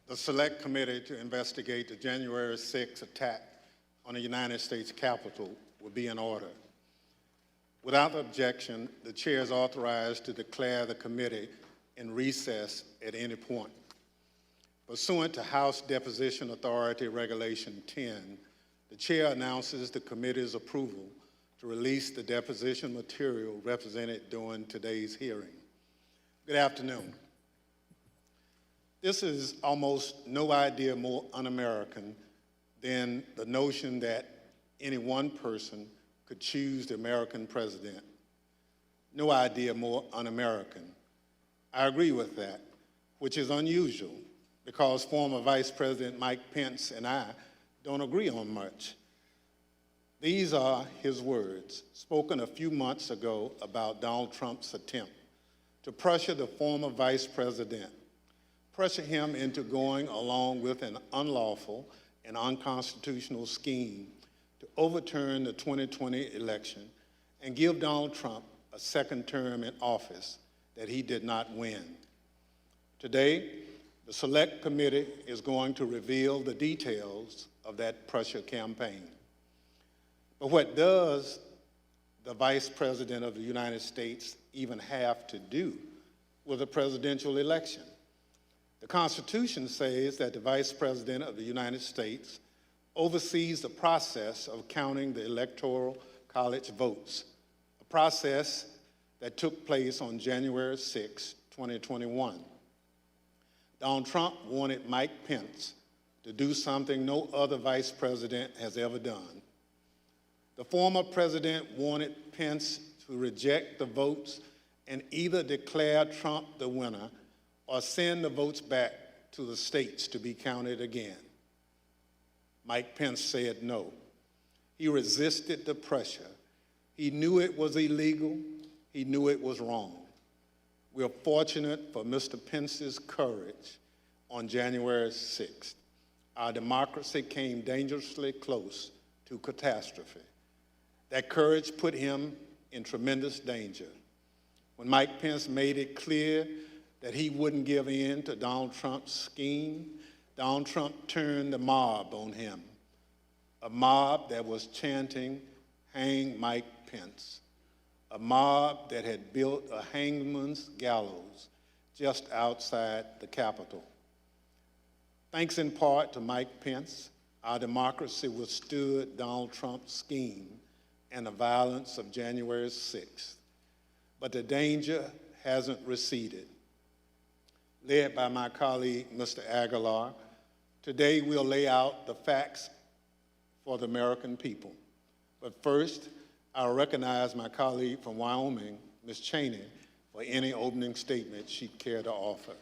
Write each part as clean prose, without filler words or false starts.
The Select Committee to investigate the January 6th attack on the United States Capitol will be in order. Without objection, the chair is authorized to declare the committee in recess at any point. Pursuant to House Deposition Authority Regulation 10, the chair announces the committee's approval to release the deposition material represented during today's hearing. Good afternoon. This is almost no idea more un-American than the notion that any one person could choose the American president. No idea more un-American. I agree with that, which is unusual because former Vice President Mike Pence and I don't agree on much. These are his words, spoken a few months ago about Donald Trump's attempt to pressure the former vice president, pressure him into going along with an unlawful and unconstitutional scheme to overturn the 2020 election and give Donald Trump a second term in office that he did not win. Today, the Select Committee is going to reveal the details of that pressure campaign. But what does the Vice President of the United States even have to do with a presidential election? The Constitution says that the Vice President of the United States oversees the process of counting the Electoral College votes, a process that took place on January 6, 2021. Donald Trump wanted Mike Pence to do something no other vice president has ever done. The former president wanted Pence to reject the votes and either declare Trump the winner or send the votes back to the states to be counted again. Mike Pence said no. He resisted the pressure. He knew it was illegal. He knew it was wrong. We are fortunate for Mr. Pence's courage on January 6th. Our democracy came dangerously close to catastrophe. That courage put him in tremendous danger. When Mike Pence made it clear that he wouldn't give in to Donald Trump's scheme, Donald Trump turned the mob on him, a mob that was chanting, "Hang Mike Pence," a mob that had built a hangman's gallows just outside the Capitol. Thanks in part to Mike Pence, our democracy withstood Donald Trump's scheme and the violence of January 6th. But the danger hasn't receded. Led by my colleague, Mr. Aguilar, today we'll lay out the facts for the American people. But first, I'll recognize my colleague from Wyoming, Ms. Cheney, for any opening statement she'd care to offer.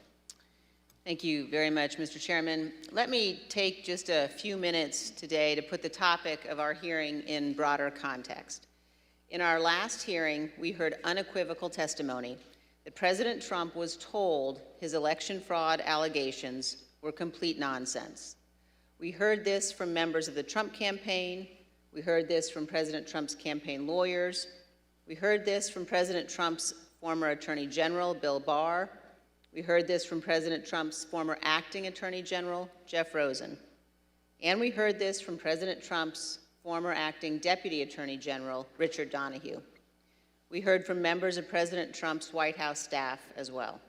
Thank you very much, Mr. Chairman. Let me take just a few minutes today to put the topic of our hearing in broader context. In our last hearing, we heard unequivocal testimony that President Trump was told his election fraud allegations were complete nonsense. We heard this from members of the Trump campaign. We heard this from President Trump's campaign lawyers. We heard this from President Trump's former Attorney General, Bill Barr. We heard this from President Trump's former acting Attorney General, Jeff Rosen. And we heard this from President Trump's former acting Deputy Attorney General, Richard Donoghue. We heard from members of President Trump's White House staff as well.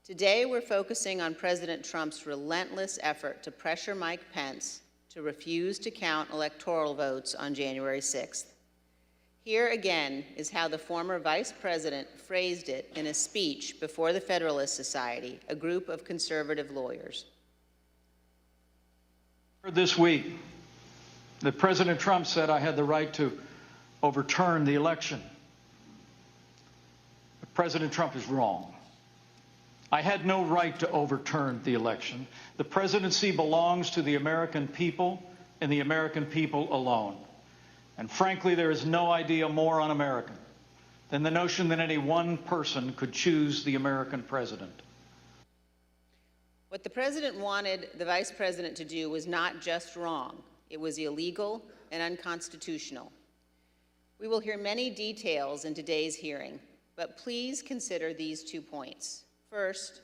Today, we're focusing on President Trump's relentless effort to pressure Mike Pence to refuse to count electoral votes on January 6th. Here again is how the former vice president phrased it in a speech before the Federalist Society, a group of conservative lawyers. This week, that President Trump said I had the right to overturn the election. But President Trump is wrong. I had no right to overturn the election. The presidency belongs to the American people and the American people alone. And frankly, there is no idea more un-American than the notion that any one person could choose the American president. What the president wanted the vice president to do was not just wrong. It was illegal and unconstitutional. We will hear many details in today's hearing, but please consider these 2 points. First,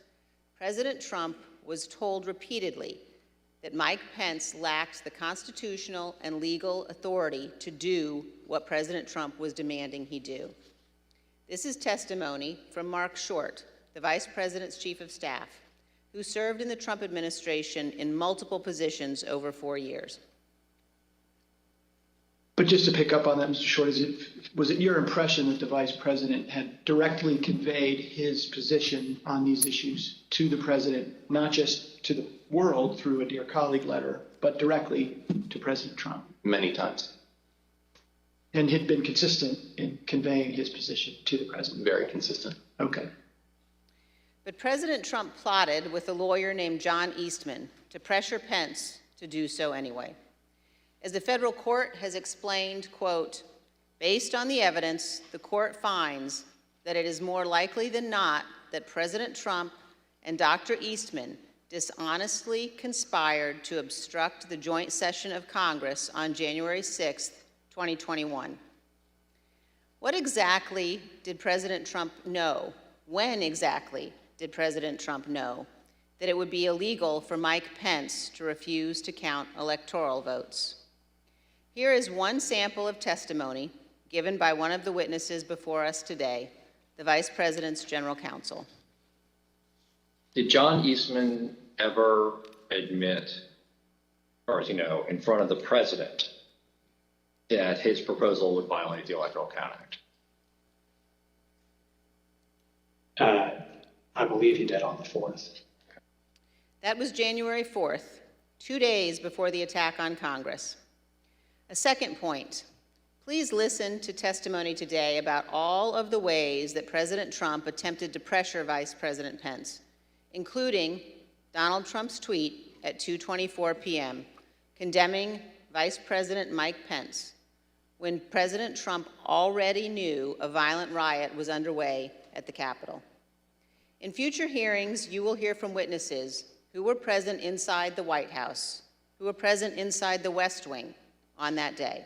President Trump was told repeatedly that Mike Pence lacked the constitutional and legal authority to do what President Trump was demanding he do. This is testimony from Mark Short, the Vice President's Chief of Staff, who served in the Trump administration in multiple positions over 4 years. But just to pick up on that, Mr. Short, was it your impression that the Vice President had directly conveyed his position on these issues to the President, not just to the world through a Dear Colleague letter, but directly to President Trump? Many times. And had been consistent in conveying his position to the President? Very consistent. Okay. But President Trump plotted with a lawyer named John Eastman to pressure Pence to do so anyway. As the federal court has explained, quote, based on the evidence, the court finds that it is more likely than not that President Trump and Dr. Eastman dishonestly conspired to obstruct the joint session of Congress on January 6, 2021. What exactly did President Trump know? When exactly did President Trump know that it would be illegal for Mike Pence to refuse to count electoral votes? Here is one sample of testimony given by one of the witnesses before us today, the Vice President's General Counsel. Did John Eastman ever admit, or as you know, in front of the President, that his proposal would violate the Electoral Count Act? I believe he did on the 4th. That was January 4th, 2 days before the attack on Congress. A second point, please listen to testimony today about all of the ways that President Trump attempted to pressure Vice President Pence, including Donald Trump's tweet at 2:24 p.m. condemning Vice President Mike Pence when President Trump already knew a violent riot was underway at the Capitol. In future hearings, you will hear from witnesses who were present inside the White House, who were present inside the West Wing on that day.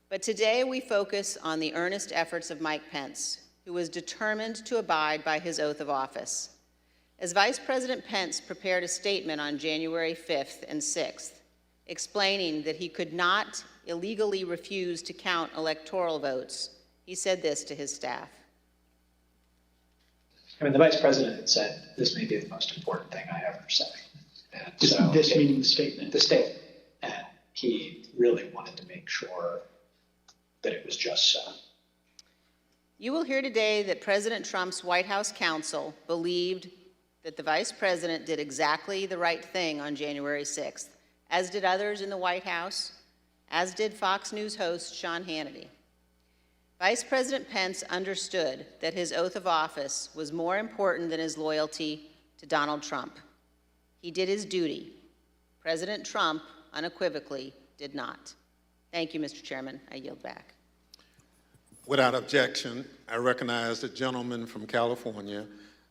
But today we focus on the earnest efforts of Mike Pence, who was determined to abide by his oath of office. As Vice President Pence prepared a statement on January 5th and 6th, explaining that he could not illegally refuse to count electoral votes, he said this to his staff. I mean, the Vice President had said, this may be the most important thing I ever say. And so This meaning the statement. the statement. And he really wanted to make sure that it was just so. You will hear today that President Trump's White House counsel believed that the Vice President did exactly the right thing on January 6th, as did others in the White House, as did Fox News host Sean Hannity. Vice President Pence understood that his oath of office was more important than his loyalty to Donald Trump. He did his duty. President Trump unequivocally did not. Thank you, Mr. Chairman. I yield back. Without objection, I recognize the gentleman from California,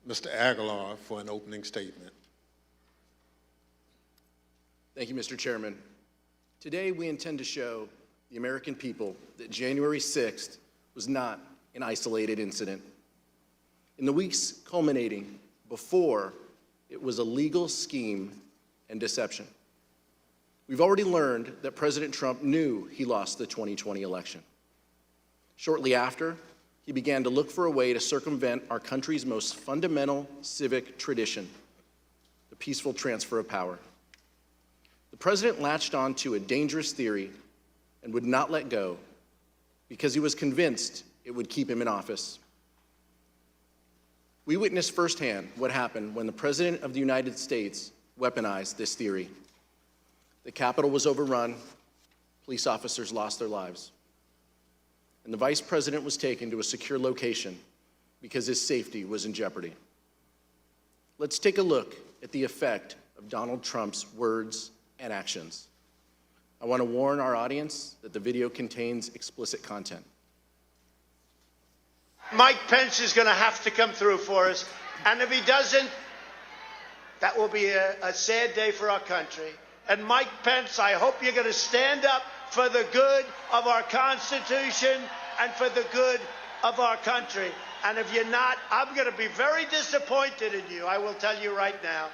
Mr. Aguilar, for an opening statement. Thank you, Mr. Chairman. Today, we intend to show the American people that January 6th was not an isolated incident. In the weeks culminating before, it was a legal scheme and deception. We've already learned that President Trump knew he lost the 2020 election. Shortly after, he began to look for a way to circumvent our country's most fundamental civic tradition, the peaceful transfer of power. The president latched on to a dangerous theory and would not let go because he was convinced it would keep him in office. We witnessed firsthand what happened when the President of the United States weaponized this theory. The Capitol was overrun, police officers lost their lives, and the Vice President was taken to a secure location because his safety was in jeopardy. Let's take a look at the effect of Donald Trump's words and actions. I want to warn our audience that the video contains explicit content. Mike Pence is going to have to come through for us, and if he doesn't, that will be a sad day for our country. And Mike Pence, I hope you're going to stand up for the good of our Constitution and for the good of our country. And if you're not, I'm going to be very disappointed in you, I will tell you right now.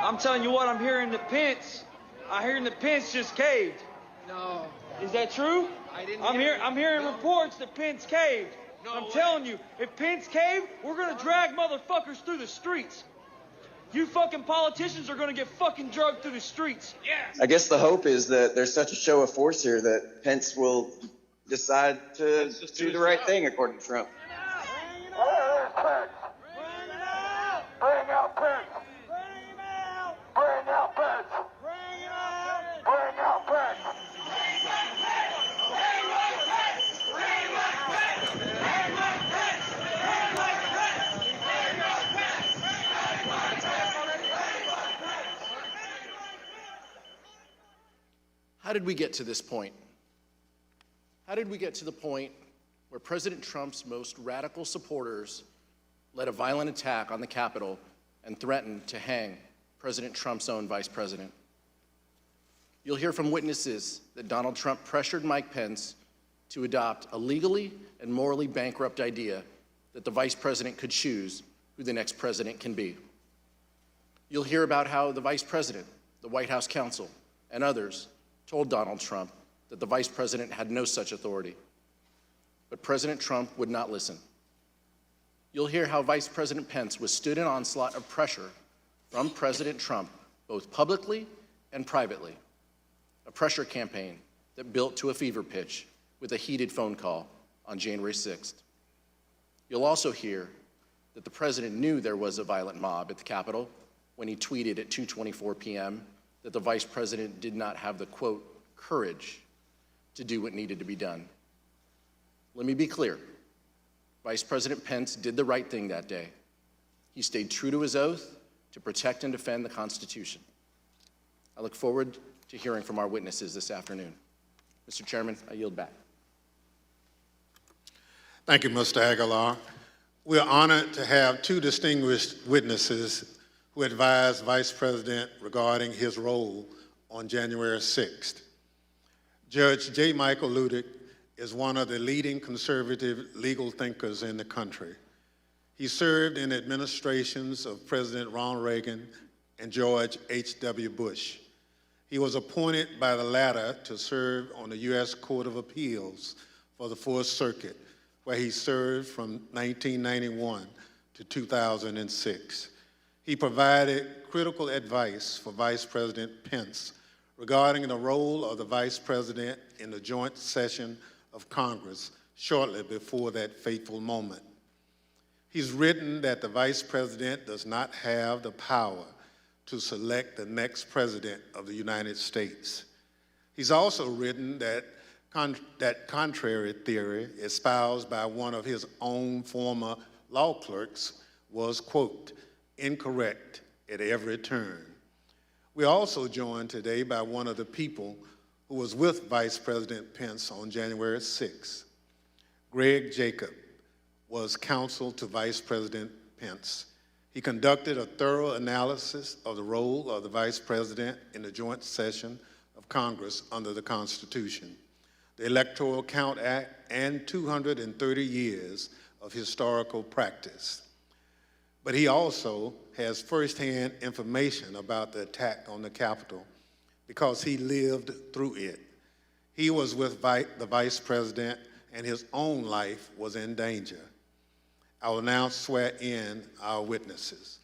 I'm telling you what, I'm hearing the Pence. I hearing the Pence just caved. No. Is that true? I'm hearing reports that Pence caved. No I'm way. telling you, if Pence caved, we're gonna drag motherfuckers through the streets. You fucking politicians are gonna get fucking drugged through the streets. Yes. I guess the hope is that there's such a show of force here that Pence will decide to do the right thing, according to Trump. How did we get to this point? How did we get to the point where President Trump's most radical supporters led a violent attack on the Capitol and threatened to hang President Trump's own vice president? You'll hear from witnesses that Donald Trump pressured Mike Pence to adopt a legally and morally bankrupt idea that the vice president could choose who the next president can be. You'll hear about how the vice president, the White House counsel, and others told Donald Trump that the vice president had no such authority. But President Trump would not listen. You'll hear how Vice President Pence withstood an onslaught of pressure from President Trump, both publicly and privately, a pressure campaign that built to a fever pitch with a heated phone call on January 6th. You'll also hear that the president knew there was a violent mob at the Capitol when he tweeted at 2:24 p.m. that the vice president did not have the, quote, courage to do what needed to be done. Let me be clear. Vice President Pence did the right thing that day. He stayed true to his oath to protect and defend the Constitution. I look forward to hearing from our witnesses this afternoon. Mr. Chairman, I yield back. Thank you, Mr. Aguilar. We are honored to have two distinguished witnesses who advised Vice President regarding his role on January 6th. Judge J. Michael Luttig is one of the leading conservative legal thinkers in the country. He served in administrations of President Ronald Reagan and George H.W. Bush. He was appointed by the latter to serve on the U.S. Court of Appeals for the Fourth Circuit, where he served from 1991 to 2006. He provided critical advice for Vice President Pence regarding the role of the Vice President in the joint session of Congress shortly before that fateful moment. He's written that the Vice President does not have the power to select the next President of the United States. He's also written that contrary theory espoused by one of his own former law clerks was, quote, incorrect at every turn. We're also joined today by one of the people who was with Vice President Pence on January 6th. Greg Jacob was counsel to Vice President Pence. He conducted a thorough analysis of the role of the Vice President in the joint session of Congress under the Constitution, the Electoral Count Act, and 230 years of historical practice. But he also has firsthand information about the attack on the Capitol because he lived through it. He was with the Vice President and his own life was in danger. I will now swear in our witnesses.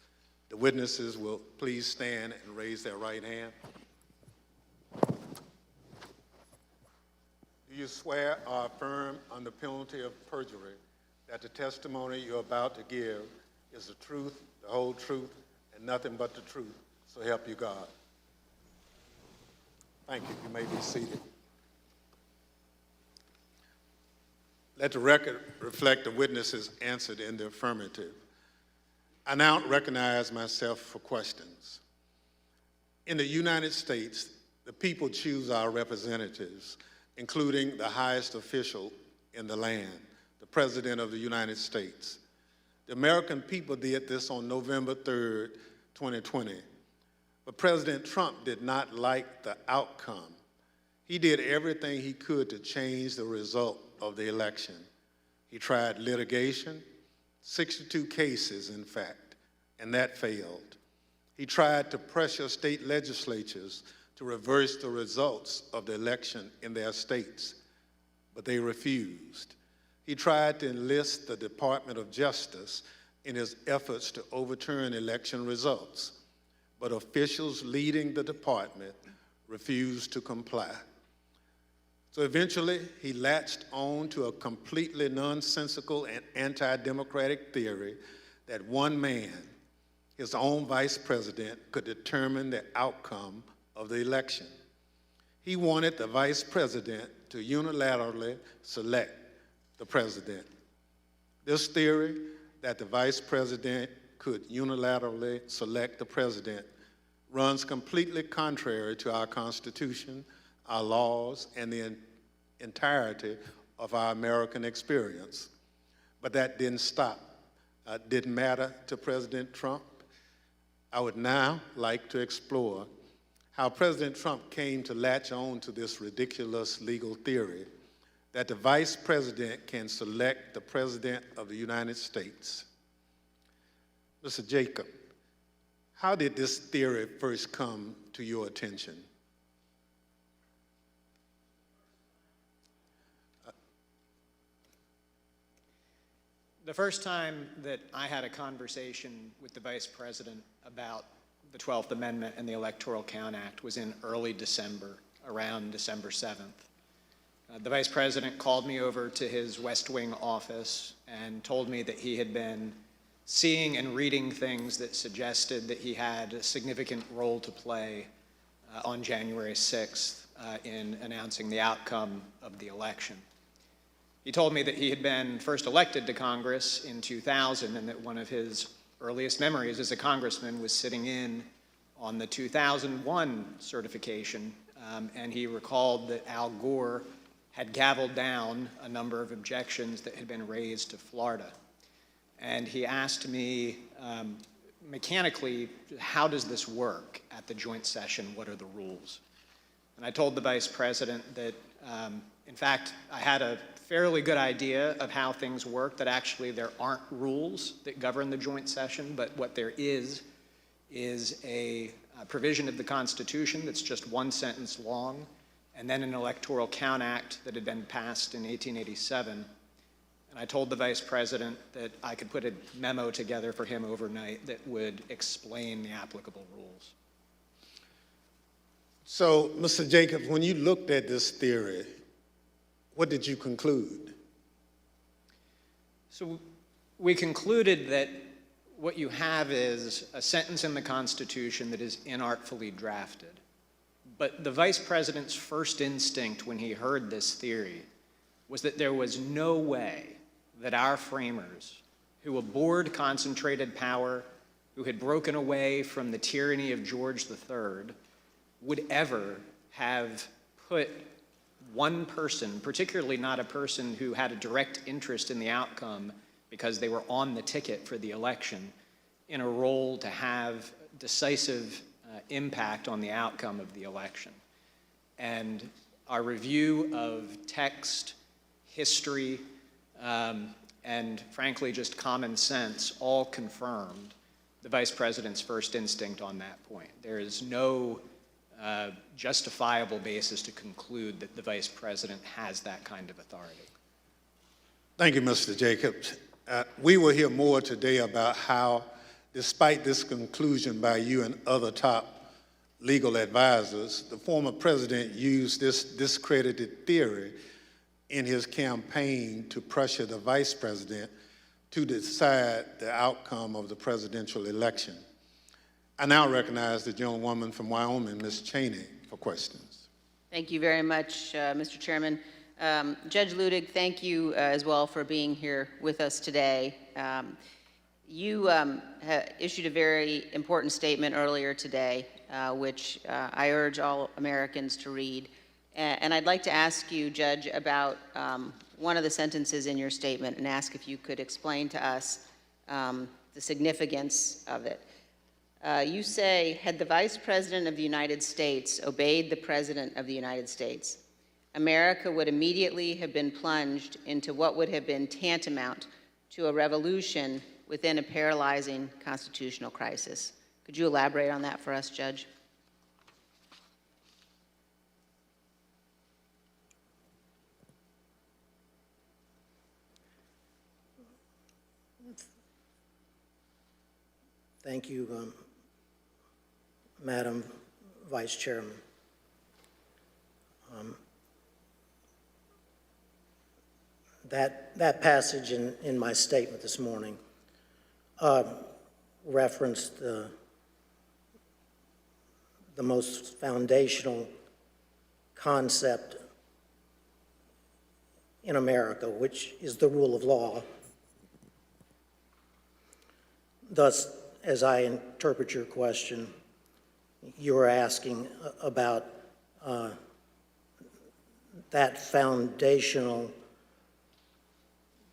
The witnesses will please stand and raise their right hand. Do you swear or affirm under penalty of perjury that the testimony you're about to give is the truth, the whole truth, and nothing but the truth, so help you God? Thank you. You may be seated. Let the record reflect the witnesses answered in the affirmative. I now recognize myself for questions. In the United States, the people choose our representatives, including the highest official in the land, the President of the United States. The American people did this on November 3rd, 2020. But President Trump did not like the outcome. He did everything he could to change the result of the election. He tried litigation, 62 cases, in fact, and that failed. He tried to pressure state legislatures to reverse the results of the election in their states, but they refused. He tried to enlist the Department of Justice in his efforts to overturn election results, but officials leading the department refused to comply. So eventually, he latched on to a completely nonsensical and anti-democratic theory that one man, his own vice president, could determine the outcome of the election. He wanted the vice president to unilaterally select the president. This theory that the vice president could unilaterally select the president runs completely contrary to our Constitution, our laws, and the entirety of our American experience. But that didn't matter to President Trump. I would now like to explore how President Trump came to latch on to this ridiculous legal theory that the vice president can select the president of the United States. Mr. Jacob, how did this theory first come to your attention? The first time that I had a conversation with the Vice President about the 12th Amendment and the Electoral Count Act was in early December, around December 7th. The Vice President called me over to his West Wing office and told me that he had been seeing and reading things that suggested that he had a significant role to play on January 6th in announcing the outcome of the election. He told me that he had been first elected to Congress in 2000 and that one of his earliest memories as a congressman was sitting in on the 2001 certification, and he recalled that Al Gore had gavelled down a number of objections that had been raised to Florida. And he asked me mechanically, how does this work at the joint session? What are the rules? And I told the Vice President that, in fact, I had a fairly good idea of how things work, that actually there aren't rules that govern the joint session, but what there is a provision of the Constitution that's just one sentence long, and then an Electoral Count Act that had been passed in 1887. And I told the Vice President that I could put a memo together for him overnight that would explain the applicable rules. So, Mr. Jacobs, when you looked at this theory, what did you conclude? So we concluded that what you have is a sentence in the Constitution that is inartfully drafted. But the Vice President's first instinct when he heard this theory was that there was no way that our framers, who abhorred concentrated power, who had broken away from the tyranny of George III, would ever have put one person, particularly not a person who had a direct interest in the outcome because they were on the ticket for the election, in a role to have decisive impact on the outcome of the election. And our review of text, history, and frankly just common sense all confirmed the Vice President's first instinct on that point. There is no justifiable basis to conclude that the Vice President has that kind of authority. Thank you, Mr. Jacobs. We will hear more today about how, despite this conclusion by you and other top legal advisors, the former president used this discredited theory in his campaign to pressure the vice president to decide the outcome of the presidential election. I now recognize the gentlewoman from Wyoming, Ms. Cheney, for questions. Thank you very much, Mr. Chairman. Judge Ludig, thank you as well for being here with us today. You issued a very important statement earlier today, which I urge all Americans to read. And I'd like to ask you, Judge, about one of the sentences in your statement and ask if you could explain to us the significance of it. You say, had the Vice President of the United States obeyed the President of the United States, America would immediately have been plunged into what would have been tantamount to a revolution within a paralyzing constitutional crisis. Could you elaborate on that for us, Judge? Thank you, Madam Vice Chairman. That passage in my statement this morning referenced the most foundational concept in America, which is the rule of law. Thus, as I interpret your question, you were asking about that foundational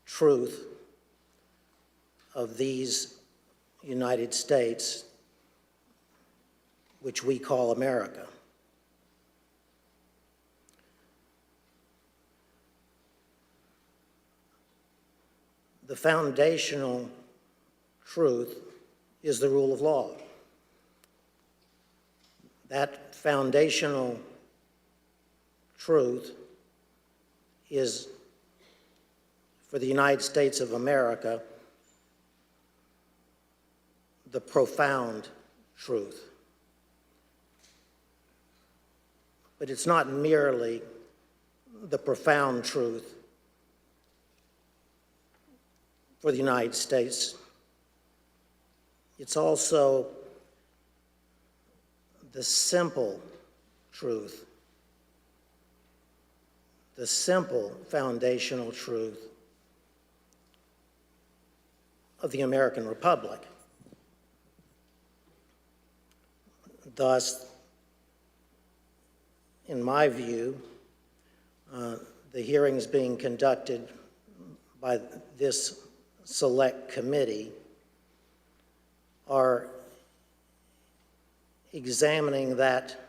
truth of these United States, which we call America. The foundational truth is the rule of law. That foundational truth is, for the United States of America, the profound truth. But it's not merely the profound truth for the United States. It's also the simple truth, the simple foundational truth of the American Republic. Thus, in my view, the hearings being conducted by this select committee are examining that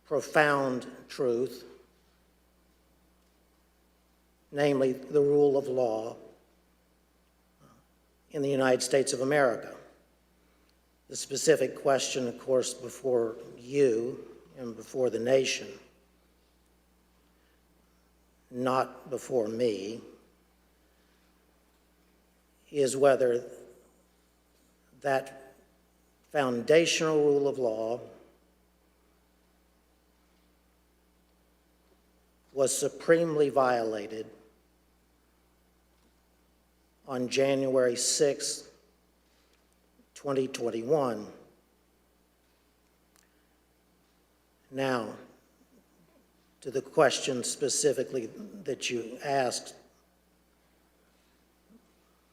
profound truth, namely the rule of law in the United States of America. The specific question, of course, before you and before the nation, not before me, is whether that foundational rule of law was supremely violated on January 6, 2021. Now, to the question specifically that you asked,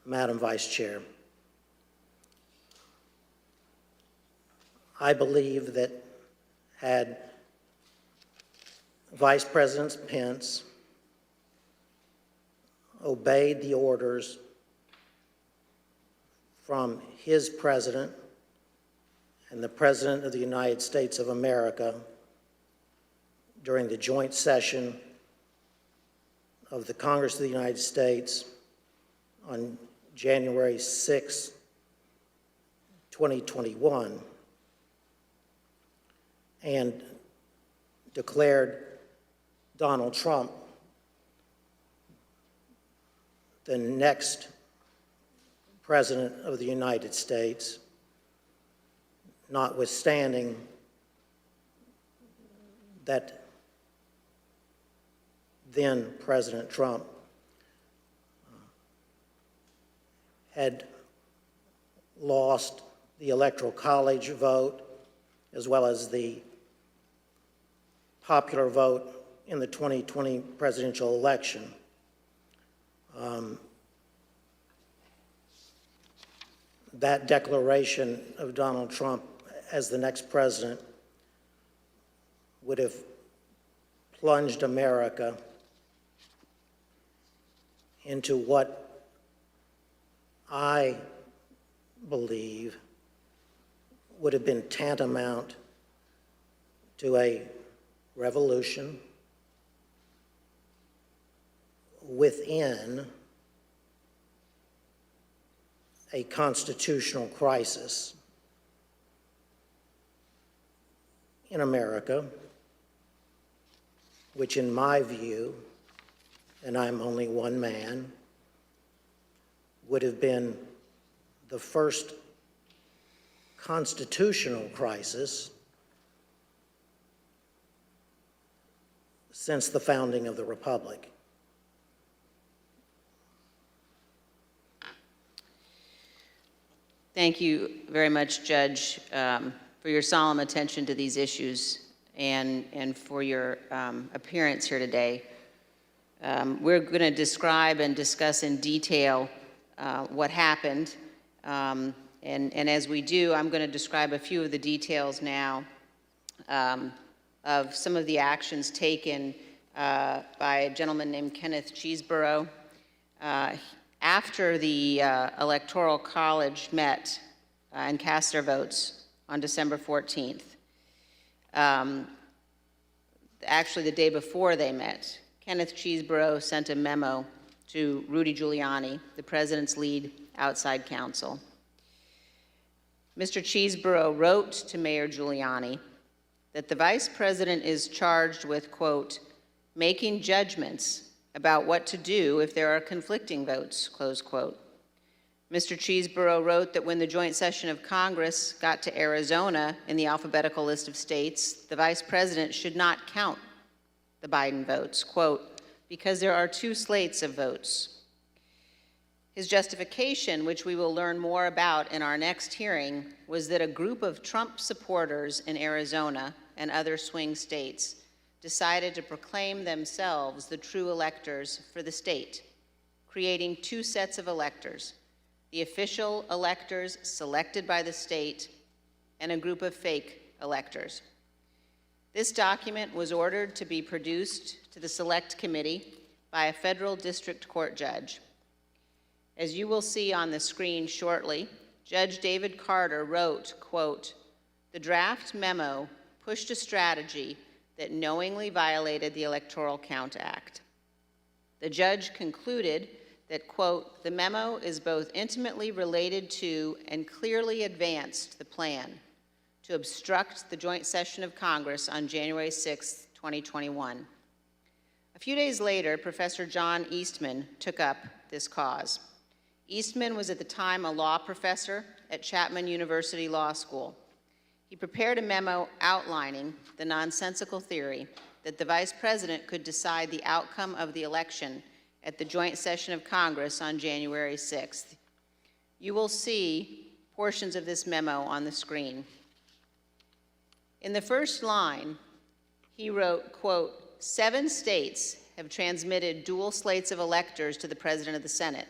Madam Vice Chair, I believe that had Vice President Pence obeyed the orders from his president and the President of the United States of America during the joint session of the Congress of the United States on January 6, 2021, and declared Donald Trump the next President of the United States, notwithstanding that then President Trump had lost the Electoral College vote as well as the popular vote in the 2020 presidential election. That declaration of Donald Trump as the next president would have plunged America into what I believe would have been tantamount to a revolution within a constitutional crisis in America, which in my view, and I'm only one man, would have been the first constitutional crisis since the founding of the Republic. Thank you very much, Judge, for your solemn attention to these issues and for your appearance here today. We're going to describe and discuss in detail what happened. And as we do, I'm going to describe a few of the details now of some of the actions taken by a gentleman named Kenneth Chesebro. After the Electoral College met and cast their votes on December 14th, actually the day before they met, Kenneth Chesebro sent a memo to Rudy Giuliani, the president's lead outside counsel. Mr. Chesebro wrote to Mayor Giuliani that the vice president is charged with, quote, making judgments about what to do if there are conflicting votes, close quote. Mr. Chesebro wrote that when the joint session of Congress got to Arizona in the alphabetical list of states, the vice president should not count the Biden votes, quote, because there are two slates of votes. His justification, which we will learn more about in our next hearing, was that a group of Trump supporters in Arizona and other swing states decided to proclaim themselves the true electors for the state, creating two sets of electors, the official electors selected by the state and a group of fake electors. This document was ordered to be produced to the Select Committee by a federal district court judge. As you will see on the screen shortly, Judge David Carter wrote, quote, the draft memo pushed a strategy that knowingly violated the Electoral Count Act. The judge concluded that, quote, the memo is both intimately related to and clearly advanced the plan to obstruct the joint session of Congress on January 6, 2021. A few days later, Professor John Eastman took up this cause. Eastman was at the time a law professor at Chapman University Law School. He prepared a memo outlining the nonsensical theory that the vice president could decide the outcome of the election at the joint session of Congress on January 6th. You will see portions of this memo on the screen. In the first line, he wrote, quote, 7 states have transmitted dual slates of electors to the President of the Senate.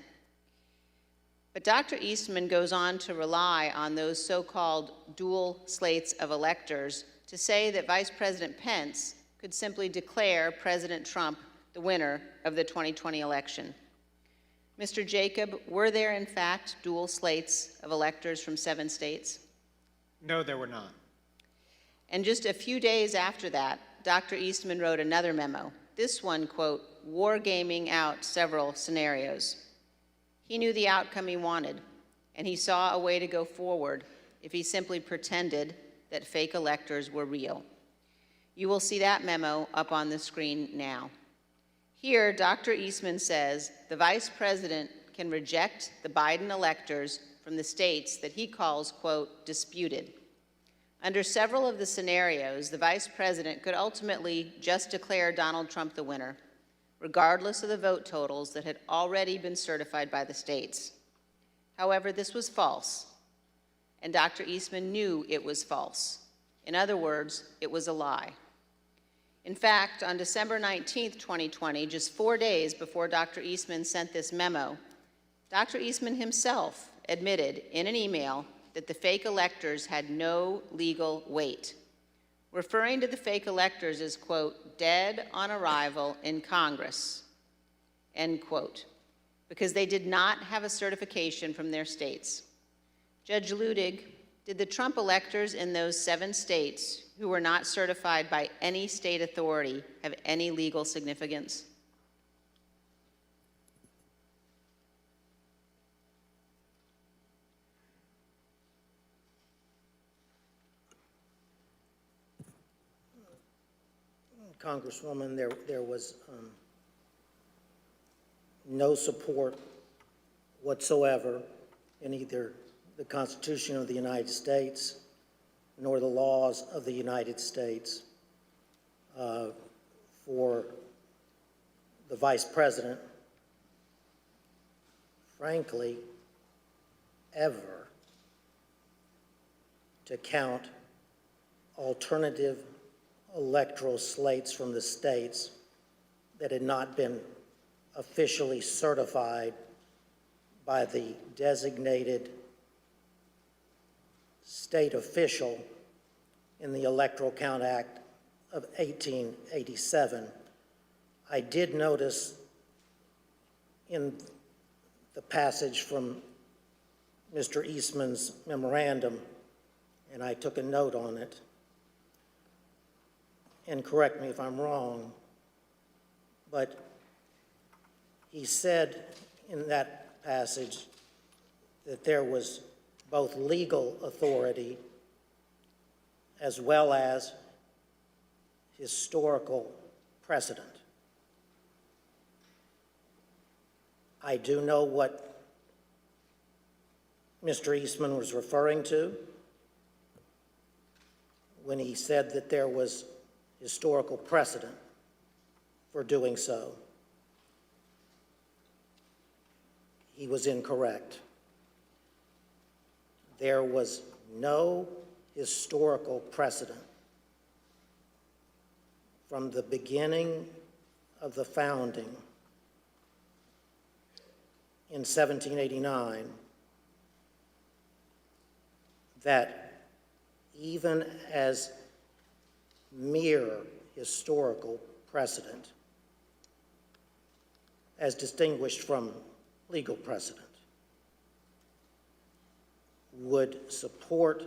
But Dr. Eastman goes on to rely on those so-called dual slates of electors to say that Vice President Pence could simply declare President Trump the winner of the 2020 election. Mr. Jacob, were there in fact dual slates of electors from 7 states? No, there were not. And just a few days after that, Dr. Eastman wrote another memo, this one, quote, wargaming out several scenarios. He knew the outcome he wanted, and he saw a way to go forward if he simply pretended that fake electors were real. You will see that memo up on the screen now. Here, Dr. Eastman says the vice president can reject the Biden electors from the states that he calls, quote, disputed. Under several of the scenarios, the vice president could ultimately just declare Donald Trump the winner, regardless of the vote totals that had already been certified by the states. However, this was false, and Dr. Eastman knew it was false. In other words, it was a lie. In fact, on December 19th, 2020, just 4 days before Dr. Eastman sent this memo, Dr. Eastman himself admitted in an email that the fake electors had no legal weight, referring to the fake electors as, quote, dead on arrival in Congress, end quote, because they did not have a certification from their states. Judge Ludig, did the Trump electors in those 7 states who were not certified by any state authority have any legal significance? Congresswoman, there was no support whatsoever in either the Constitution of the United States nor the laws of the United States for the Vice President, frankly, ever to count alternative electoral slates from the states that had not been officially certified by the designated state official in the Electoral Count Act of 1887. I did notice in the passage from Mr. Eastman's memorandum, and I took a note on it, and correct me if I'm wrong, but he said in that passage that there was both legal authority as well as historical precedent. I do know what Mr. Eastman was referring to when he said that there was historical precedent for doing so. He was incorrect. There was no historical precedent from the beginning of the founding in 1789 that even as mere historical precedent, as distinguished from legal precedent, would support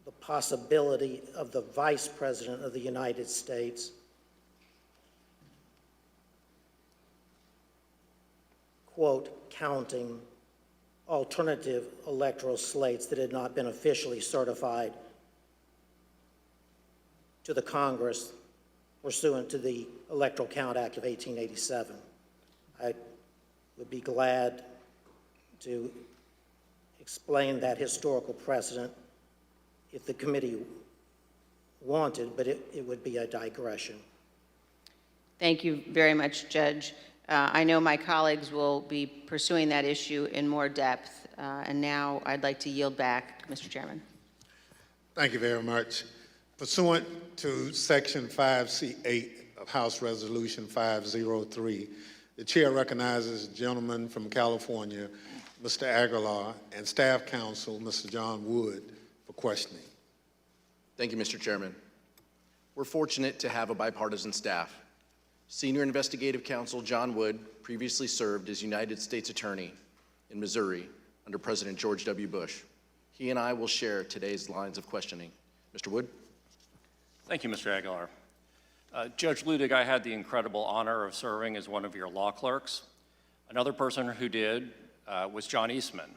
the possibility of the Vice President of the United States quote, counting alternative electoral slates that had not been officially certified to the Congress pursuant to the Electoral Count Act of 1887. I would be glad to explain that historical precedent if the committee wanted, but it would be a digression. Thank you very much, Judge. I know my colleagues will be pursuing that issue in more depth, and now I'd like to yield back, Mr. Chairman. Thank you very much. Pursuant to Section 5C8 of House Resolution 503, the chair recognizes the gentleman from California, Mr. Aguilar, and Staff Counsel, Mr. John Wood, for questioning. Thank you, Mr. Chairman. We're fortunate to have a bipartisan staff. Senior Investigative Counsel John Wood previously served as United States Attorney in Missouri under President George W. Bush. He and I will share today's lines of questioning. Mr. Wood? Thank you, Mr. Aguilar. Judge Ludig, I had the incredible honor of serving as one of your law clerks. Another person who did was John Eastman.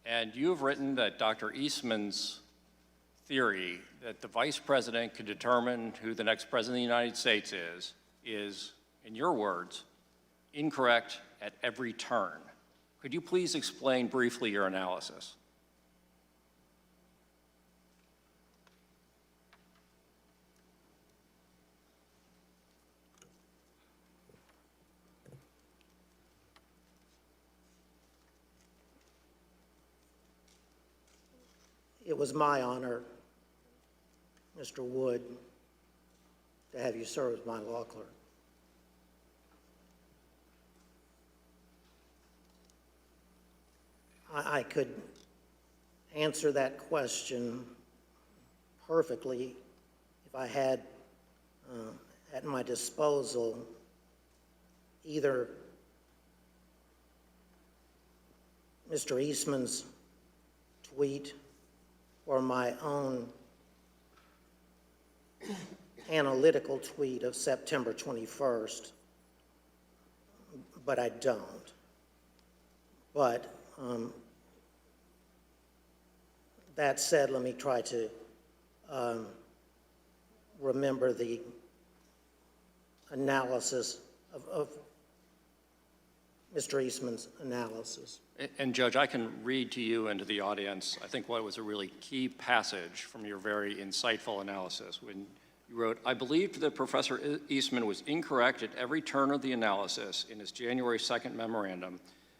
And you have written that Dr. Eastman's theory that the Vice President could determine who the next President of the United States is, in your words, incorrect at every turn. Could you please explain briefly your analysis? It was my honor, Mr. Wood, to have you serve as my law clerk. I could answer that question perfectly if I had at my disposal either Mr. Eastman's tweet or my own analytical tweet of September 21st, but I don't. But that said, let me try to remember the analysis of Mr. Eastman's analysis. And Judge, I can read to you and to the audience, I think what was a really key passage from your very insightful analysis when you wrote, "I believed that Professor Eastman was incorrect at every turn of the analysis in his January 2nd memorandum,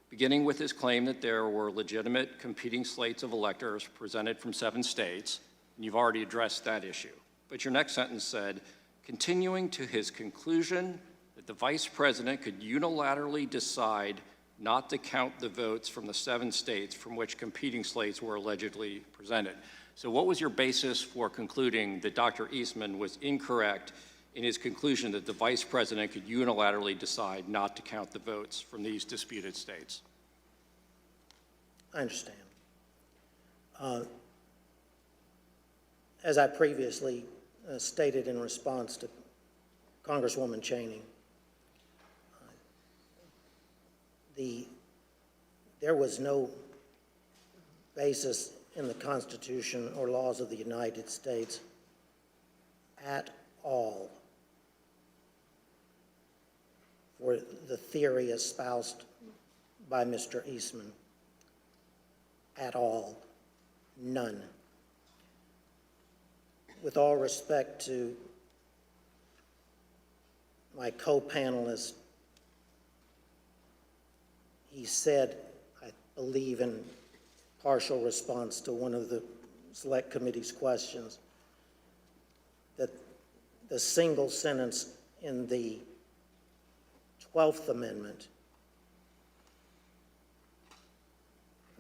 beginning with his claim that there were legitimate competing slates of electors presented from 7 states," and you've already addressed that issue. But your next sentence said, "continuing to his conclusion that the Vice President could unilaterally decide not to count the votes from the 7 states from which competing slates were allegedly presented." So what was your basis for concluding that Dr. Eastman was incorrect in his conclusion that the Vice President could unilaterally decide not to count the votes from these disputed states? I understand. As I previously stated in response to Congresswoman Cheney, there was no basis in the Constitution or laws of the United States at all for the theory espoused by Mr. Eastman. At all. None. With all respect to my co-panelist, he said, I believe in partial response to one of the Select Committee's questions, that the single sentence in the 12th Amendment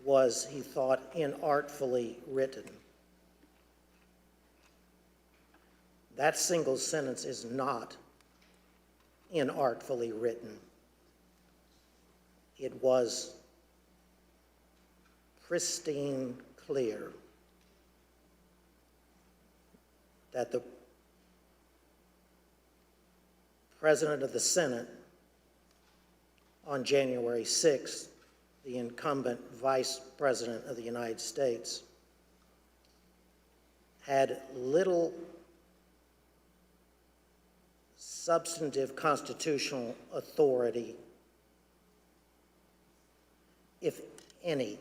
was, he thought, inartfully written. That single sentence is not inartfully written. It was pristine clear that the President of the Senate on January 6th, the incumbent Vice President of the United States, had little substantive constitutional authority, if any,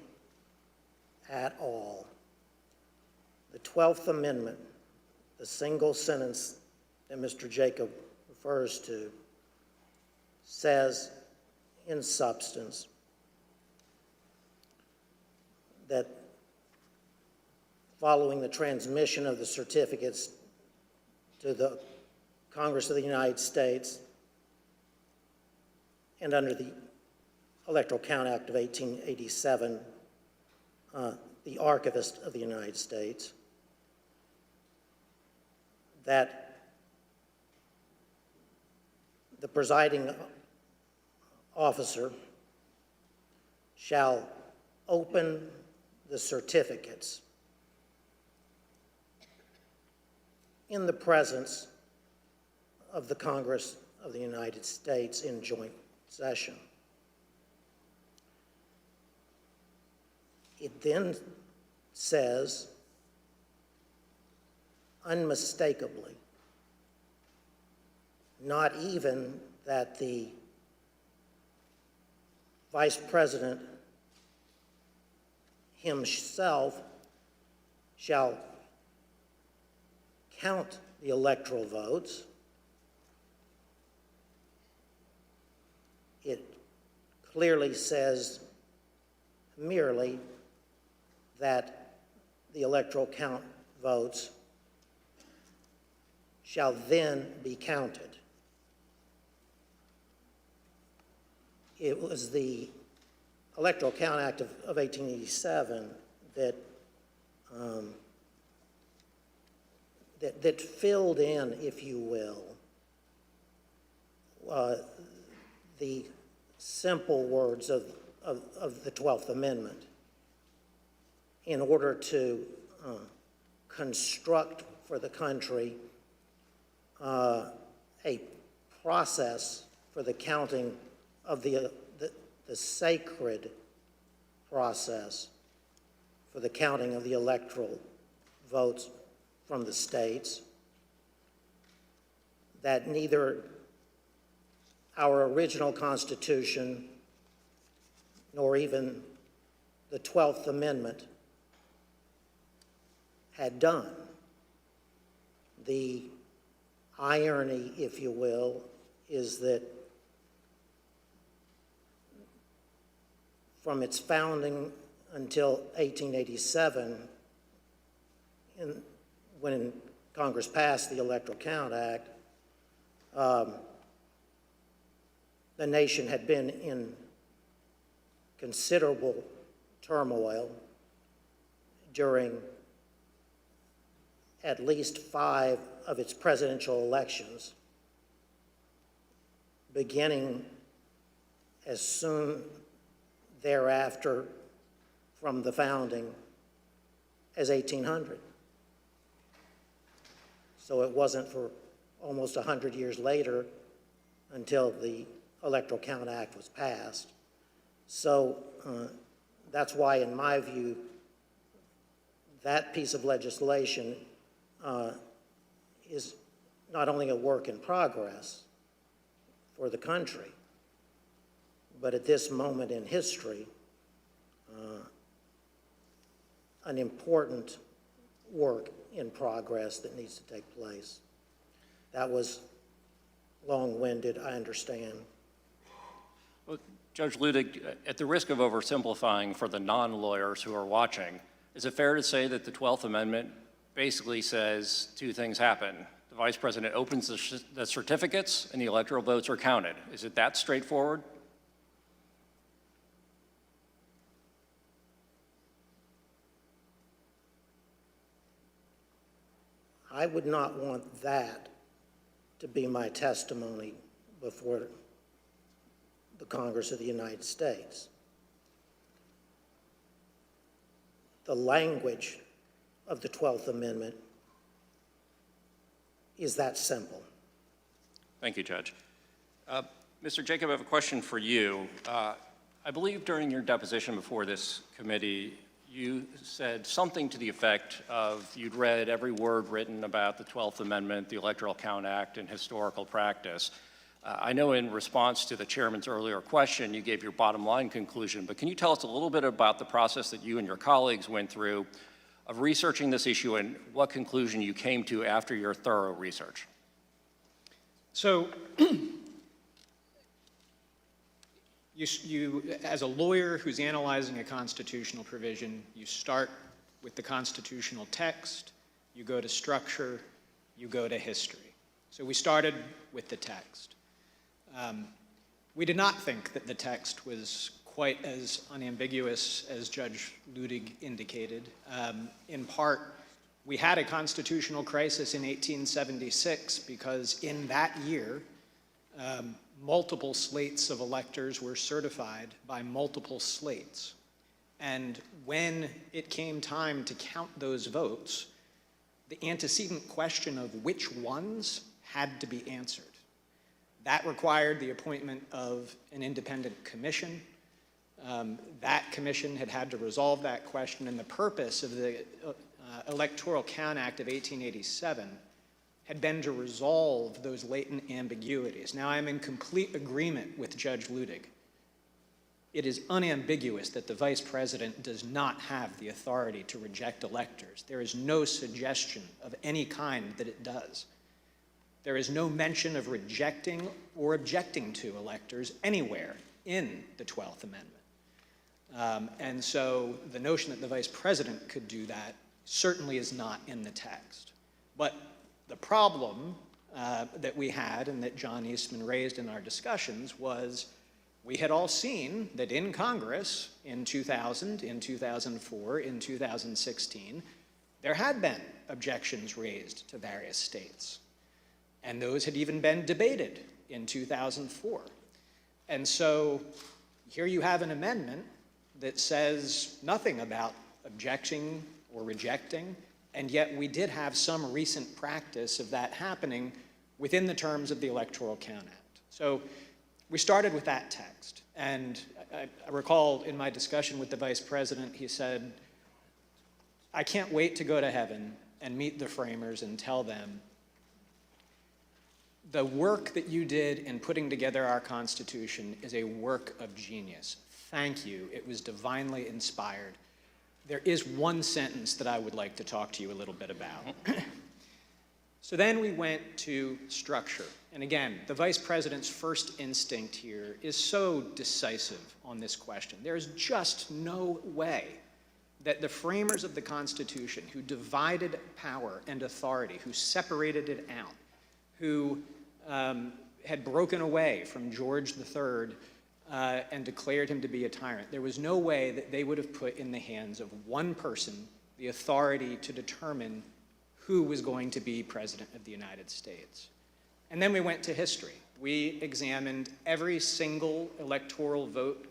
at all. The 12th Amendment, the single sentence that Mr. Jacob refers to, says in substance that following the transmission of the certificates to the Congress of the United States and under the Electoral Count Act of 1887, the Archivist of the United States, that the presiding officer shall open the certificates in the presence of the Congress of the United States in joint session. It then says, unmistakably, not even that the Vice President himself shall count the electoral votes. It clearly says merely that the electoral count votes shall then be counted. It was the Electoral Count Act of 1887 that filled in, if you will, the simple words of the 12th Amendment in order to construct for the country a process for the counting of the sacred process for the counting of the electoral votes from the states, that neither our original Constitution nor even the 12th Amendment had done. The irony, if you will, is that from its founding until 1887, when Congress passed the Electoral Count Act, the nation had been in considerable turmoil during at least 5 of its presidential elections, beginning as soon thereafter from the founding as 1800. So it wasn't for almost 100 years later until the Electoral Count Act was passed. So that's why, in my view, that piece of legislation is not only a work in progress for the country, but at this moment in history, an important work in progress that needs to take place. That was long-winded, I understand. Well, Judge Luttig, at the risk of oversimplifying for the non-lawyers who are watching, is it fair to say that the 12th Amendment basically says 2 things happen? The Vice President opens the certificates and the electoral votes are counted. Is it that straightforward? I would not want that to be my testimony before the Congress of the United States. The language of the 12th Amendment is that simple. Thank you, Judge. Mr. Jacob, I have a question for you. I believe during your deposition before this committee, you said something to the effect of you'd read every word written about the 12th Amendment, the Electoral Count Act, and historical practice. I know in response to the chairman's earlier question, you gave your bottom line conclusion, but can you tell us a little bit about the process that you and your colleagues went through of researching this issue and what conclusion you came to after your thorough research? So, you, as a lawyer who's analyzing a constitutional provision, you start with the constitutional text, you go to structure, you go to history. So we started with the text. We did not think that the text was quite as unambiguous as Judge Luttig indicated. In part, we had a constitutional crisis in 1876 because in that year, multiple slates of electors were certified by multiple slates. And when it came time to count those votes, the antecedent question of which ones had to be answered. That required the appointment of an independent commission. That commission had to resolve that question, and the purpose of the Electoral Count Act of 1887 had been to resolve those latent ambiguities. Now, I'm in complete agreement with Judge Luttig. It is unambiguous that the Vice President does not have the authority to reject electors. There is no suggestion of any kind that it does. There is no mention of rejecting or objecting to electors anywhere in the 12th Amendment. And so the notion that the Vice President could do that certainly is not in the text. But the problem that we had and that John Eastman raised in our discussions was we had all seen that in Congress in 2000, in 2004, in 2016, there had been objections raised to various states. And those had even been debated in 2004. And so here you have an amendment that says nothing about objecting or rejecting, and yet we did have some recent practice of that happening within the terms of the Electoral Count Act. So we started with that text. And I recall in my discussion with the Vice President, he said, I can't wait to go to heaven and meet the framers and tell them, the work that you did in putting together our Constitution is a work of genius. Thank you. It was divinely inspired. There is one sentence that I would like to talk to you a little bit about. So then we went to structure. And again, the Vice President's first instinct here is so decisive on this question. There's just no way that the framers of the Constitution, who divided power and authority, who separated it out, who had broken away from George III and declared him to be a tyrant, there was no way that they would have put in the hands of one person the authority to determine who was going to be President of the United States. And then we went to history. We examined every single electoral vote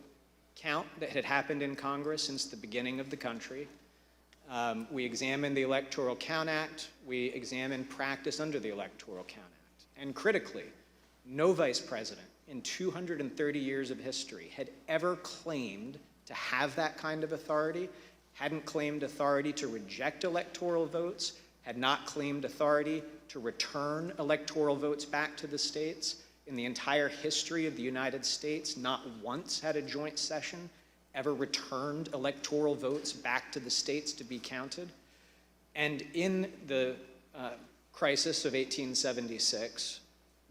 count that had happened in Congress since the beginning of the country. We examined the Electoral Count Act. We examined practice under the Electoral Count Act. And critically, no vice president in 230 years of history had ever claimed to have that kind of authority, hadn't claimed authority to reject electoral votes, had not claimed authority to return electoral votes back to the states. In the entire history of the United States, not once had a joint session ever returned electoral votes back to the states to be counted. And in the crisis of 1876,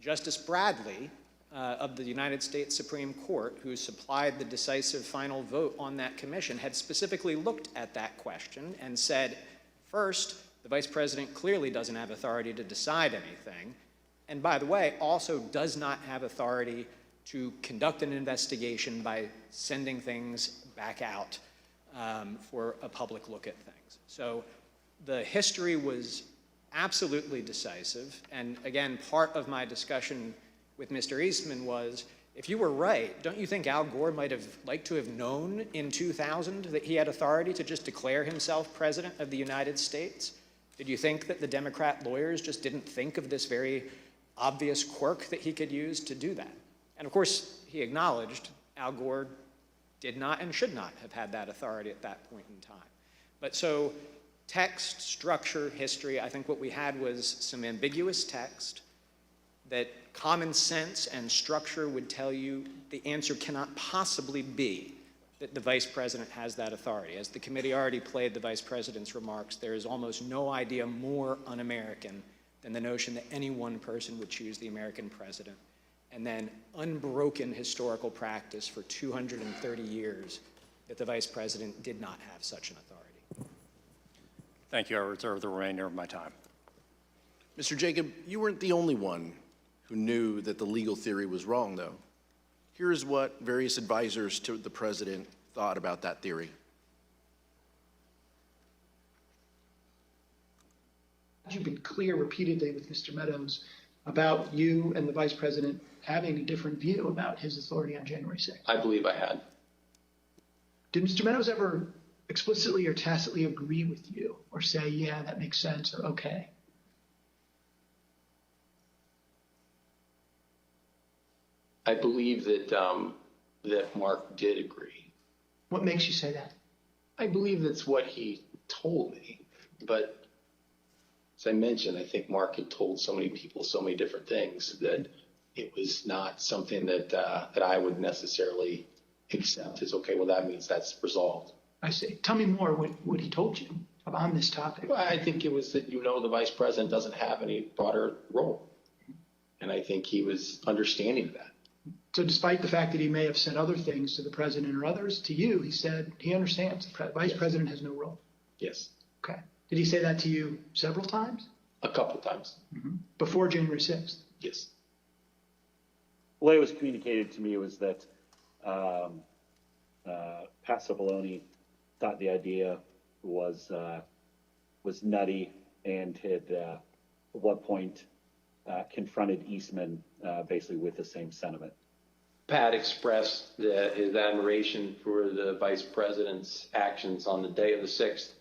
Justice Bradley of the United States Supreme Court, who supplied the decisive final vote on that commission, had specifically looked at that question and said, first, the Vice President clearly doesn't have authority to decide anything, and by the way, also does not have authority to conduct an investigation by sending things back out for a public look at things. So the history was absolutely decisive, and again, part of my discussion with Mr. Eastman was, if you were right, don't you think Al Gore might have liked to have known in 2000 that he had authority to just declare himself President of the United States? Did you think that the Democrat lawyers just didn't think of this very obvious quirk that he could use to do that? And of course, he acknowledged Al Gore did not and should not have had that authority at that point in time. But so text, structure, history, I think what we had was some ambiguous text that common sense and structure would tell you the answer cannot possibly be that the Vice President has that authority. As the committee already played the Vice President's remarks, there is almost no idea more un-American than the notion that any one person would choose the American president. And then unbroken historical practice for 230 years that the Vice President did not have such an authority. Thank you. I reserve the remainder of my time. Mr. Jacob, you weren't the only one who knew that the legal theory was wrong, though. Here's what various advisors to the president thought about that theory. You've been clear repeatedly with Mr. Meadows about you and the Vice President having a different view about his authority on January 6th. I believe I had. Did Mr. Meadows ever explicitly or tacitly agree with you or say, yeah, that makes sense, or okay? I believe that that Mark did agree. What makes you say that? I believe that's what he told me. But as I mentioned, I think Mark had told so many people so many different things that it was not something that that I would necessarily accept as, okay, well, that means that's resolved. I see. Tell me more what he told you on this topic. Well, I think it was that, the Vice President doesn't have any broader role. And I think he was understanding of that. So despite the fact that he may have said other things to the president or others, to you, he said he understands the Vice President has no role. Yes. Okay. Did he say that to you several times? A couple times. Mm-hmm. Before January 6th? Yes. The way it was communicated to me was that Pat Cipollone thought the idea was nutty and had at one point confronted Eastman basically with the same sentiment. Pat expressed his admiration for the Vice President's actions on the day of the 6th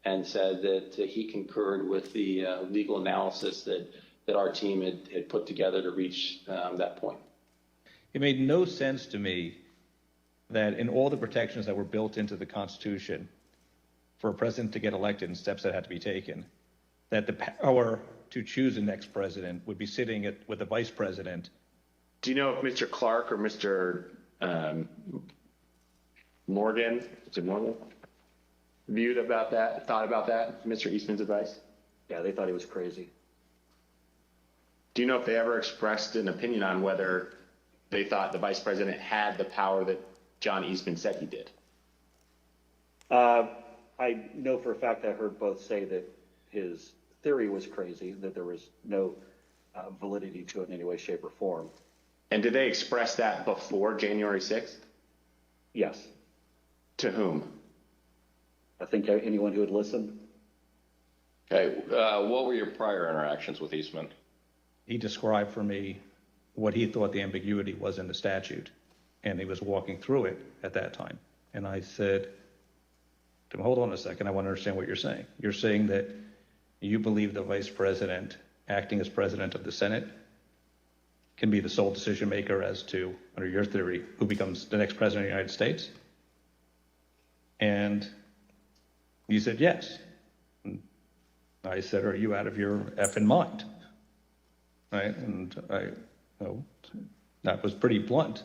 and said that he concurred with the legal analysis that our team had put together to reach that point. It made no sense to me that in all the protections that were built into the Constitution for a president to get elected and steps that had to be taken, that the power to choose the next president would be sitting with the vice president. Do you know if Mr. Clark or Mr. Morgan, is it Morgan, thought about that, Mr. Eastman's advice? Yeah, they thought he was crazy. Do you know if they ever expressed an opinion on whether they thought the vice president had the power that John Eastman said he did? I know for a fact I heard both say that his theory was crazy, that there was no validity to it in any way, shape, or form. And did they express that before January 6th? Yes. To whom? I think anyone who would listen. Okay, what were your prior interactions with Eastman? He described for me what he thought the ambiguity was in the statute, and he was walking through it at that time. And I said to him, hold on a second, I want to understand what you're saying. You're saying that you believe the vice president, acting as president of the Senate, can be the sole decision maker as to, under your theory, who becomes the next president of the United States? And he said, yes. And I said, are you out of your effing mind? Right? And that was pretty blunt.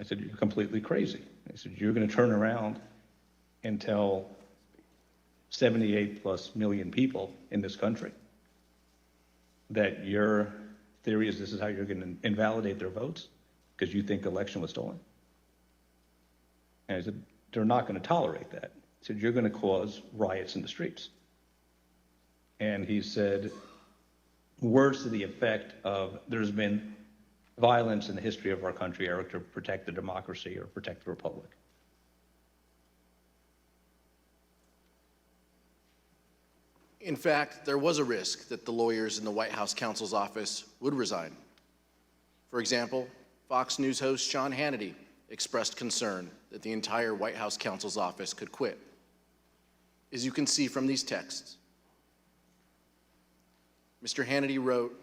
I said, you're completely crazy. I said, you're going to turn around and tell 78 plus million people in this country that your theory is this is how you're going to invalidate their votes because you think the election was stolen? And I said, they're not going to tolerate that. I said, you're going to cause riots in the streets. And he said words to the effect of, there's been violence in the history of our country, Eric, to protect the democracy or protect the republic. In fact, there was a risk that the lawyers in the White House counsel's office would resign. For example, Fox News host Sean Hannity expressed concern that the entire White House counsel's office could quit. As you can see from these texts, Mr. Hannity wrote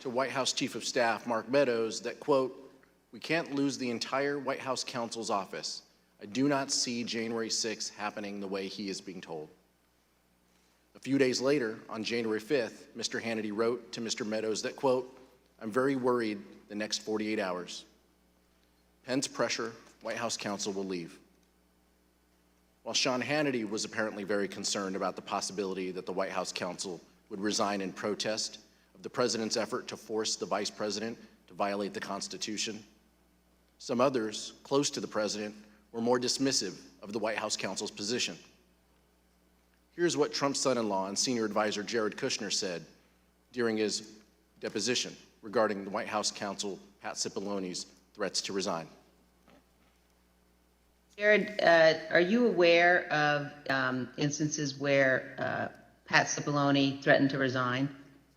to White House Chief of Staff Mark Meadows that, quote, "We can't lose the entire White House counsel's office. I do not see January 6th happening the way he is being told." A few days later, on January 5th, Mr. Hannity wrote to Mr. Meadows that, quote, "I'm very worried the next 48 hours. Pence pressure, White House counsel will leave." While Sean Hannity was apparently very concerned about the possibility that the White House counsel would resign in protest of the president's effort to force the vice president to violate the Constitution, some others close to the president were more dismissive of the White House counsel's position. Here's what Trump's son-in-law and senior advisor Jared Kushner said during his deposition regarding the White House counsel Pat Cipolloni's threats to resign. Jared, are you aware of instances where Pat Cipollone threatened to resign?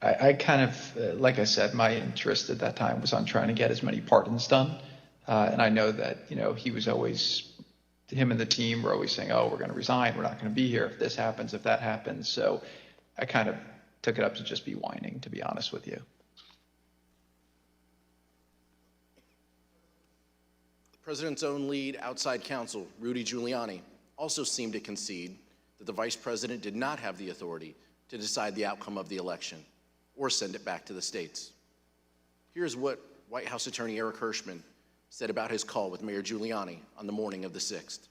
I kind of, like I said, my interest at that time was on trying to get as many pardons done. And I know that, he was always, him and the team were always saying, oh, we're going to resign. We're not going to be here if this happens, if that happens. So I kind of took it up to just be whining, to be honest with you. The president's own lead outside counsel, Rudy Giuliani, also seemed to concede that the vice president did not have the authority to decide the outcome of the election or send it back to the states. Here's what White House attorney Eric Hirschman said about his call with Mayor Giuliani on the morning of the 6th.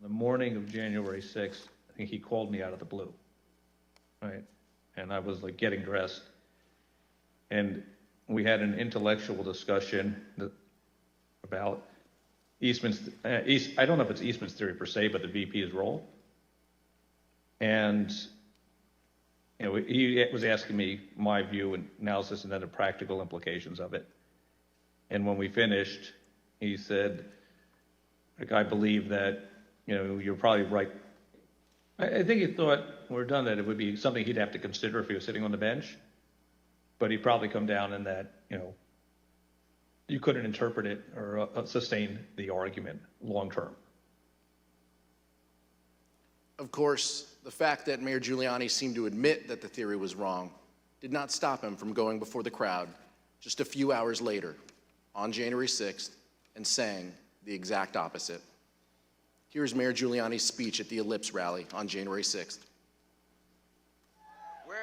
The morning of January 6th, I think he called me out of the blue, right? And I was like getting dressed. And we had an intellectual discussion about Eastman's, I don't know if it's Eastman's theory per se, but the VP's role. And he was asking me my view and analysis and then the practical implications of it. And when we finished, he said, I believe that, you're probably right. I think he thought when we're done that it would be something he'd have to consider if he was sitting on the bench. But he'd probably come down in that, you couldn't interpret it or sustain the argument long term. Of course, the fact that Mayor Giuliani seemed to admit that the theory was wrong did not stop him from going before the crowd just a few hours later on January 6th and saying the exact opposite. Here's Mayor Giuliani's speech at the Ellipse rally on January 6th.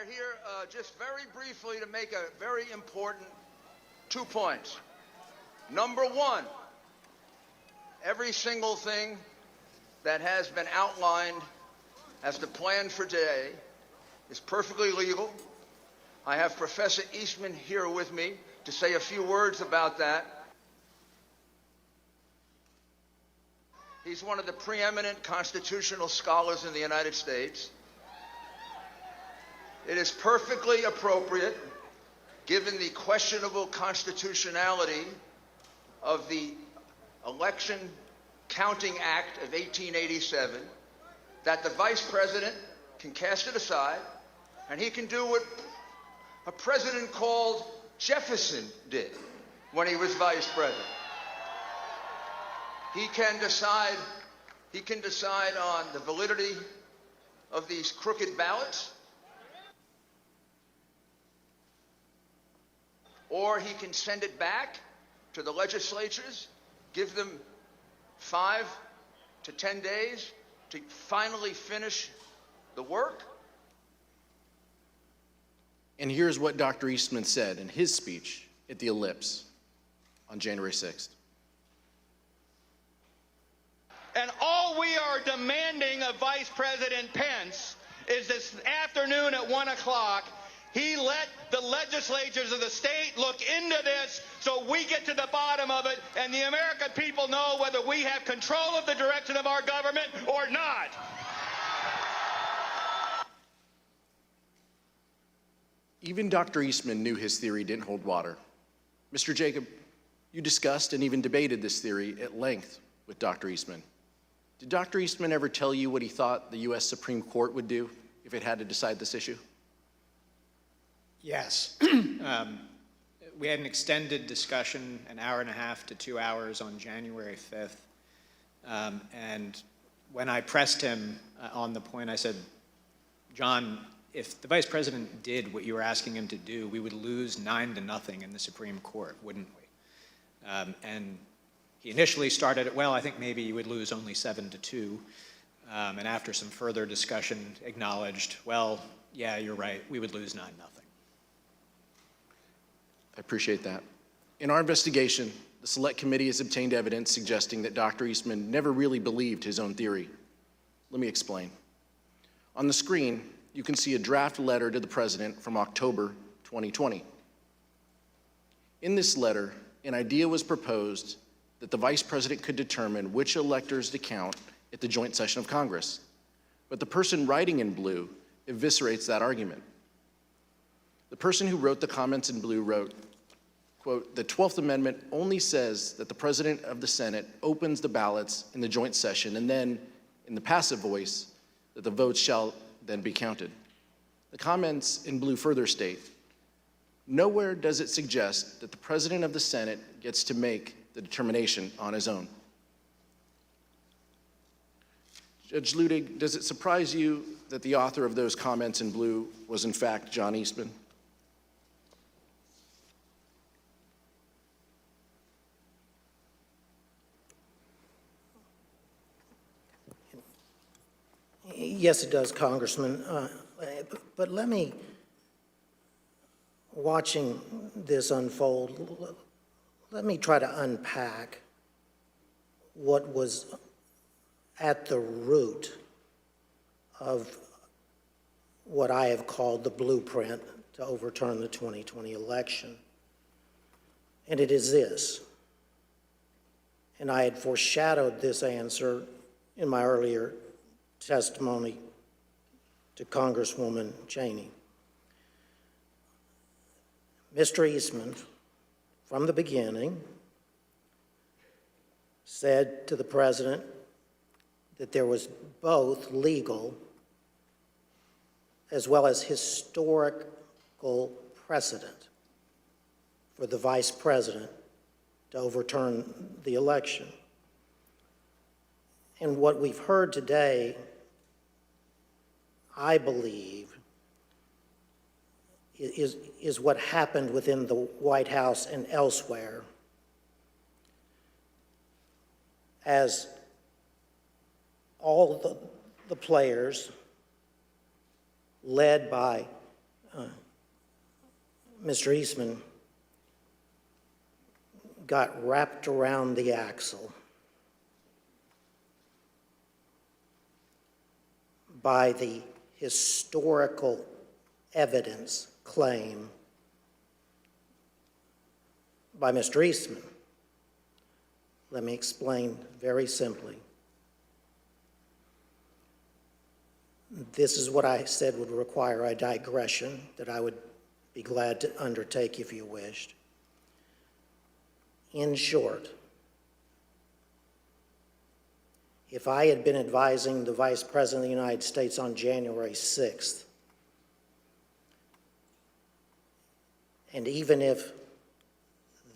are here just very briefly to make a very important 2 points. Number one, every single thing that has been outlined as the plan for today is perfectly legal. I have Professor Eastman here with me to say a few words about that. He's one of the preeminent constitutional scholars in the United States. It is perfectly appropriate, given the questionable constitutionality of the Election Counting Act of 1887, that the Vice President can cast it aside, and he can do what a president called Jefferson did when he was Vice President. He can decide on the validity of these crooked ballots, or he can send it back to the legislatures, give them 5 to 10 days to finally finish the work. And here's what Dr. Eastman said in his speech at the Ellipse on January 6th. And all we are demanding of Vice President Pence is this afternoon at 1 o'clock, he let the legislatures of the state look into this so we get to the bottom of it and the American people know whether we have control of the direction of our government or not. Even Dr. Eastman knew his theory didn't hold water. Mr. Jacob, you discussed and even debated this theory at length with Dr. Eastman. Did Dr. Eastman ever tell you what he thought the U.S. Supreme Court would do if it had to decide this issue? Yes. We had an extended discussion, an hour and a half to 2 hours on January 5th. And when I pressed him on the point, I said, John, if the Vice President did what you were asking him to do, we would lose 9-0 in the Supreme Court, wouldn't we? And he initially started it, well, I think maybe you would lose only 7-2. And after some further discussion, acknowledged, well, yeah, you're right, we would lose 9-0. I appreciate that. In our investigation, the Select Committee has obtained evidence suggesting that Dr. Eastman never really believed his own theory. Let me explain. On the screen, you can see a draft letter to the President from October 2020. In this letter, an idea was proposed that the Vice President could determine which electors to count at the joint session of Congress. But the person writing in blue eviscerates that argument. The person who wrote the comments in blue wrote, quote, "The 12th Amendment only says that the President of the Senate opens the ballots in the joint session and then, in the passive voice, that the votes shall then be counted." The comments in blue further state, "Nowhere does it suggest that the President of the Senate gets to make the determination on his own." Judge Ludig, does it surprise you that the author of those comments in blue was in fact John Eastman? Yes, it does, Congressman. But let me, watching this unfold, let me try to unpack what was at the root of what I have called the blueprint to overturn the 2020 election. And it is this, and I had foreshadowed this answer in my earlier testimony to Congresswoman Cheney. Mr. Eastman, from the beginning, said to the President that there was both legal as well as historical precedent for the Vice President to overturn the election. And what we've heard today, I believe, is what happened within the White House and elsewhere as all the players led by Mr. Eastman got wrapped around the axle by the historical evidence claim by Mr. Eastman. Let me explain very simply. This is what I said would require a digression that I would be glad to undertake if you wished. In short, if I had been advising the Vice President of the United States on January 6th, and even if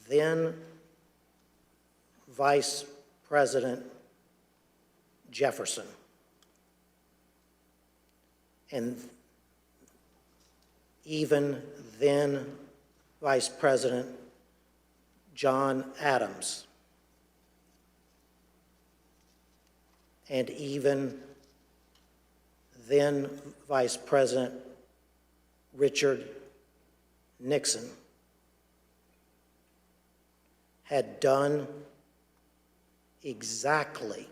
then Vice President Jefferson and even then Vice President John Adams and even then Vice President Richard Nixon had done exactly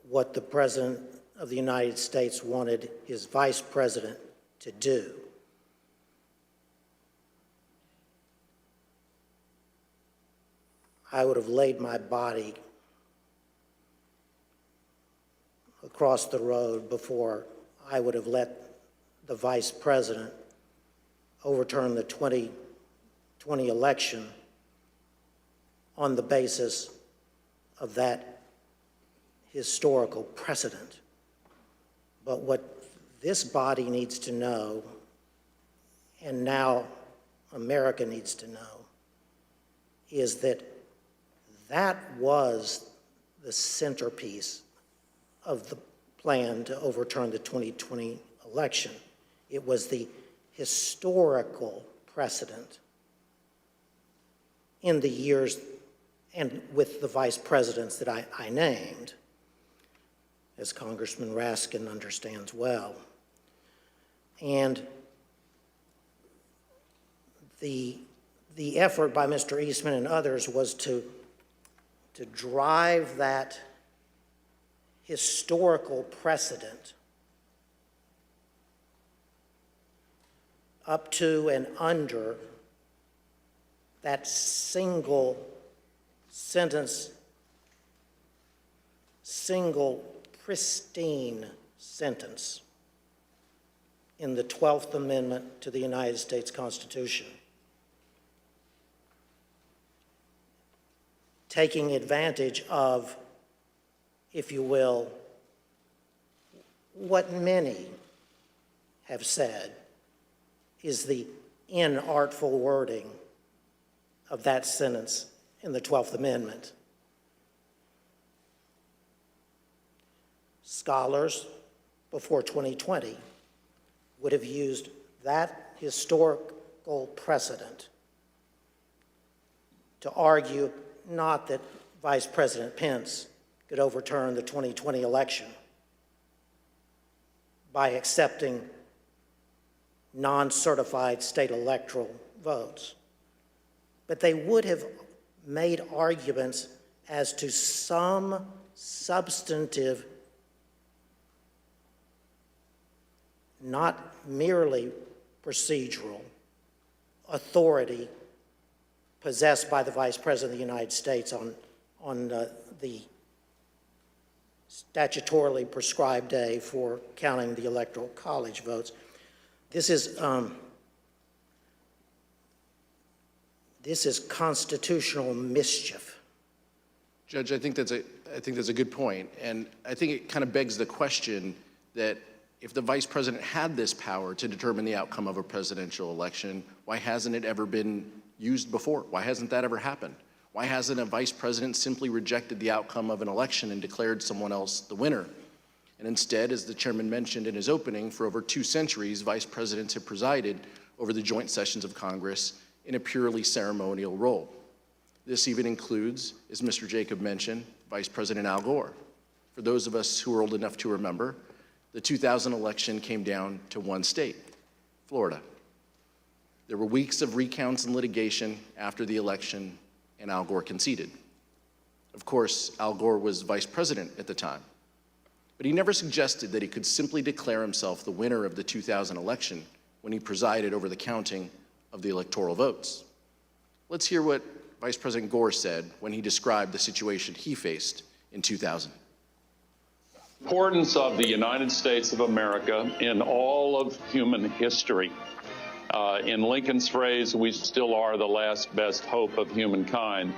what the President of the United States wanted his Vice President to do. I would have laid my body across the road before I would have let the Vice President overturn the 2020 election on the basis of that historical precedent. But what this body needs to know, and now America needs to know, is that that was the centerpiece of the plan to overturn the 2020 election. It was the historical precedent in the years and with the vice presidents that I named, as Congressman Raskin understands well. And the effort by Mr. Eastman and others was to drive that historical precedent up to and under that single sentence, single pristine sentence in the 12th Amendment to the United States Constitution, taking advantage of, if you will, what many have said is the inartful wording of that sentence in the 12th Amendment. Scholars before 2020 would have used that historical precedent to argue not that Vice President Pence could overturn the 2020 election by accepting non-certified state electoral votes, but they would have made arguments as to some substantive, not merely procedural, authority possessed by the Vice President of the United States on the statutorily prescribed day for counting the Electoral College votes. This is constitutional mischief. Judge, I think that's a good point, and I think it kind of begs the question that if the Vice President had this power to determine the outcome of a presidential election, why hasn't it ever been used before? Why hasn't that ever happened? Why hasn't a Vice President simply rejected the outcome of an election and declared someone else the winner? And instead, as the chairman mentioned in his opening, for over 2 centuries, Vice Presidents have presided over the joint sessions of Congress in a purely ceremonial role. This even includes, as Mr. Jacob mentioned, Vice President Al Gore. For those of us who are old enough to remember, the 2000 election came down to one state, Florida. There were weeks of recounts and litigation after the election, and Al Gore conceded. Of course, Al Gore was vice president at the time, but he never suggested that he could simply declare himself the winner of the 2000 election when he presided over the counting of the electoral votes. Let's hear what Vice President Gore said when he described the situation he faced in 2000. Importance of the United States of America in all of human history. In Lincoln's phrase, we still are the last best hope of humankind.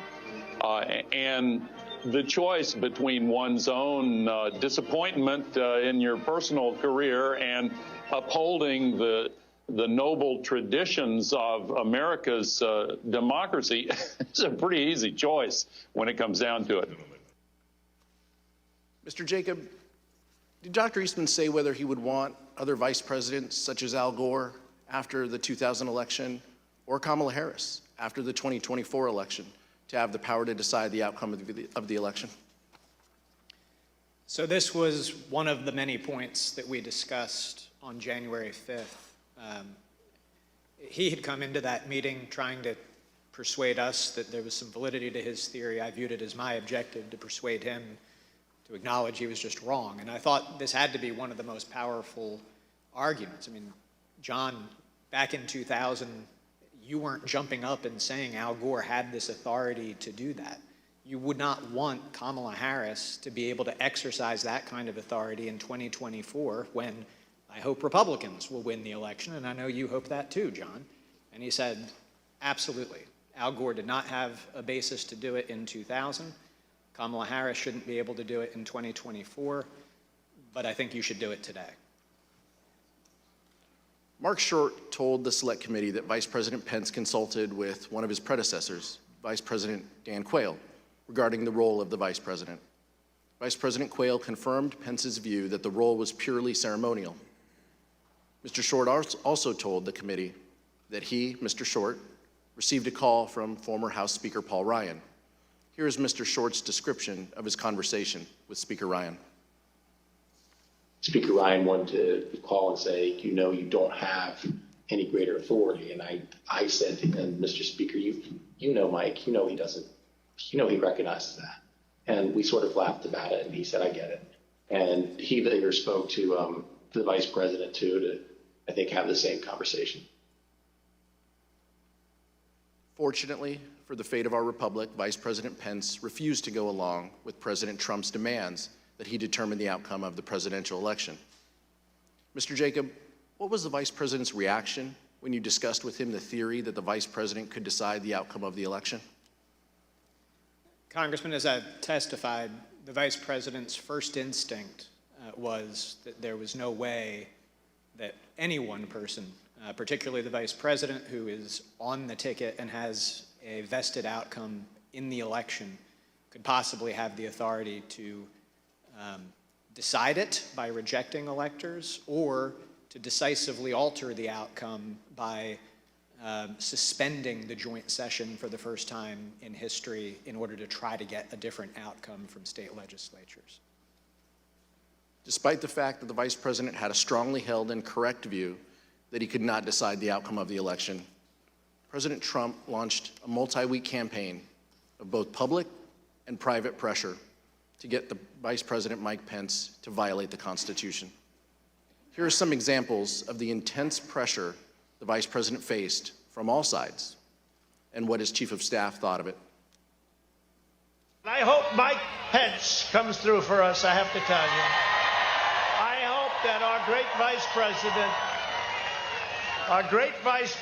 And the choice between one's own disappointment in your personal career and upholding the noble traditions of America's democracy is a pretty easy choice when it comes down to it. Mr. Jacob, did Dr. Eastman say whether he would want other vice presidents such as Al Gore after the 2000 election or Kamala Harris after the 2024 election to have the power to decide the outcome of the election? So this was one of the many points that we discussed on January 5th. He had come into that meeting trying to persuade us that there was some validity to his theory. I viewed it as my objective to persuade him to acknowledge he was just wrong. And I thought this had to be one of the most powerful arguments. I mean, John, back in 2000, you weren't jumping up and saying Al Gore had this authority to do that. You would not want Kamala Harris to be able to exercise that kind of authority in 2024 when I hope Republicans will win the election, and I know you hope that too, John. And he said, absolutely. Al Gore did not have a basis to do it in 2000. Kamala Harris shouldn't be able to do it in 2024, but I think you should do it today. Mark Short told the Select Committee that Vice President Pence consulted with one of his predecessors, Vice President Dan Quayle, regarding the role of the Vice President. Vice President Quayle confirmed Pence's view that the role was purely ceremonial. Mr. Short also told the committee that he, Mr. Short, received a call from former House Speaker Paul Ryan. Here is Mr. Short's description of his conversation with Speaker Ryan. Speaker Ryan wanted to call and say, you know, you don't have any greater authority. And I said to him, Mr. Speaker, you know, Mike, you know he doesn't, you know he recognizes that. And we sort of laughed about it, and he said, I get it. And he later spoke to the vice president, too, to, I think, have the same conversation. Fortunately for the fate of our republic, Vice President Pence refused to go along with President Trump's demands that he determine the outcome of the presidential election. Mr. Jacob, what was the vice president's reaction when you discussed with him the theory that the vice president could decide the outcome of the election? Congressman, as I've testified, the vice president's first instinct was that there was no way that any one person, particularly the vice president who is on the ticket and has a vested outcome in the election, could possibly have the authority to decide it by rejecting electors or to decisively alter the outcome by suspending the joint session for the first time in history in order to try to get a different outcome from state legislatures. Despite the fact that the vice president had a strongly held and correct view that he could not decide the outcome of the election, President Trump launched a multi-week campaign of both public and private pressure to get the Vice President Mike Pence to violate the Constitution. Here are some examples of the intense pressure the Vice President faced from all sides and what his Chief of Staff thought of it. I hope Mike Pence comes through for us, I have to tell you. I hope that our great Vice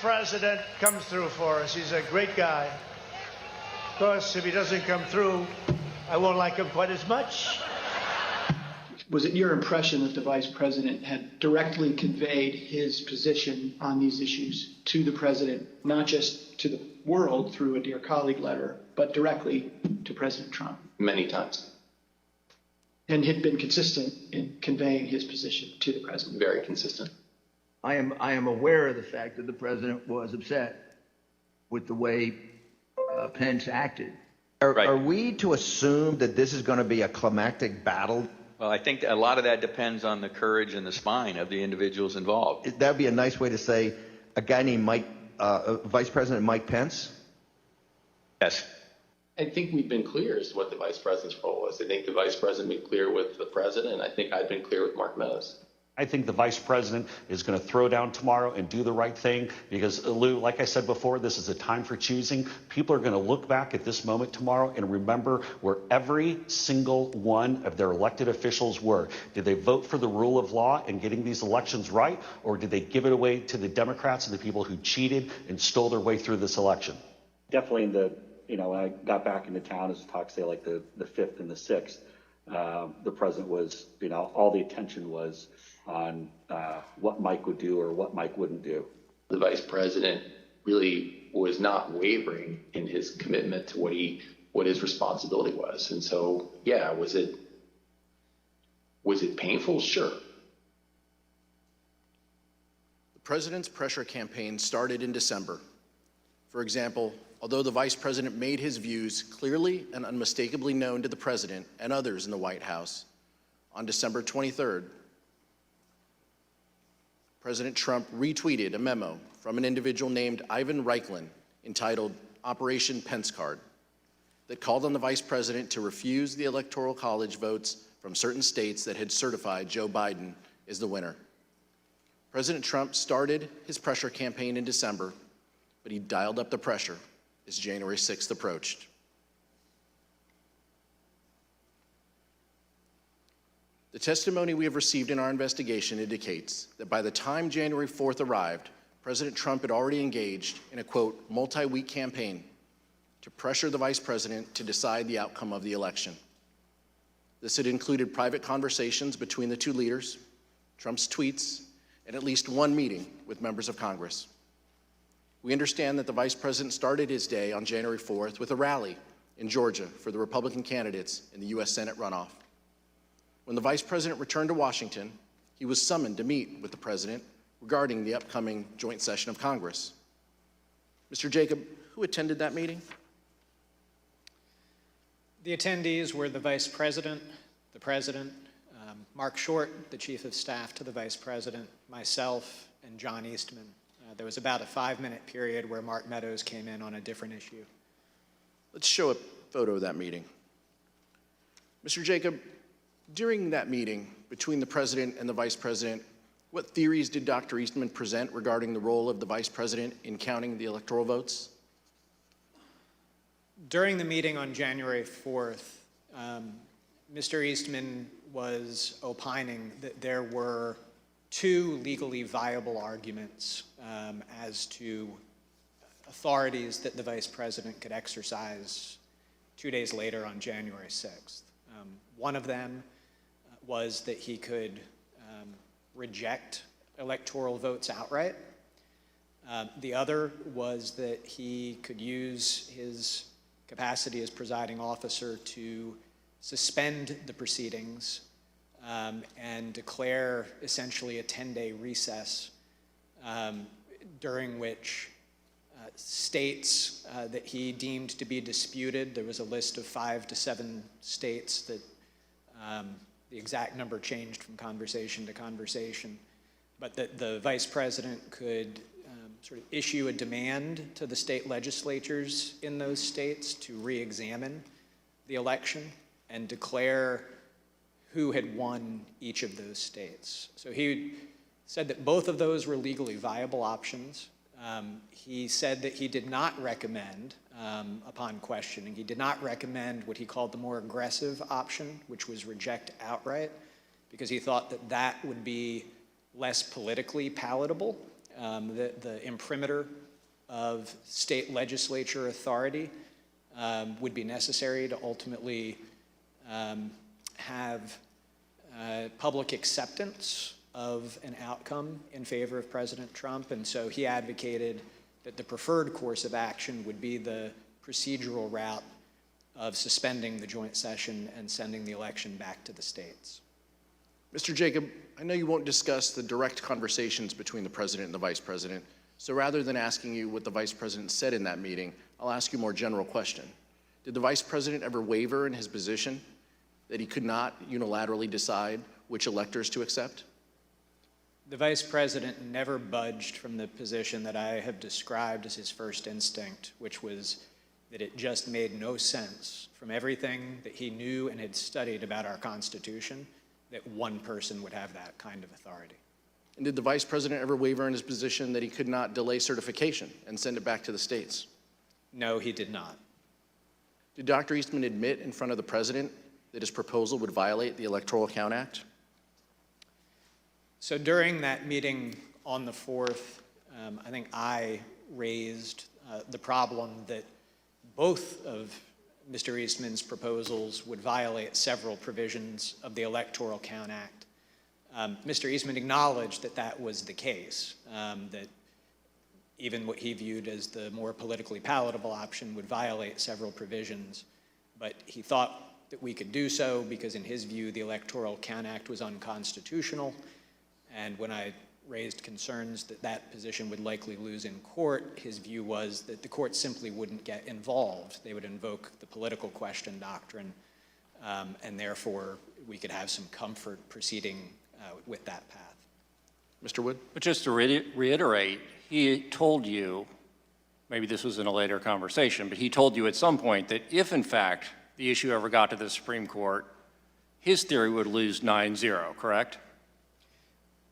President comes through for us. He's a great guy. Of course, if he doesn't come through, I won't like him quite as much. Was it your impression that the vice president had directly conveyed his position on these issues to the president, not just to the world through a dear colleague letter, but directly to President Trump? Many times. And had been consistent in conveying his position to the president? Very consistent. I am aware of the fact that the president was upset with the way Pence acted. Are we to assume that this is going to be a climactic battle Well, I think a lot of that depends on the courage and the spine of the individuals involved. That would be a nice way to say a guy named Vice President Mike Pence? Yes. I think we've been clear as to what the vice president's role was. I think the vice president been clear with the president, and I think I've been clear with Mark Meadows. I think the vice president is going to throw down tomorrow and do the right thing because, Lou, like I said before, this is a time for choosing. People are going to look back at this moment tomorrow and remember where every single one of their elected officials were. Did they vote for the rule of law and getting these elections right, or did they give it away to the Democrats and the people who cheated and stole their way through this election? Definitely in the, when I got back into town, as talk say like the 5th and the 6th, the president was, all the attention was on what Mike would do or what Mike wouldn't do. The vice president really was not wavering in his commitment to what his responsibility was. And so, yeah, was it painful? Sure. The president's pressure campaign started in December. For example, although the vice president made his views clearly and unmistakably known to the president and others in the White House, on December 23rd, President Trump retweeted a memo from an individual named Ivan Reichland entitled Operation Pence Card that called on the vice president to refuse the Electoral College votes from certain states that had certified Joe Biden as the winner. President Trump started his pressure campaign in December, but he dialed up the pressure as January 6th approached. The testimony we have received in our investigation indicates that by the time January 4th arrived, President Trump had already engaged in a, quote, multi-week campaign to pressure the vice president to decide the outcome of the election. This had included private conversations between the two leaders, Trump's tweets, and at least one meeting with members of Congress. We understand that the vice president started his day on January 4th with a rally in Georgia for the Republican candidates in the U.S. Senate runoff. When the vice president returned to Washington, he was summoned to meet with the president regarding the upcoming joint session of Congress. Mr. Jacob, who attended that meeting? The attendees were the vice president, the president, Mark Short, the chief of staff to the vice president, myself, and John Eastman. There was about a 5-minute period where Mark Meadows came in on a different issue. Let's show a photo of that meeting. Mr. Jacob, during that meeting between the president and the vice president, what theories did Dr. Eastman present regarding the role of the vice president in counting the electoral votes? During the meeting on January 4th, Mr. Eastman was opining that there were 2 legally viable arguments as to authorities that the vice president could exercise 2 days later on January 6th. One of them was that he could reject electoral votes outright. The other was that he could use his capacity as presiding officer to suspend the proceedings and declare essentially a 10-day recess during which states that he deemed to be disputed, there was a list of 5 to 7 states that the exact number changed from conversation to conversation, but that the vice president could sort of issue a demand to the state legislatures in those states to re-examine the election and declare who had won each of those states. So he said that both of those were legally viable options. He said that he did not recommend, upon questioning, he did not recommend what he called the more aggressive option, which was reject outright, because he thought that that would be less politically palatable. The imprimatur of state legislature authority would be necessary to ultimately have public acceptance of an outcome in favor of President Trump, and so he advocated that the preferred course of action would be the procedural route of suspending the joint session and sending the election back to the states. Mr. Jacob, I know you won't discuss the direct conversations between the president and the vice president, so rather than asking you what the vice president said in that meeting, I'll ask you a more general question. Did the vice president ever waver in his position that he could not unilaterally decide which electors to accept? The Vice President never budged from the position that I have described as his first instinct, which was that it just made no sense from everything that he knew and had studied about our Constitution that one person would have that kind of authority. And did the Vice President ever waver in his position that he could not delay certification and send it back to the states? No, he did not. Did Dr. Eastman admit in front of the President that his proposal would violate the Electoral Count Act? So during that meeting on the 4th, I think I raised the problem that both of Mr. Eastman's proposals would violate several provisions of the Electoral Count Act. Mr. Eastman acknowledged that that was the case, that even what he viewed as the more politically palatable option would violate several provisions, but he thought that we could do so because in his view the Electoral Count Act was unconstitutional, and when I raised concerns that that position would likely lose in court, his view was that the court simply wouldn't get involved. They would invoke the political question doctrine, and therefore we could have some comfort proceeding with that path. Mr. Wood? But just to reiterate, he told you, maybe this was in a later conversation, but he told you at some point that if in fact the issue ever got to the Supreme Court, his theory would lose 9-0, correct?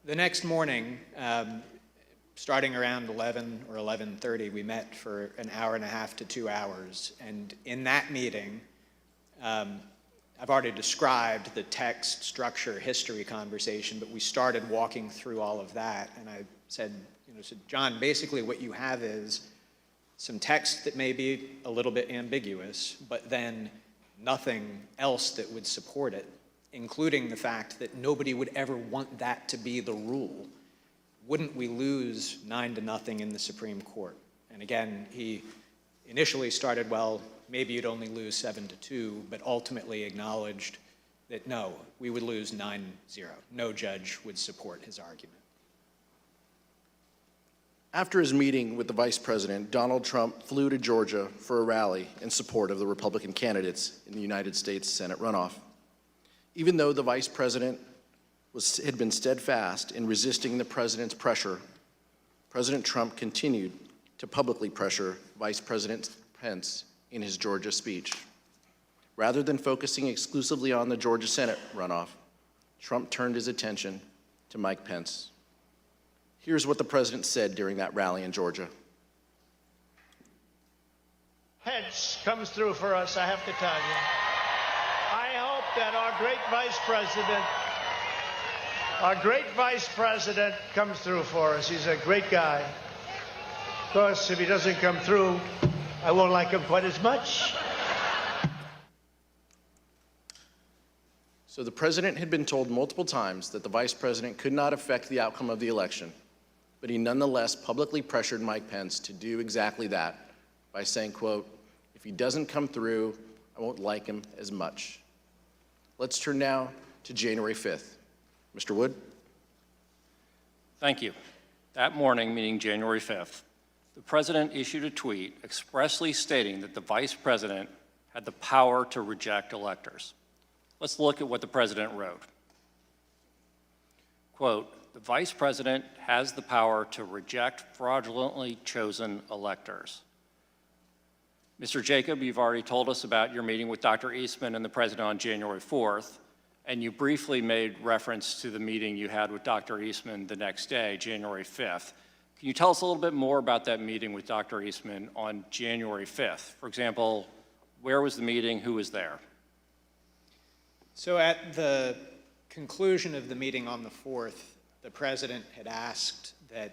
The next morning, starting around 11 or 11:30, we met for an hour and a half to 2 hours. And in that meeting, I've already described the text, structure, history conversation, but we started walking through all of that. And I said, John, basically what you have is some text that may be a little bit ambiguous, but then nothing else that would support it, including the fact that nobody would ever want that to be the rule. Wouldn't we lose 9-0 in the Supreme Court? And again, he initially started, well, maybe you'd only lose 7-2, but ultimately acknowledged that no, we would lose 9-0. No judge would support his argument. After his meeting with the Vice President, Donald Trump flew to Georgia for a rally in support of the Republican candidates in the United States Senate runoff. Even though the Vice President had been steadfast in resisting the President's pressure, President Trump continued to publicly pressure Vice President Pence in his Georgia speech. Rather than focusing exclusively on the Georgia Senate runoff, Trump turned his attention to Mike Pence. Here's what the President said during that rally in Georgia. Pence comes through for us, I have to tell you. I hope that our great Vice President comes through for us. He's a great guy. Of course, if he doesn't come through, I won't like him quite as much. So the President had been told multiple times that the Vice President could not affect the outcome of the election, but he nonetheless publicly pressured Mike Pence to do exactly that by saying, quote, if he doesn't come through, I won't like him as much. Let's turn now to January 5th. Mr. Wood? Thank you. That morning, meaning January 5th, the President issued a tweet expressly stating that the Vice President had the power to reject electors. Let's look at what the President wrote. Quote, the Vice President has the power to reject fraudulently chosen electors. Mr. Jacob, you've already told us about your meeting with Dr. Eastman and the President on January 4th, and you briefly made reference to the meeting you had with Dr. Eastman the next day, January 5th. Can you tell us a little bit more about that meeting with Dr. Eastman on January 5th? For example, where was the meeting? Who was there? So at the conclusion of the meeting on the 4th, the President had asked that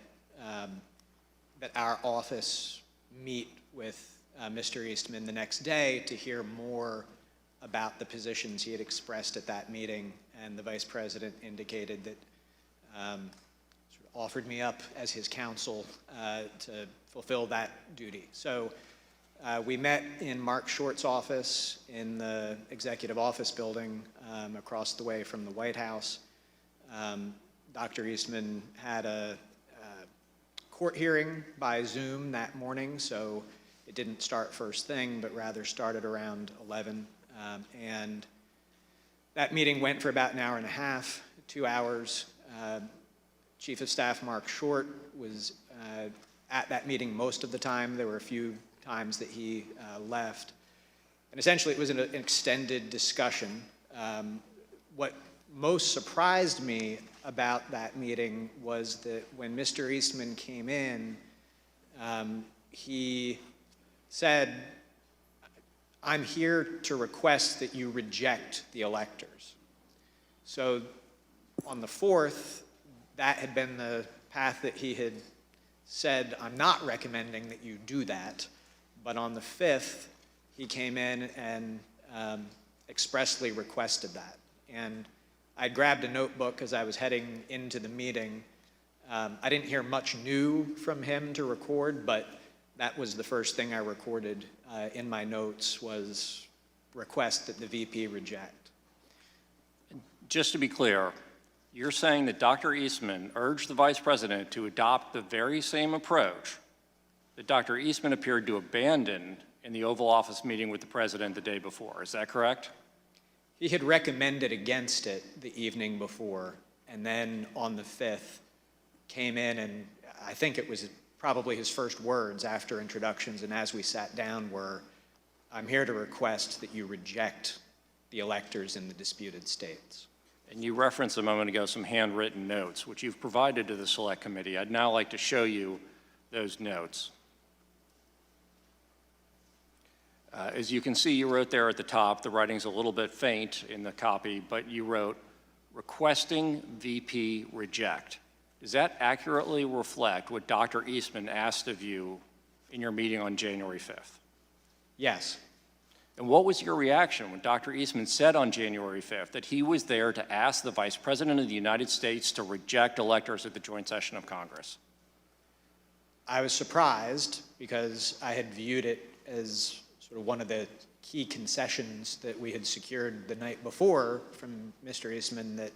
our office meet with Mr. Eastman the next day to hear more about the positions he had expressed at that meeting, and the Vice President indicated that offered me up as his counsel to fulfill that duty. So we met in Mark Short's office in the Executive Office Building across the way from the White House. Dr. Eastman had a court hearing by Zoom that morning, so it didn't start first thing, but rather started around 11. And That meeting went for about an hour and a half, 2 hours. Chief of Staff Mark Short was at that meeting most of the time. There were a few times that he left. And essentially, it was an extended discussion. What most surprised me about that meeting was that when Mr. Eastman came in, he said, "I'm here to request that you reject the electors." So on the 4th, that had been the path that he had said, "I'm not recommending that you do that." But on the 5th, he came in and expressly requested that. And I grabbed a notebook as I was heading into the meeting. I didn't hear much new from him to record, but that was the first thing I recorded in my notes, was request that the VP reject. Just to be clear, you're saying that Dr. Eastman urged the Vice President to adopt the very same approach that Dr. Eastman appeared to abandon in the Oval Office meeting with the President the day before. Is that correct? He had recommended against it the evening before, and then on the 5th came in, and I think it was probably his first words after introductions and as we sat down were, "I'm here to request that you reject the electors in the disputed states." And you referenced a moment ago some handwritten notes, which you've provided to the Select Committee. I'd now like to show you those notes. As you can see, you wrote there at the top, the writing's a little bit faint in the copy, but you wrote, "Requesting VP reject." Does that accurately reflect what Dr. Eastman asked of you in your meeting on January 5th? Yes. And what was your reaction when Dr. Eastman said on January 5th that he was there to ask the Vice President of the United States to reject electors at the joint session of Congress? I was surprised because I had viewed it as sort of one of the key concessions that we had secured the night before from Mr. Eastman that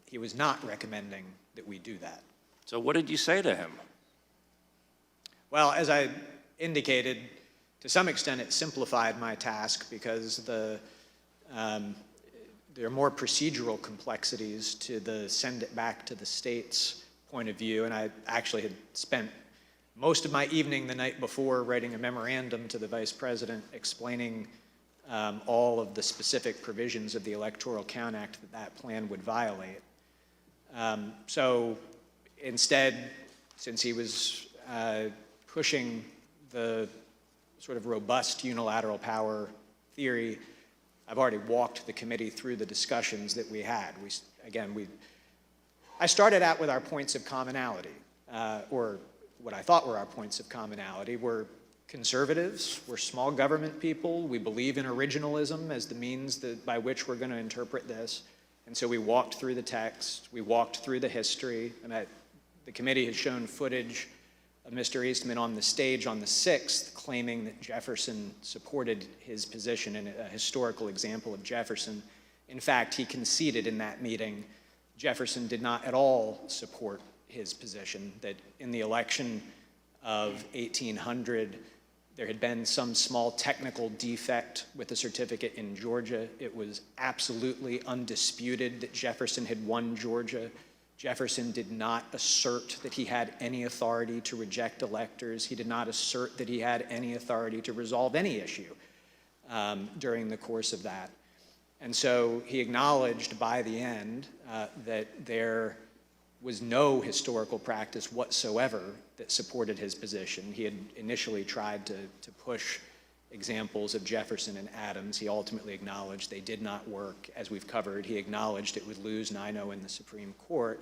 he was not recommending that we do that. So what did you say to him? Well, as I indicated, to some extent it simplified my task because there are more procedural complexities to the send it back to the states point of view, and I actually had spent most of my evening the night before writing a memorandum to the Vice President explaining all of the specific provisions of the Electoral Count Act that plan would violate. So instead, since he was pushing the sort of robust unilateral power theory, I've already walked the committee through the discussions that we had. I started out with our points of commonality, or what I thought were our points of commonality. We're conservatives, we're small government people, we believe in originalism as the means by which we're going to interpret this. And so we walked through the text, we walked through the history, and the committee has shown footage of Mr. Eastman on the stage on the 6th claiming that Jefferson supported his position in a historical example of Jefferson. In fact, he conceded in that meeting Jefferson did not at all support his position, that in the election of 1800, there had been some small technical defect with the certificate in Georgia. It was absolutely undisputed that Jefferson had won Georgia. Jefferson did not assert that he had any authority to reject electors. He did not assert that he had any authority to resolve any issue during the course of that. And so he acknowledged by the end that there was no historical practice whatsoever that supported his position. He had initially tried to push examples of Jefferson and Adams. He ultimately acknowledged they did not work, as we've covered. He acknowledged it would lose 9-0 in the Supreme Court.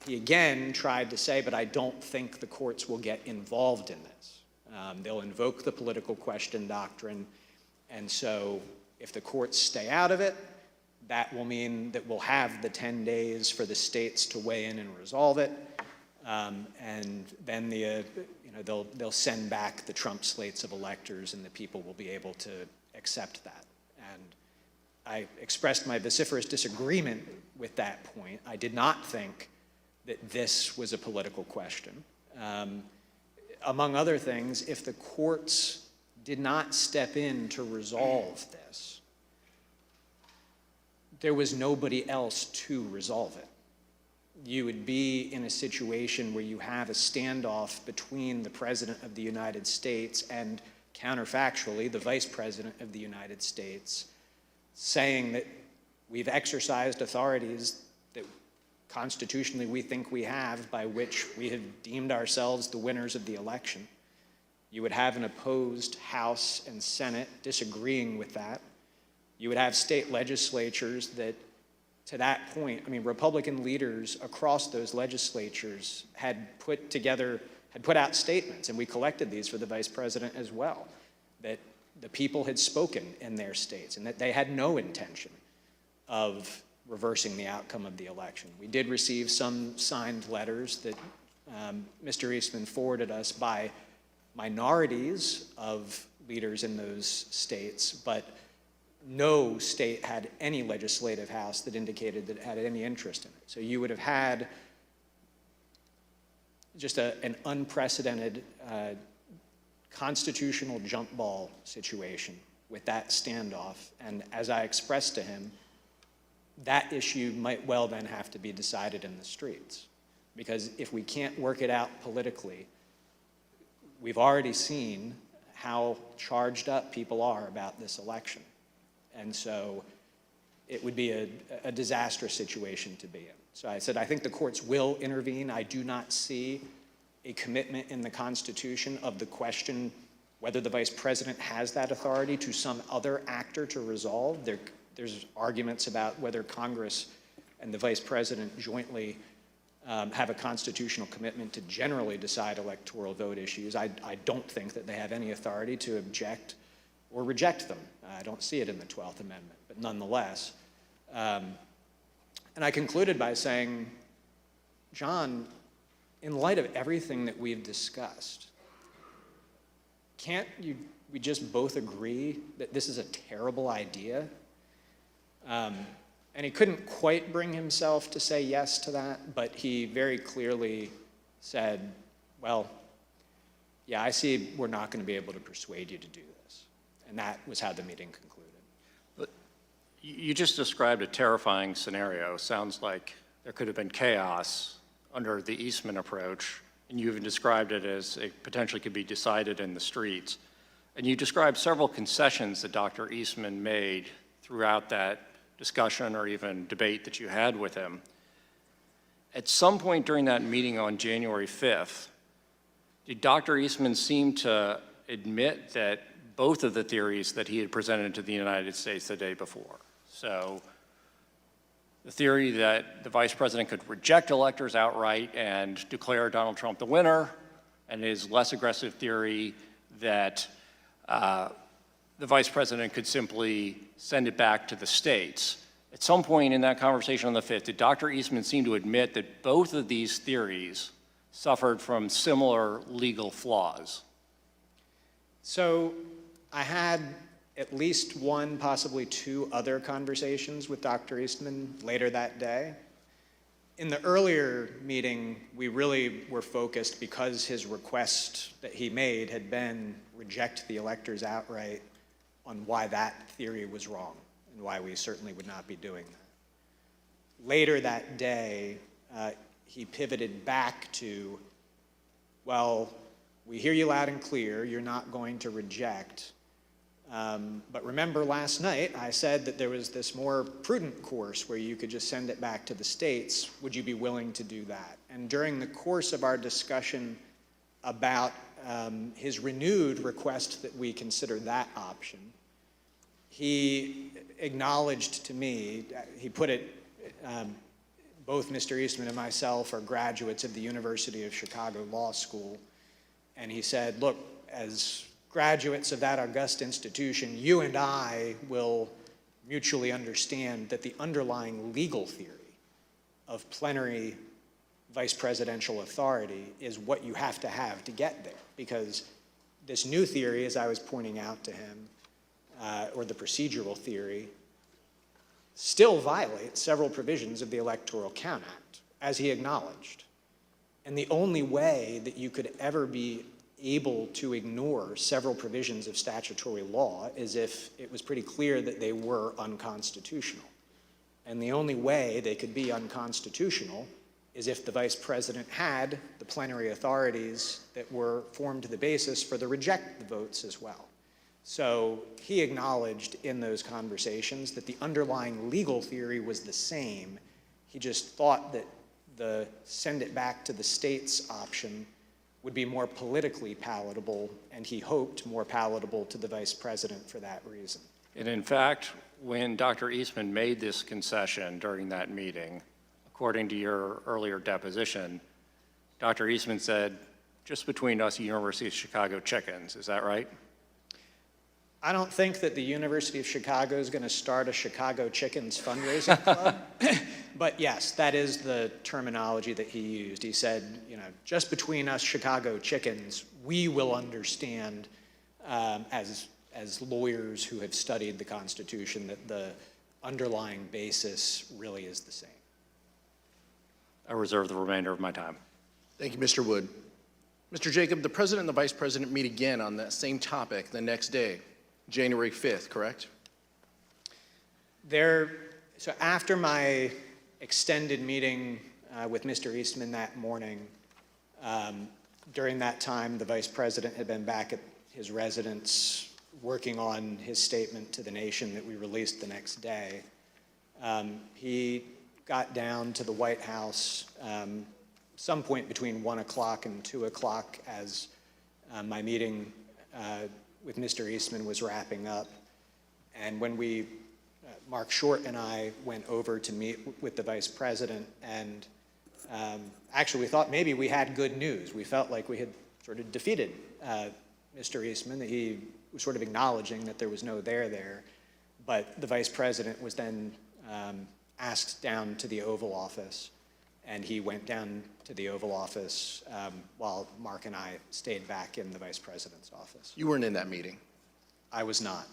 He again tried to say, but I don't think the courts will get involved in this. They'll invoke the political question doctrine, and so if the courts stay out of it, that will mean that we'll have the 10 days for the states to weigh in and resolve it, and then they'll send back the Trump slates of electors, and the people will be able to accept that. And I expressed my vociferous disagreement with that point. I did not think that this was a political question. Among other things, if the courts did not step in to resolve this, there was nobody else to resolve it. You would be in a situation where you have a standoff between the President of the United States and, counterfactually, the Vice President of the United States, saying that we've exercised authorities that constitutionally we think we have, by which we have deemed ourselves the winners of the election. You would have an opposed House and Senate disagreeing with that. You would have state legislatures that, to that point, I mean, Republican leaders across those legislatures had put out statements, and we collected these for the Vice President as well, that the people had spoken in their states and that they had no intention of reversing the outcome of the election. We did receive some signed letters that Mr. Eastman forwarded us by minorities of leaders in those states, but no state had any legislative house that indicated that it had any interest in it. So you would have had just an unprecedented constitutional jump ball situation with that standoff. And as I expressed to him, that issue might well then have to be decided in the streets. Because if we can't work it out politically, we've already seen how charged up people are about this election. And so it would be a disastrous situation to be in. So I said, I think the courts will intervene. I do not see a commitment in the Constitution of the question whether the Vice President has that authority to some other actor to resolve. There's arguments about whether Congress and the Vice President jointly have a constitutional commitment to generally decide electoral vote issues. I don't think that they have any authority to object or reject them. I don't see it in the 12th Amendment, but nonetheless. And I concluded by saying, John, in light of everything that we've discussed, can't we just both agree that this is a terrible idea? And he couldn't quite bring himself to say yes to that, but he very clearly said, well, yeah, I see we're not going to be able to persuade you to do this. And that was how the meeting concluded. But you just described a terrifying scenario. Sounds like there could have been chaos under the Eastman approach, and you even described it as it potentially could be decided in the streets. And you described several concessions that Dr. Eastman made throughout that discussion or even debate that you had with him. At some point during that meeting on January 5th, did Dr. Eastman seem to admit that both of the theories that he had presented to the United States the day before? So the theory that the Vice President could reject electors outright and declare Donald Trump the winner, and his less aggressive theory that the Vice President could simply send it back to the states. At some point in that conversation on the 5th, did Dr. Eastman seem to admit that both of these theories suffered from similar legal flaws? So I had at least one, possibly two other conversations with Dr. Eastman later that day. In the earlier meeting, we really were focused, because his request that he made had been reject the electors outright, on why that theory was wrong and why we certainly would not be doing that. Later that day, he pivoted back to, well, we hear you loud and clear, you're not going to reject. But remember last night, I said that there was this more prudent course where you could just send it back to the states. Would you be willing to do that? And during the course of our discussion about his renewed request that we consider that option, he acknowledged to me, he put it, both Mr. Eastman and myself are graduates of the University of Chicago Law School, and he said, look, as graduates of that august institution, you and I will mutually understand that the underlying legal theory of plenary vice presidential authority is what you have to get there. Because this new theory, as I was pointing out to him, or the procedural theory, still violates several provisions of the Electoral Count Act, as he acknowledged. And the only way that you could ever be able to ignore several provisions of statutory law is if it was pretty clear that they were unconstitutional. And the only way they could be unconstitutional is if the vice president had the plenary authorities that were formed the basis for the reject the votes as well. So he acknowledged in those conversations that the underlying legal theory was the same. He just thought that the send it back to the states option would be more politically palatable, and he hoped more palatable to the vice president for that reason. And in fact, when Dr. Eastman made this concession during that meeting, according to your earlier deposition, Dr. Eastman said, just between us, University of Chicago chickens, is that right? I don't think that the University of Chicago is going to start a Chicago Chickens fundraising club, but yes, that is the terminology that he used. He said, you know, just between us Chicago chickens, we will understand as lawyers who have studied the Constitution that the underlying basis really is the same. I reserve the remainder of my time. Thank you, Mr. Wood. Mr. Jacob, the president and the vice president meet again on that same topic the next day, January 5th, correct? So after my extended meeting with Mr. Eastman that morning, during that time, the vice president had been back at his residence working on his statement to the nation that we released the next day. He got down to the White House some point between 1 o'clock and 2 o'clock as my meeting with Mr. Eastman was wrapping up. And when Mark Short and I went over to meet with the vice president, and actually we thought maybe we had good news. We felt like we had sort of defeated Mr. Eastman, that he was sort of acknowledging that there was no there. But the vice president was then asked down to the Oval Office, and he went down to the Oval Office while Mark and I stayed back in the vice president's office. You weren't in that meeting. I was not.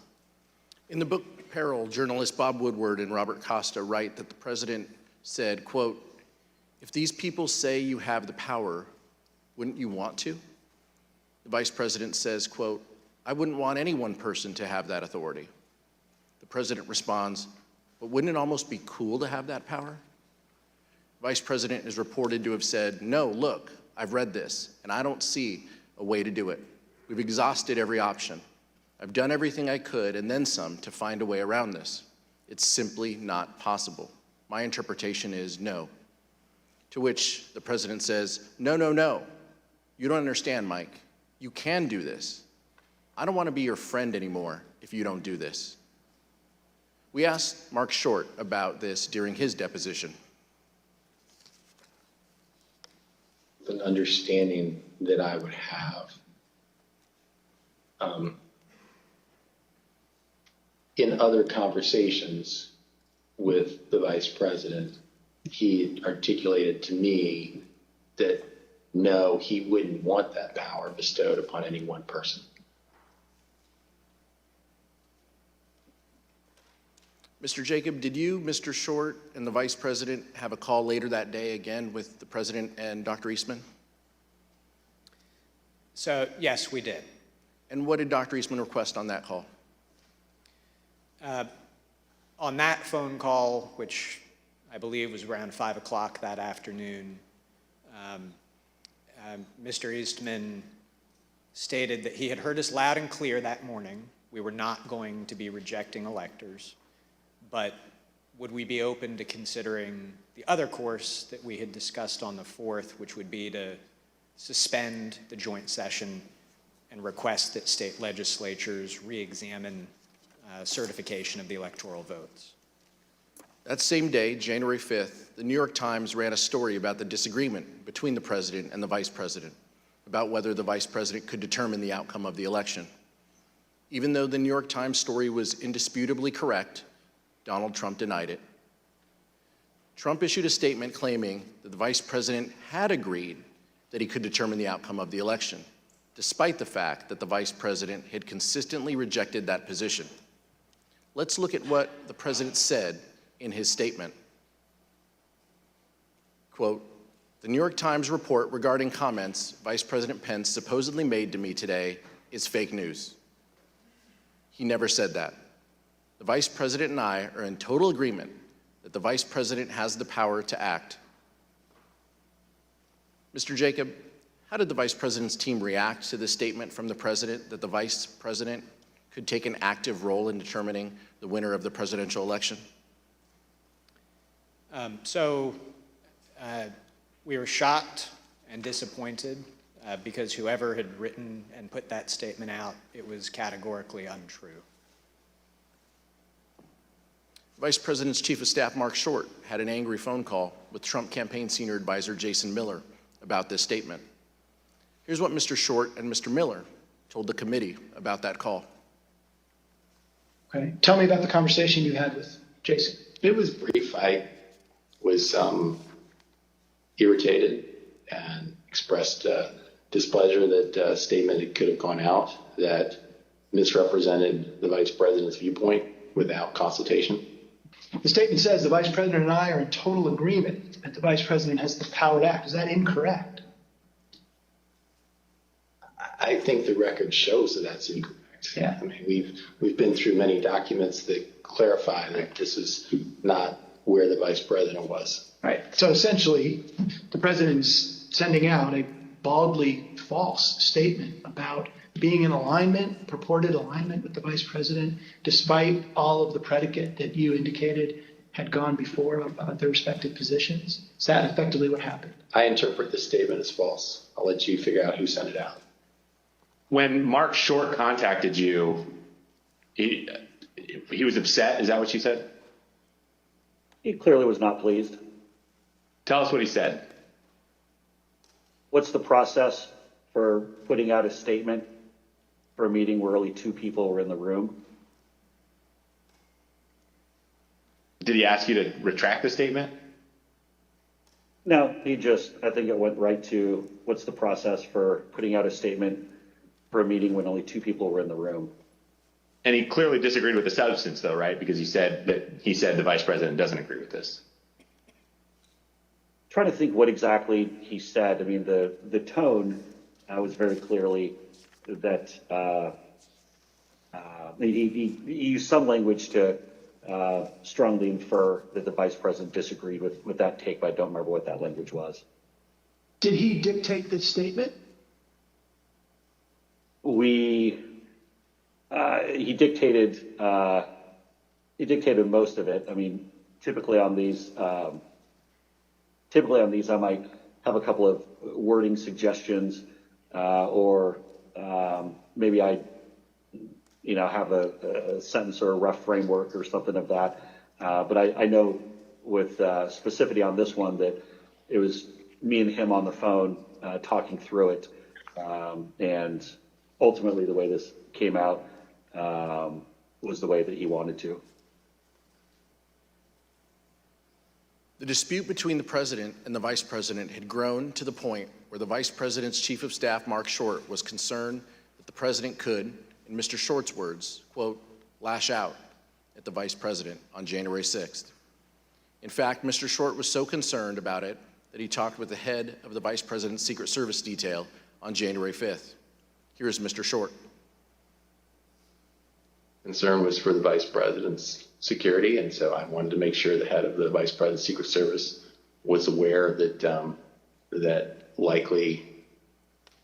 In the book Peril, journalists Bob Woodward and Robert Costa write that the president said, quote, "If these people say you have the power, wouldn't you want to?" The vice president says, quote, "I wouldn't want any one person to have that authority." The president responds, "But wouldn't it almost be cool to have that power?" The vice president is reported to have said, "No, look, I've read this, and I don't see a way to do it. We've exhausted every option. I've done everything I could and then some to find a way around this. It's simply not possible. My interpretation is no." To which the president says, "No, no, no. You don't understand, Mike. You can do this. I don't want to be your friend anymore if you don't do this." We asked Mark Short about this during his deposition. An understanding that I would have in other conversations with the vice president, he articulated to me that no, he wouldn't want that power bestowed upon any one person. Mr. Jacob, did you, Mr. Short, and the vice president have a call later that day again with the president and Dr. Eastman? So, yes, we did. And what did Dr. Eastman request on that call? On that phone call, which I believe was around 5 o'clock that afternoon, Mr. Eastman stated that he had heard us loud and clear that morning. We were not going to be rejecting electors, but would we be open to considering the other course that we had discussed on the 4th, which would be to suspend the joint session and request that state legislatures re-examine certification of the electoral votes. That same day, January 5th, the New York Times ran a story about the disagreement between the president and the vice president about whether the vice president could determine the outcome of the election. Even though the New York Times story was indisputably correct, Donald Trump denied it. Trump issued a statement claiming that the vice president had agreed that he could determine the outcome of the election, despite the fact that the vice president had consistently rejected that position. Let's look at what the president said in his statement. Quote, "The New York Times report regarding comments Vice President Pence supposedly made to me today is fake news. He never said that. The Vice President and I are in total agreement that the Vice President has the power to act. Mr. Jacob, how did the Vice President's team react to this statement from the President that the Vice President could take an active role in determining the winner of the presidential election? We were shocked and disappointed because whoever had written and put that statement out, it was categorically untrue. Vice President's Chief of Staff Mark Short had an angry phone call with Trump campaign senior advisor Jason Miller about this statement. Here's what Mr. Short and Mr. Miller told the committee about that call. Okay. Tell me about the conversation you had with Jason. It was brief. I was irritated and expressed displeasure that a statement could have gone out that misrepresented the Vice President's viewpoint without consultation. The statement says the Vice President and I are in total agreement that the Vice President has the power to act. Is that incorrect? I think the record shows that that's incorrect. Yeah. I mean, we've been through many documents that clarify that this is not where the Vice President was. Right. So essentially, the President's sending out a baldly false statement about being in alignment, purported alignment with the Vice President, despite all of the predicate that you indicated had gone before about their respective positions. Is that effectively what happened? I interpret this statement as false. I'll let you figure out who sent it out. When Mark Short contacted you, he was upset. Is that what you said? He clearly was not pleased. Tell us what he said. What's the process for putting out a statement for a meeting where only 2 people were in the room? Did he ask you to retract the statement? No, I think it went right to what's the process for putting out a statement for a meeting when only 2 people were in the room. And he clearly disagreed with the substance, though, right? Because he said the Vice President doesn't agree with this. Trying to think what exactly he said. I mean, the tone was very clearly that he used some language to strongly infer that the Vice President disagreed with that take, but I don't remember what that language was. Did he dictate this statement? He dictated most of it. I mean, typically on these, I might have a couple of wording suggestions, or maybe I, have a sentence or a rough framework or something of that. But I know with specificity on this one that it was me and him on the phone talking through it, and ultimately the way this came out was the way that he wanted to. The dispute between the President and the Vice President had grown to the point where the Vice President's Chief of Staff, Mark Short, was concerned that the President could, in Mr. Short's words, quote, lash out at the Vice President on January 6th. In fact, Mr. Short was so concerned about it that he talked with the head of the Vice President's Secret Service detail on January 5th. Here is Mr. Short. Concern was for the Vice President's security, and so I wanted to make sure the head of the Vice President's Secret Service was aware that that likely,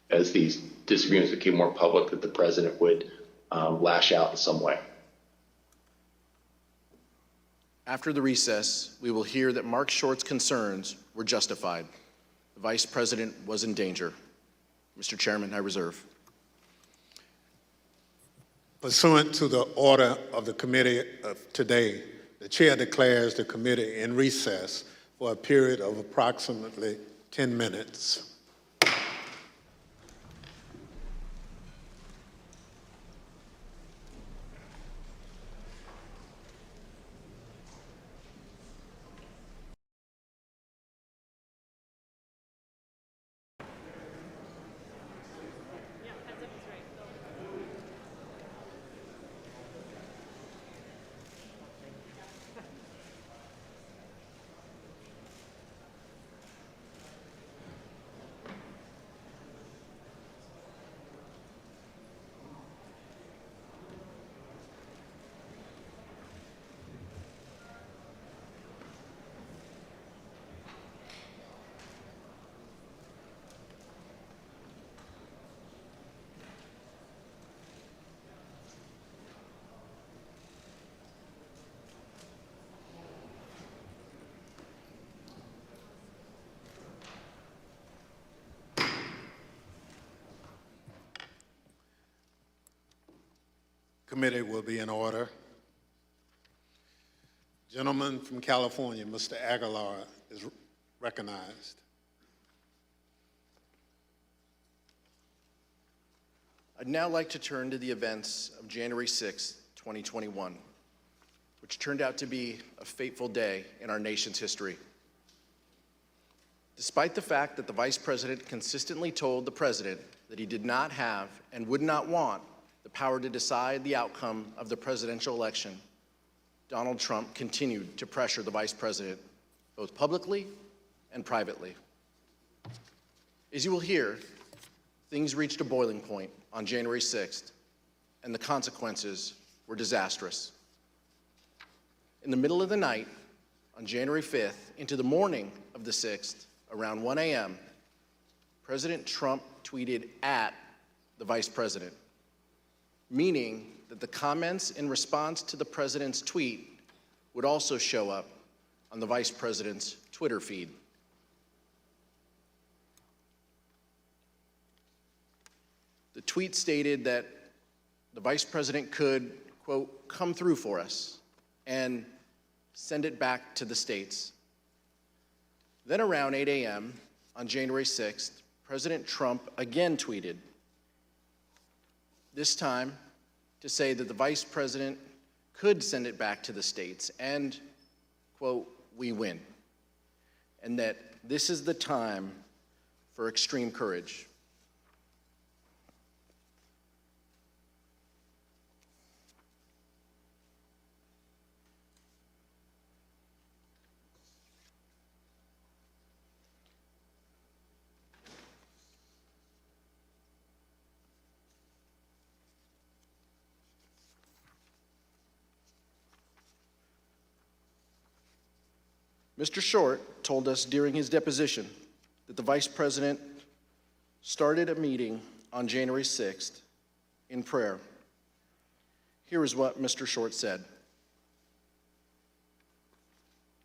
as these disagreements became more public, that the President would lash out in some way. After the recess, we will hear that Mark Short's concerns were justified. The Vice President was in danger. Mr. Chairman, I reserve. Pursuant to the order of the committee of today, the chair declares the committee in recess for a period of approximately 10 minutes. committee will be in order. Gentleman from California, Mr. Aguilar, is recognized. I'd now like to turn to the events of January 6, 2021, which turned out to be a fateful day in our nation's history. Despite the fact that the Vice President consistently told the President that he did not have and would not want the power to decide the outcome of the presidential election, Donald Trump continued to pressure the Vice President, both publicly and privately. As you will hear, things reached a boiling point on January 6th, and the consequences were disastrous. In the middle of the night, on January 5th, into the morning of the 6th, around 1 a.m., President Trump tweeted at the Vice President, meaning that the comments in response to the President's tweet would also show up on the Vice President's Twitter feed. The tweet stated that the Vice President could, quote, come through for us and send it back to the states. Then around 8 a.m. on January 6th, President Trump again tweeted, this time to say that the Vice President could send it back to the states and, quote, we win, and that this is the time for extreme courage. Mr. Short told us during his deposition that the Vice President started a meeting on January 6th in prayer. Here is what Mr. Short said.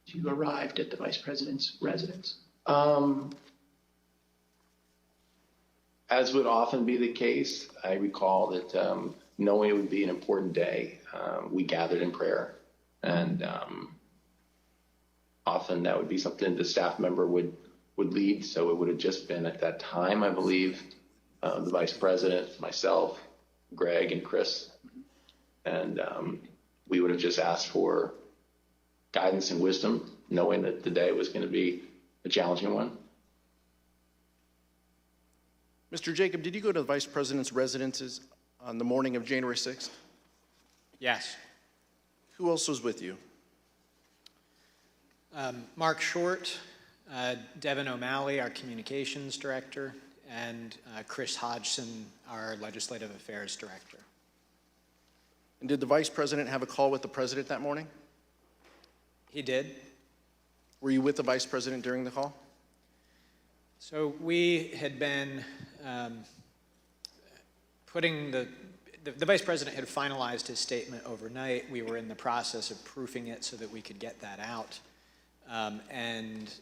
You arrived at the Vice President's residence. As would often be the case, I recall that knowing it would be an important day, we gathered in prayer, and often that would be something the staff member would lead. So it would have just been at that time, I believe, the Vice President, myself, Greg, and Chris, and we would have just asked for guidance and wisdom, knowing that the day was going to be a challenging one. Mr. Jacob, did you go to the Vice President's residences on the morning of January 6th? Yes. Who else was with you? Mark Short, Devin O'Malley, our communications director, and Chris Hodgson, our legislative affairs director. And did the Vice President have a call with the President that morning? He did. Were you with the Vice President during the call? So we had been putting the Vice President had finalized his statement overnight. We were in the process of proofing it so that we could get that out. And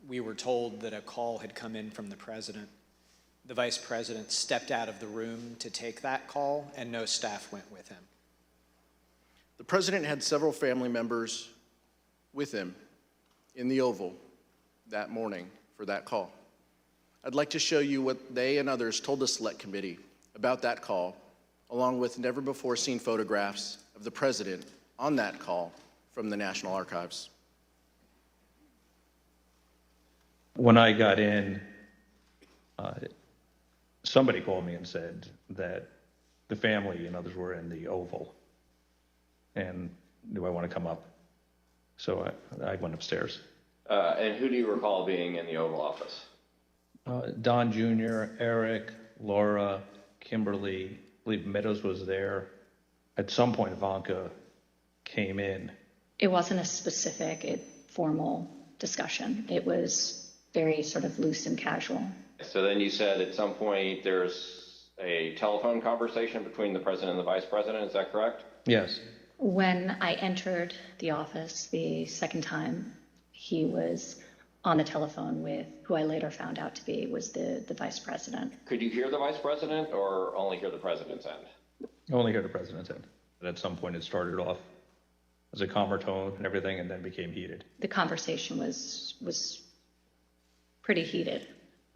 we were told that a call had come in from the President. The Vice President stepped out of the room to take that call, and no staff went with him. The President had several family members with him in the Oval that morning for that call. I'd like to show you what they and others told the Select Committee about that call, along with never-before-seen photographs of the President on that call from the National Archives. When I got in, somebody called me and said that the family and others were in the Oval, and do I want to come up? So I went upstairs. And who do you recall being in the Oval Office? Don Jr., Eric, Laura, Kimberly, I believe Meadows was there. At some point, Ivanka came in. It wasn't a specific, formal discussion. It was very sort of loose and casual. So then you said at some point there's a telephone conversation between the President and the Vice President, is that correct? Yes. When I entered the office the second time, he was on the telephone with who I later found out to be was the Vice President. Could you hear the Vice President or only hear the President's end? Only hear the President's end. But at some point, it started off as a calmer tone and everything, and then became heated. The conversation was pretty heated.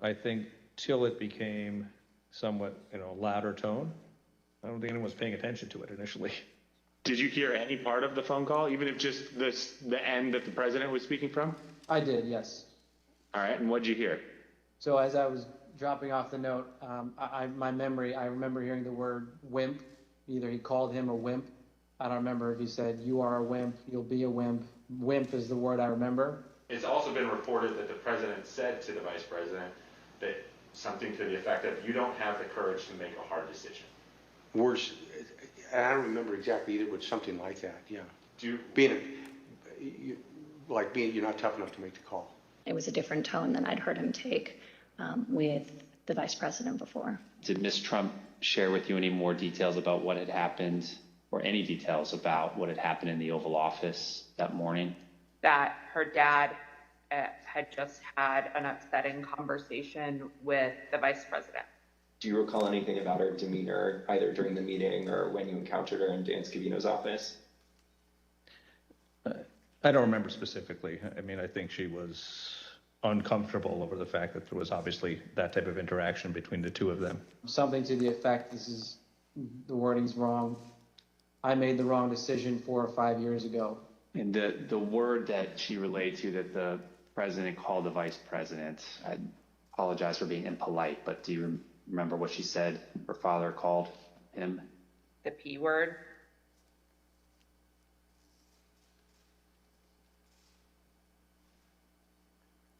I think till it became somewhat, louder tone. I don't think anyone was paying attention to it initially. Did you hear any part of the phone call, even if just the end that the president was speaking from? I did, yes. All right, and what did you hear? So as I was dropping off the note, I remember hearing the word wimp. Either he called him a wimp. I don't remember if he said, you are a wimp, you'll be a wimp. Wimp is the word I remember. It's also been reported that the president said to the vice president that something to the effect of, you don't have the courage to make a hard decision. Words, I don't remember exactly either, but something like that, yeah. Do you're not tough enough to make the call. It was a different tone than I'd heard him take with the vice president before. Did Ms. Trump share with you any more details about what had happened, or any details about what had happened in the Oval Office that morning? That her dad had just had an upsetting conversation with the vice president. Do you recall anything about her demeanor, either during the meeting or when you encountered her in Dan Scavino's office? I don't remember specifically. I mean, I think she was uncomfortable over the fact that there was obviously that type of interaction between the two of them. Something to the effect, the wording's wrong. I made the wrong decision 4 or 5 years ago. And the word that she relayed to that the president called the vice president, I apologize for being impolite, but do you remember what she said her father called him? The P word.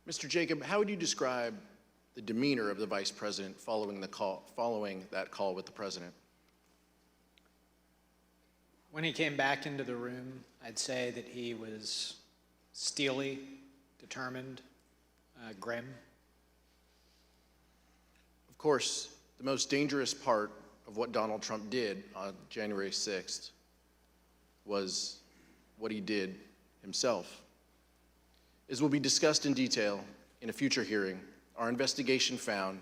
Mr. Jacob, how would you describe the demeanor of the vice president following that call with the president? When he came back into the room, I'd say that he was steely, determined, grim. Of course, the most dangerous part of what Donald Trump did on January 6th was what he did himself. As will be discussed in detail in a future hearing, our investigation found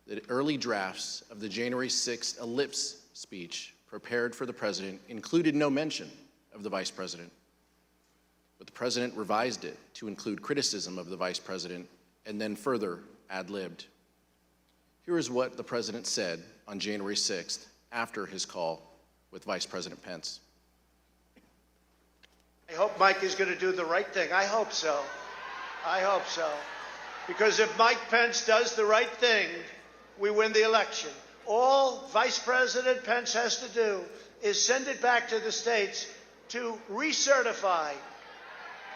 that early drafts of the January 6th ellipse speech prepared for the president included no mention of the vice president. But the president revised it to include criticism of the vice president and then further ad-libbed. Here is what the president said on January 6th after his call with Vice President Pence. I hope Mike is going to do the right thing. I hope so. I hope so. Because if Mike Pence does the right thing, we win the election. All Vice President Pence has to do is send it back to the states to recertify.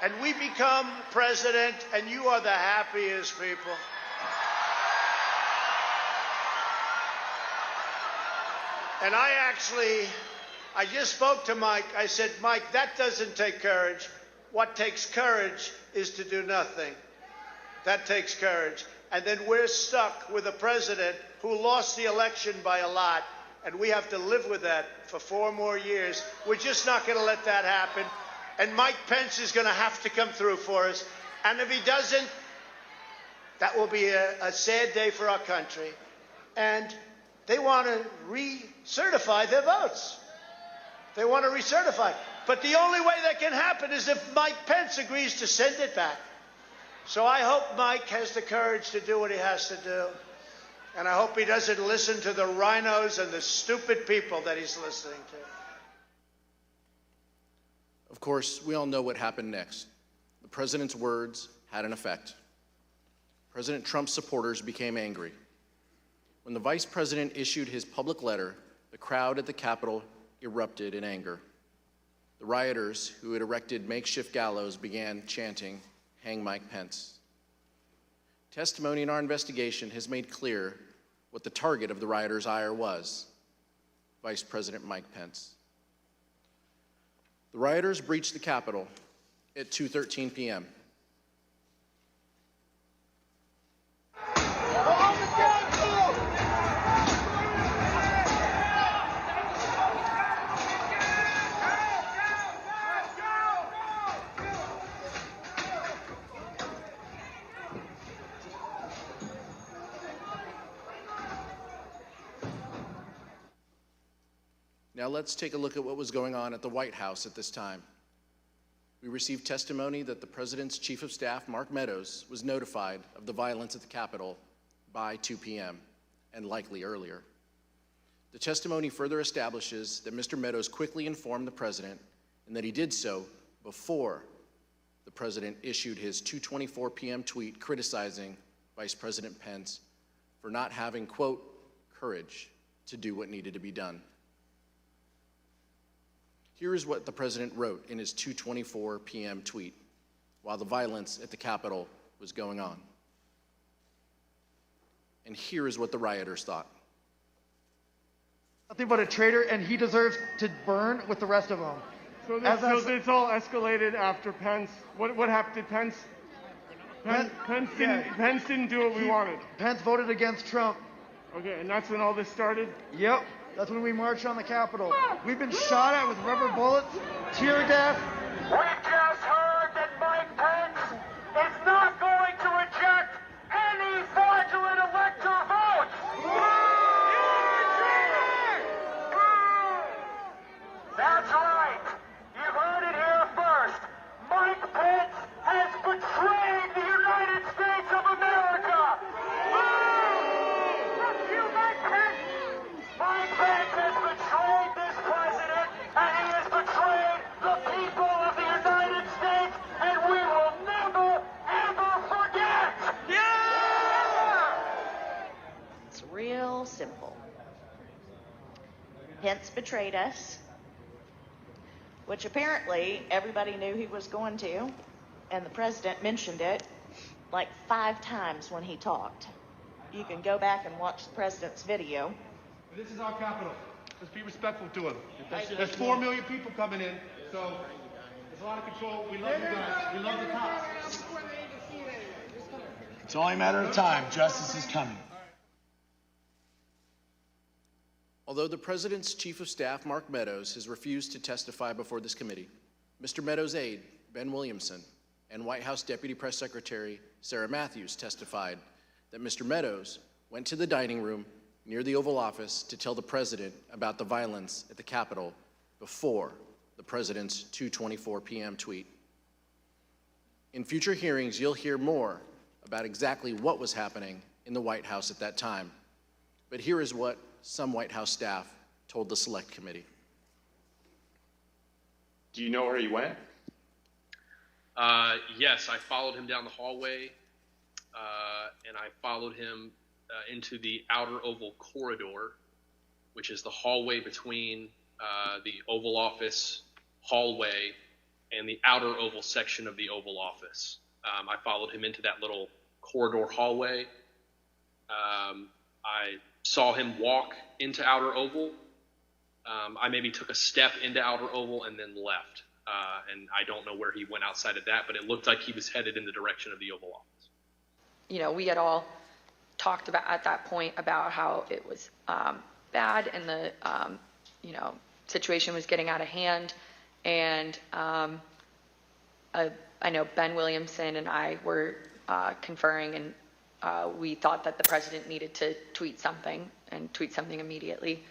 And we become president, and you are the happiest people. And I just spoke to Mike. I said, Mike, that doesn't take courage. What takes courage is to do nothing. That takes courage. And then we're stuck with a president who lost the election by a lot, and we have to live with that for 4 more years. We're just not going to let that happen. And Mike Pence is going to have to come through for us. And if he doesn't, that will be a sad day for our country. And they want to recertify their votes. They want to recertify. But the only way that can happen is if Mike Pence agrees to send it back. So I hope Mike has the courage to do what he has to do. And I hope he doesn't listen to the rhinos and the stupid people that he's listening to. Of course, we all know what happened next. The president's words had an effect. President Trump's supporters became angry. When the vice president issued his public letter, the crowd at the Capitol erupted in anger. The rioters who had erected makeshift gallows began chanting, "Hang Mike Pence." Testimony in our investigation has made clear what the target of the rioters' ire was: Vice President Mike Pence. The rioters breached the Capitol at 2:13 p.m. Now let's take a look at what was going on at the White House at this time. We received testimony that the President's Chief of Staff, Mark Meadows, was notified of the violence at the Capitol by 2 p.m., and likely earlier. The testimony further establishes that Mr. Meadows quickly informed the President and that he did so before the President issued his 2:24 p.m. tweet criticizing Vice President Pence for not having, quote, courage to do what needed to be done. Here is what the President wrote in his 2:24 p.m. tweet while the violence at the Capitol was going on. And here is what the rioters thought. Nothing but a traitor, and he deserves to burn with the rest of them. So it's all escalated after Pence. What happened? Did Pence didn't do what we wanted. Pence voted against Trump. Okay, and that's when all this started? Yep. That's when we marched on the Capitol. We've been shot at with rubber bullets, tear gas. We just heard that Mike Pence is not going to reject any fraudulent elector votes. That's right. You heard it here first. Mike Pence has betrayed the United States of America. Fuck you, Mike Pence. Mike Pence has betrayed this president, and he has betrayed the people of the United States, and we will never, ever forget. It's real simple. Pence betrayed us, which apparently everybody knew he was going to, and the president mentioned it like 5 times when he talked. You can go back and watch the president's video. This is our capital. Let's be respectful to him. There's 4 million people coming in, so there's a lot of control. We love you guys. We love the cops. It's only a matter of time. Justice is coming. Although the President's Chief of Staff, Mark Meadows, has refused to testify before this committee, Mr. Meadows' aide, Ben Williamson, and White House Deputy Press Secretary Sarah Matthews testified that Mr. Meadows went to the dining room near the Oval Office to tell the President about the violence at the Capitol before the President's 2:24 p.m. tweet. In future hearings, you'll hear more about exactly what was happening in the White House at that time. But here is what some White House staff told the Select Committee. Do you know where he went? Yes, I followed him down the hallway, and I followed him into the outer Oval corridor, which is the hallway between the Oval Office hallway and the outer Oval section of the Oval Office. I followed him into that little corridor hallway. I saw him walk into outer Oval. I maybe took a step into outer Oval and then left. And I don't know where he went outside of that, but it looked like he was headed in the direction of the Oval Office. You know, we had all talked about at that point about how it was bad and the, situation was getting out of hand. And I know Ben Williamson and I were conferring, and we thought that the president needed to tweet something immediately.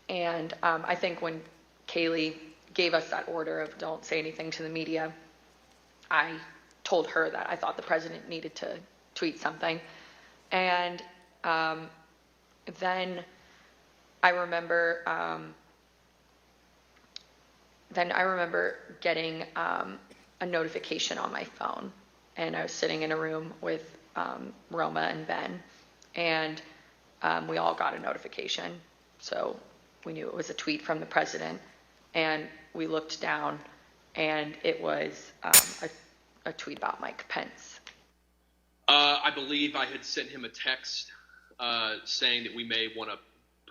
And I think when Kayleigh gave us that order of don't say anything to the media, I told her that I thought the president needed to tweet something. And then I remember getting a notification on my phone, and I was sitting in a room with Roma and Ben, and we all got a notification. So we knew it was a tweet from the president, and we looked down, and it was a tweet about Mike Pence. I believe I had sent him a text saying that we may want to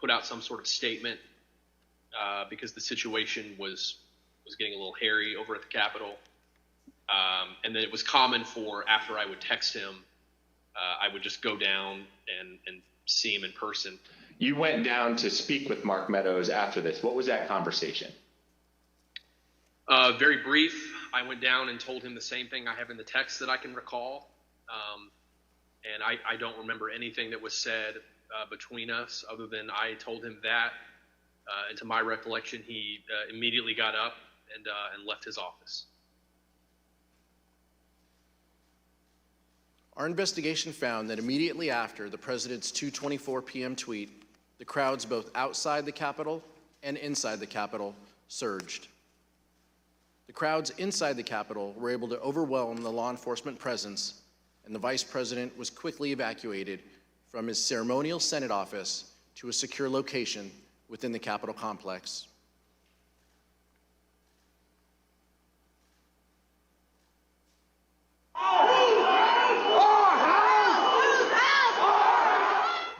put out some sort of statement because the situation was getting a little hairy over at the Capitol. And then it was common for, after I would text him, I would just go down and see him in person. You went down to speak with Mark Meadows after this. What was that conversation? Very brief. I went down and told him the same thing I have in the text that I can recall. And I don't remember anything that was said between us other than I told him that. And to my recollection, he immediately got up and left his office. Our investigation found that immediately after the president's 2:24 p.m. tweet, the crowds both outside the Capitol and inside the Capitol surged. The crowds inside the Capitol were able to overwhelm the law enforcement presence, and the vice president was quickly evacuated from his ceremonial Senate office to a secure location within the Capitol complex.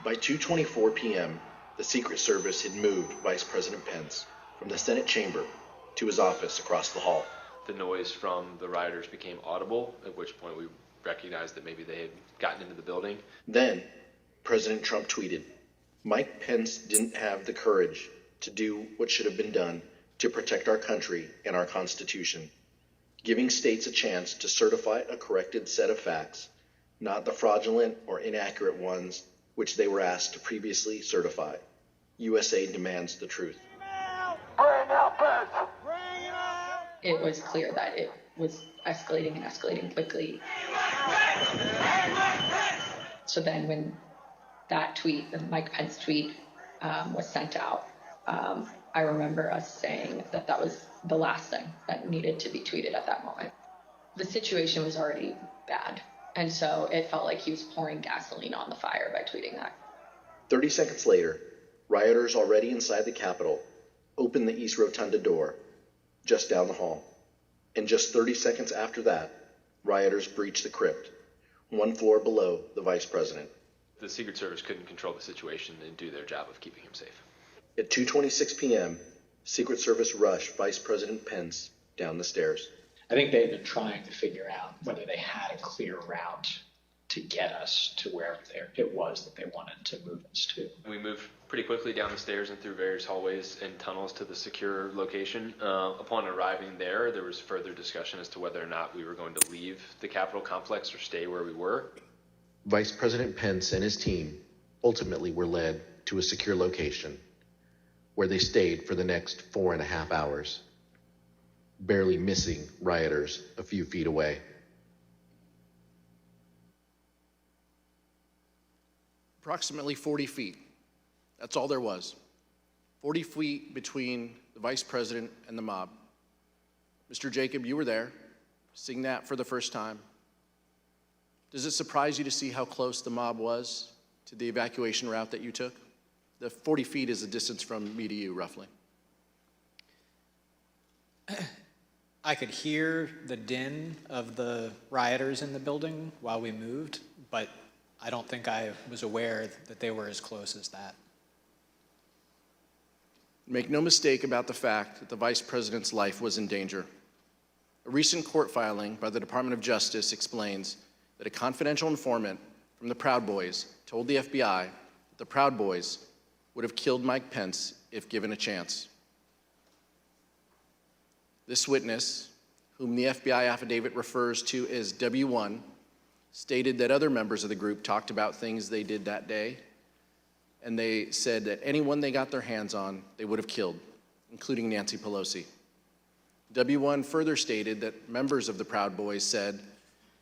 By 2:24 p.m., the Secret Service had moved Vice President Pence from the Senate chamber to his office across the hall. The noise from the rioters became audible, at which point we recognized that maybe they had gotten into the building. Then, President Trump tweeted, "Mike Pence didn't have the courage to do what should have been done to protect our country and our Constitution, giving states a chance to certify a corrected set of facts, not the fraudulent or inaccurate ones which they were asked to previously certify. USA demands the truth." It was clear that it was escalating and escalating quickly. So then when that tweet, the Mike Pence tweet, was sent out, I remember us saying that that was the last thing that needed to be tweeted at that moment. The situation was already bad, and so it felt like he was pouring gasoline on the fire by tweeting that. 30 seconds later, rioters already inside the Capitol opened the East Rotunda door just down the hall. And just 30 seconds after that, rioters breached the crypt, one floor below the vice president. The Secret Service couldn't control the situation and do their job of keeping him safe. At 2:26 p.m., Secret Service rushed Vice President Pence down the stairs. I think they've been trying to figure out whether they had a clear route to get us to wherever it was that they wanted to move us to. We moved pretty quickly down the stairs and through various hallways and tunnels to the secure location. Upon arriving there, there was further discussion as to whether or not we were going to leave the Capitol complex or stay where we were. Vice President Pence and his team ultimately were led to a secure location where they stayed for the next 4.5 hours, barely missing rioters a few feet away. Approximately 40 feet. That's all there was. 40 feet between the vice president and the mob. Mr. Jacob, you were there, seeing that for the first time. Does it surprise you to see how close the mob was to the evacuation route that you took? The 40 feet is the distance from me to you, roughly. I could hear the din of the rioters in the building while we moved, but I don't think I was aware that they were as close as that. Make no mistake about the fact that the vice president's life was in danger. A recent court filing by the Department of Justice explains that a confidential informant from the Proud Boys told the FBI that the Proud Boys would have killed Mike Pence if given a chance. This witness, whom the FBI affidavit refers to as W1, stated that other members of the group talked about things they did that day, and they said that anyone they got their hands on, they would have killed, including Nancy Pelosi. W1 further stated that members of the Proud Boys said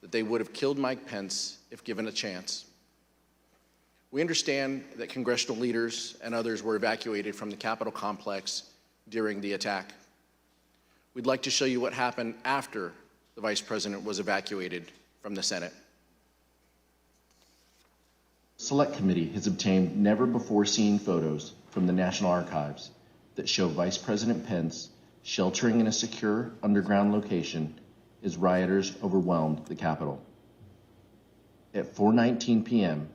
that they would have killed Mike Pence if given a chance. We understand that congressional leaders and others were evacuated from the Capitol complex during the attack. We'd like to show you what happened after the vice president was evacuated from the Senate. Select Committee has obtained never-before-seen photos from the National Archives that show Vice President Pence sheltering in a secure underground location as rioters overwhelmed the Capitol. At 4:19 p.m.,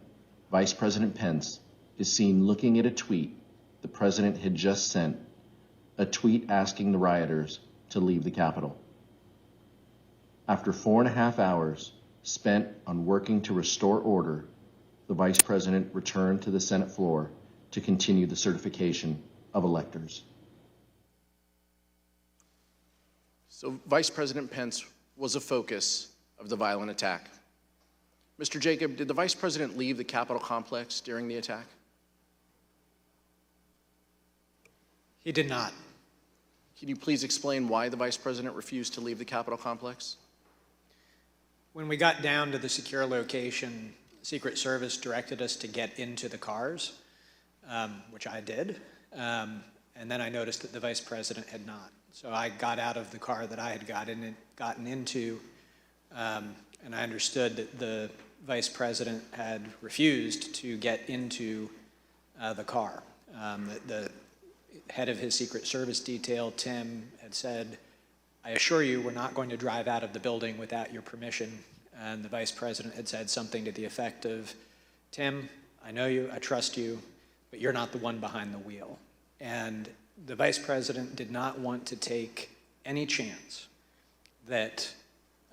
Vice President Pence is seen looking at a tweet the president had just sent, a tweet asking the rioters to leave the Capitol. After 4.5 hours spent on working to restore order, the vice president returned to the Senate floor to continue the certification of electors. So Vice President Pence was a focus of the violent attack. Mr. Jacob, did the vice president leave the Capitol complex during the attack? He did not. Can you please explain why the Vice President refused to leave the Capitol complex? When we got down to the secure location, Secret Service directed us to get into the cars, which I did. And then I noticed that the Vice President had not. So I got out of the car that I had gotten into, and I understood that the Vice President had refused to get into the car. The head of his Secret Service detail, Tim, had said, "I assure you we're not going to drive out of the building without your permission." And the Vice President had said something to the effect of, "Tim, I know you, I trust you, but you're not the one behind the wheel." And the Vice President did not want to take any chance that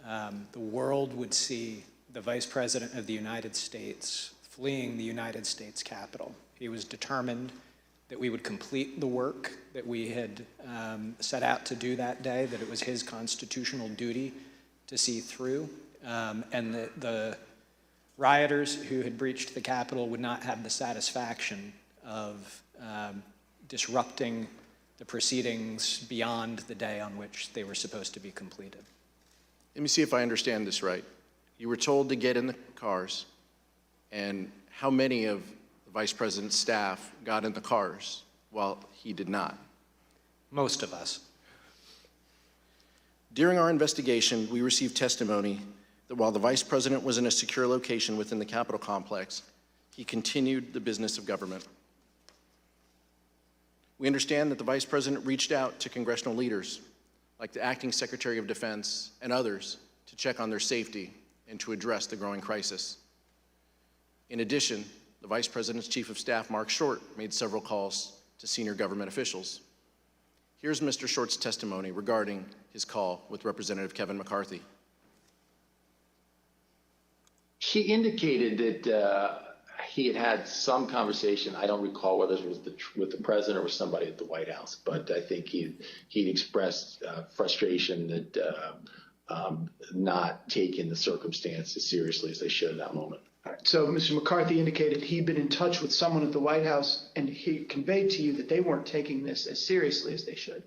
the world would see the Vice President of the United States fleeing the United States Capitol. He was determined that we would complete the work that we had set out to do that day, that it was his constitutional duty to see through, and that the rioters who had breached the Capitol would not have the satisfaction of disrupting the proceedings beyond the day on which they were supposed to be completed. Let me see if I understand this right. You were told to get in the cars, and how many of the Vice President's staff got in the cars while he did not? Most of us. During our investigation, we received testimony that while the Vice President was in a secure location within the Capitol complex, he continued the business of government. We understand that the Vice President reached out to congressional leaders, like the Acting Secretary of Defense and others, to check on their safety and to address the growing crisis. In addition, the Vice President's Chief of Staff, Mark Short, made several calls to senior government officials. Here's Mr. Short's testimony regarding his call with Representative Kevin McCarthy. He indicated that he had had some conversation. I don't recall whether it was with the president or with somebody at the White House, but I think he'd expressed frustration that not taking the circumstance as seriously as they should in that moment. All right. So Mr. McCarthy indicated he'd been in touch with someone at the White House, and he conveyed to you that they weren't taking this as seriously as they should.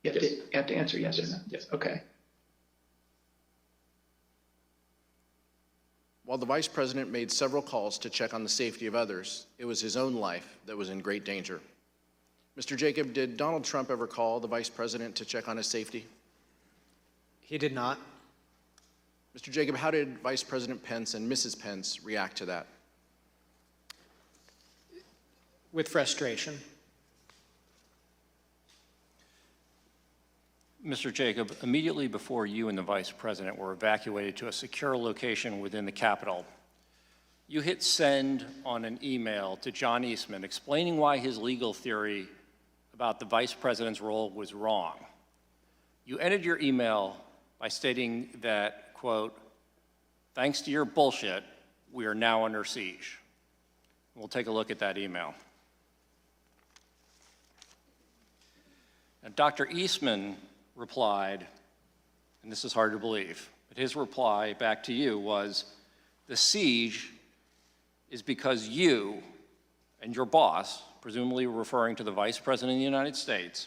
You have to answer yes or no. Yes. Okay. While the Vice President made several calls to check on the safety of others, it was his own life that was in great danger. Mr. Jacob, did Donald Trump ever call the Vice President to check on his safety? He did not. Mr. Jacob, how did Vice President Pence and Mrs. Pence react to that? With frustration. Mr. Jacob, immediately before you and the Vice President were evacuated to a secure location within the Capitol, you hit send on an email to John Eastman explaining why his legal theory about the Vice President's role was wrong. You ended your email by stating that, quote, "Thanks to your bullshit, we are now under siege." We'll take a look at that email. Now, Dr. Eastman replied, and this is hard to believe, but his reply back to you was, "The siege is because you and your boss," presumably referring to the Vice President of the United States,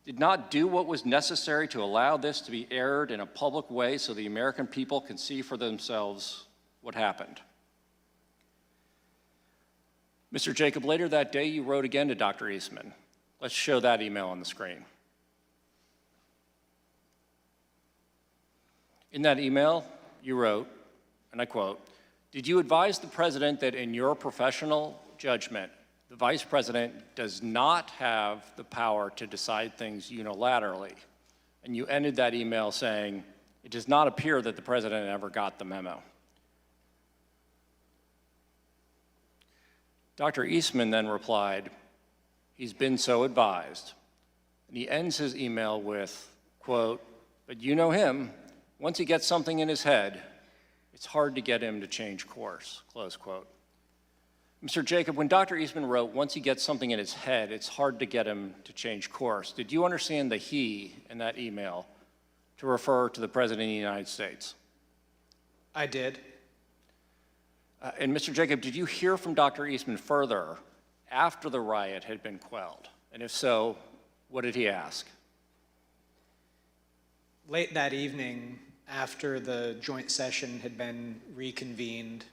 "did not do what was necessary to allow this to be aired in a public way so the American people can see for themselves what happened." Mr. Jacob, later that day you wrote again to Dr. Eastman. Let's show that email on the screen. In that email, you wrote, and I quote, "Did you advise the President that in your professional judgment, the Vice President does not have the power to decide things unilaterally?" And you ended that email saying, "It does not appear that the President ever got the memo." Dr. Eastman then replied, "He's been so advised." And he ends his email with, quote, "But you know him. Once he gets something in his head, it's hard to get him to change course," close quote. Mr. Jacob, when Dr. Eastman wrote, "Once he gets something in his head, it's hard to get him to change course," did you understand the "he" in that email to refer to the President of the United States? I did. And Mr. Jacob, did you hear from Dr. Eastman further after the riot had been quelled? And if so, what did he ask? Late that evening, after the joint session had been reconvened,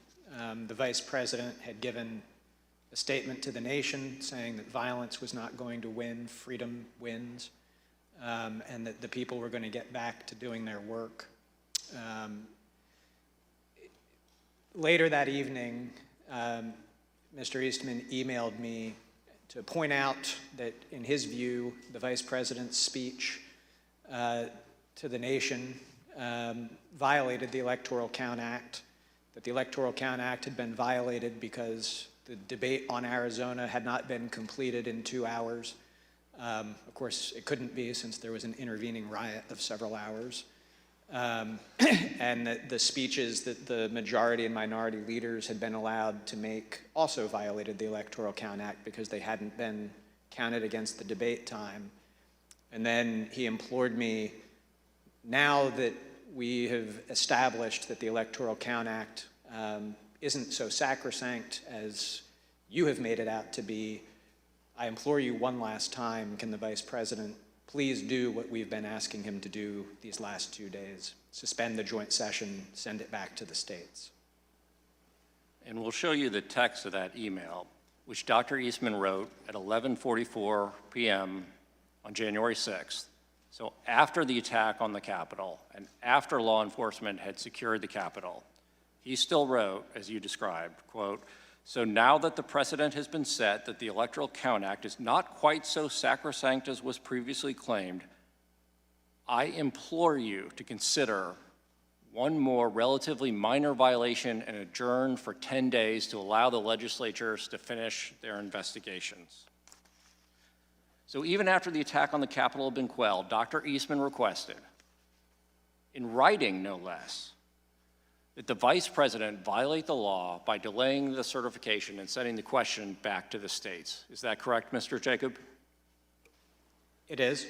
the vice president had given a statement to the nation saying that violence was not going to win, freedom wins, and that the people were going to get back to doing their work. Later that evening, Mr. Eastman emailed me to point out that, in his view, the vice president's speech to the nation violated the Electoral Count Act, that the Electoral Count Act had been violated because the debate on Arizona had not been completed in 2 hours. Of course, it couldn't be since there was an intervening riot of several hours. And that the speeches that the majority and minority leaders had been allowed to make also violated the Electoral Count Act because they hadn't been counted against the debate time. And then he implored me, now that we have established that the Electoral Count Act isn't so sacrosanct as you have made it out to be, I implore you one last time, can the Vice President please do what we've been asking him to do these last 2 days? Suspend the joint session, send it back to the states. And we'll show you the text of that email, which Dr. Eastman wrote at 11:44 p.m. on January 6th. So after the attack on the Capitol and after law enforcement had secured the Capitol, he still wrote, as you described, quote, "So now that the precedent has been set that the Electoral Count Act is not quite so sacrosanct as was previously claimed, I implore you to consider one more relatively minor violation and adjourn for 10 days to allow the legislatures to finish their investigations." So even after the attack on the Capitol had been quelled, Dr. Eastman requested, in writing no less, that the Vice President violate the law by delaying the certification and sending the question back to the states. Is that correct, Mr. Jacob? It is.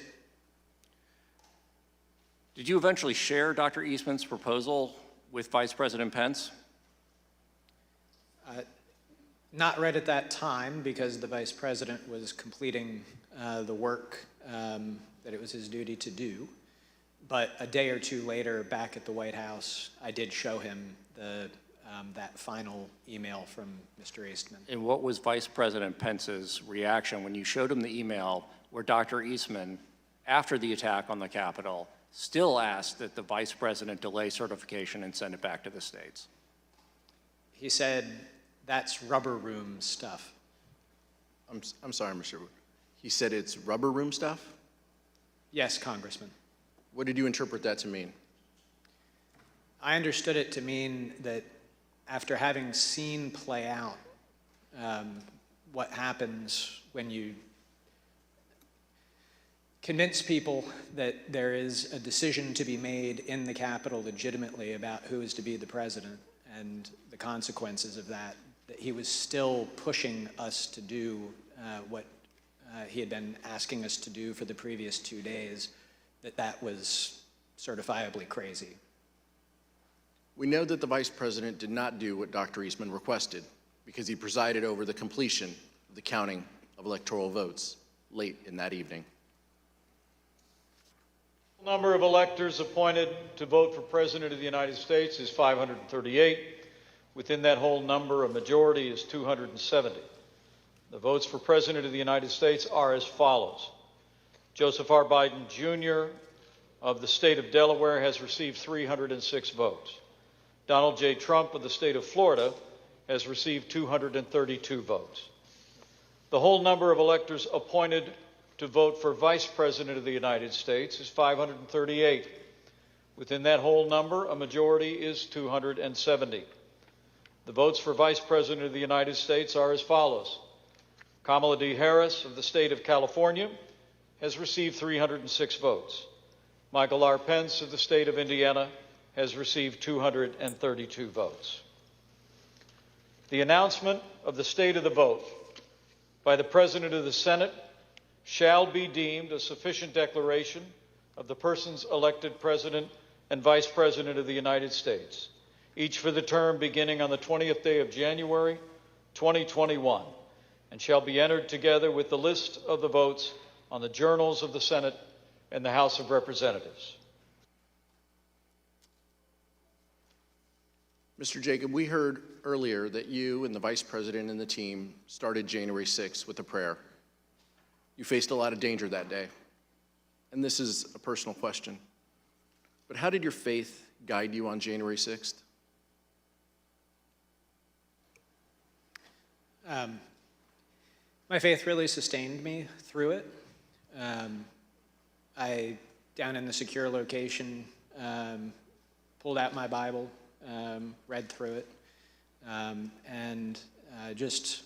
Did you eventually share Dr. Eastman's proposal with Vice President Pence? Not right at that time, because the Vice President was completing the work that it was his duty to do. But a day or two later, back at the White House, I did show him that final email from Mr. Eastman. And what was Vice President Pence's reaction when you showed him the email where Dr. Eastman, after the attack on the Capitol, still asked that the Vice President delay certification and send it back to the states? He said, "That's rubber room stuff." I'm sorry, Mr. Wood. He said it's rubber room stuff? Yes, Congressman. What did you interpret that to mean? I understood it to mean that after having seen play out what happens when you convince people that there is a decision to be made in the Capitol legitimately about who is to be the president and the consequences of that, that he was still pushing us to do what he had been asking us to do for the previous 2 days, that was certifiably crazy. We know that the Vice President did not do what Dr. Eastman requested because he presided over the completion of the counting of electoral votes late in that evening. The number of electors appointed to vote for President of the United States is 538. Within that whole number, a majority is 270. The votes for President of the United States are as follows. Joseph R. Biden, Jr. of the state of Delaware has received 306 votes. Donald J. Trump of the state of Florida has received 232 votes. The whole number of electors appointed to vote for Vice President of the United States is 538. Within that whole number, a majority is 270. The votes for Vice President of the United States are as follows. Kamala D. Harris of the state of California has received 306 votes. Michael R. Pence of the state of Indiana has received 232 votes. The announcement of the state of the vote by the President of the Senate shall be deemed a sufficient declaration of the persons elected President and Vice President of the United States, each for the term beginning on the 20th day of January, 2021, and shall be entered together with the list of the votes on the journals of the Senate and the House of Representatives. Mr. Jacob, we heard earlier that you and the Vice President and the team started January 6th with a prayer. You faced a lot of danger that day. And this is a personal question. But how did your faith guide you on January 6th? My faith really sustained me through it. I, down in the secure location, pulled out my Bible, read through it, and just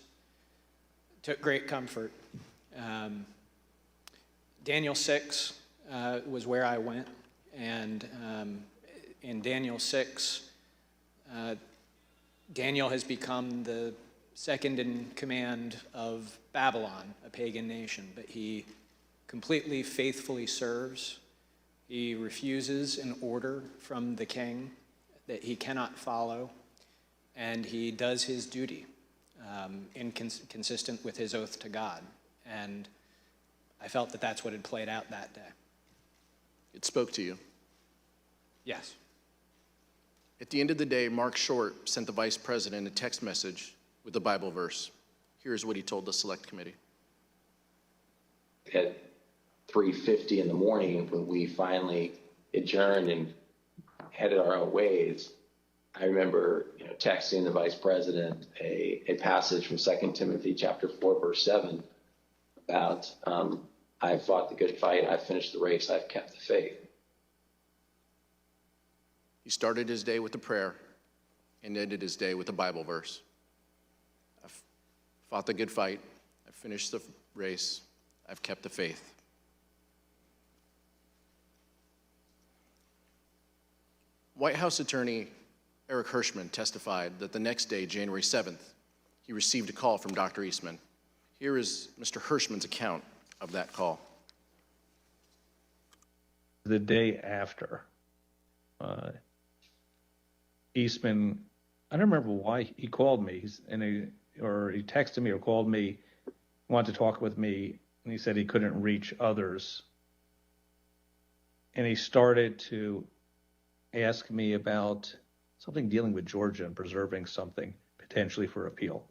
took great comfort. Daniel 6 was where I went, and in Daniel 6, Daniel has become the second in command of Babylon, a pagan nation, but he completely faithfully serves. He refuses an order from the king that he cannot follow, and he does his duty consistent with his oath to God. And I felt that that's what had played out that day. It spoke to you. Yes. At the end of the day, Mark Short sent the Vice President a text message with a Bible verse. Here's what he told the Select Committee. At 3:50 in the morning, when we finally adjourned and headed our own ways, I remember texting the Vice President a passage from 2 Timothy chapter 4, verse 7 about, I fought the good fight, I've finished the race, I've kept the faith. He started his day with a prayer and ended his day with a Bible verse. I've fought the good fight, I've finished the race, I've kept the faith. White House Attorney Eric Hirschman testified that the next day, January 7th, he received a call from Dr. Eastman. Here is Mr. Hirschman's account of that call. The day after, Eastman, I don't remember why he called me, or he texted me or called me, wanted to talk with me, and he said he couldn't reach others. And he started to ask me about something dealing with Georgia and preserving something potentially for appeal.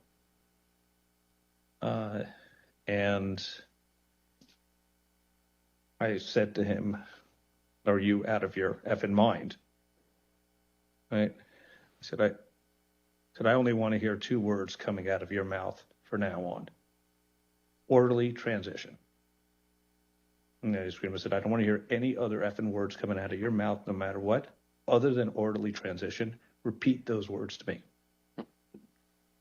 And I said to him, "Are you out of your effing mind?" Right? I said, I only want to hear two words coming out of your mouth from now on. Orderly transition. And I screamed, I said, I don't want to hear any other effing words coming out of your mouth, no matter what, other than orderly transition. Repeat those words to me.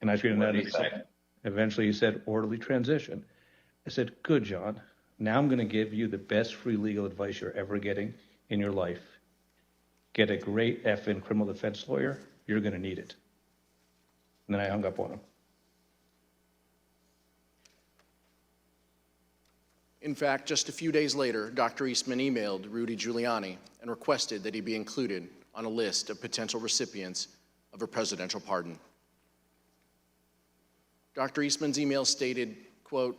And I screamed that. Eventually he said, orderly transition. I said, good, John. Now I'm going to give you the best free legal advice you're ever getting in your life. Get a great effing criminal defense lawyer. You're going to need it. And then I hung up on him. In fact, just a few days later, Dr. Eastman emailed Rudy Giuliani and requested that he be included on a list of potential recipients of a presidential pardon. Dr. Eastman's email stated, quote,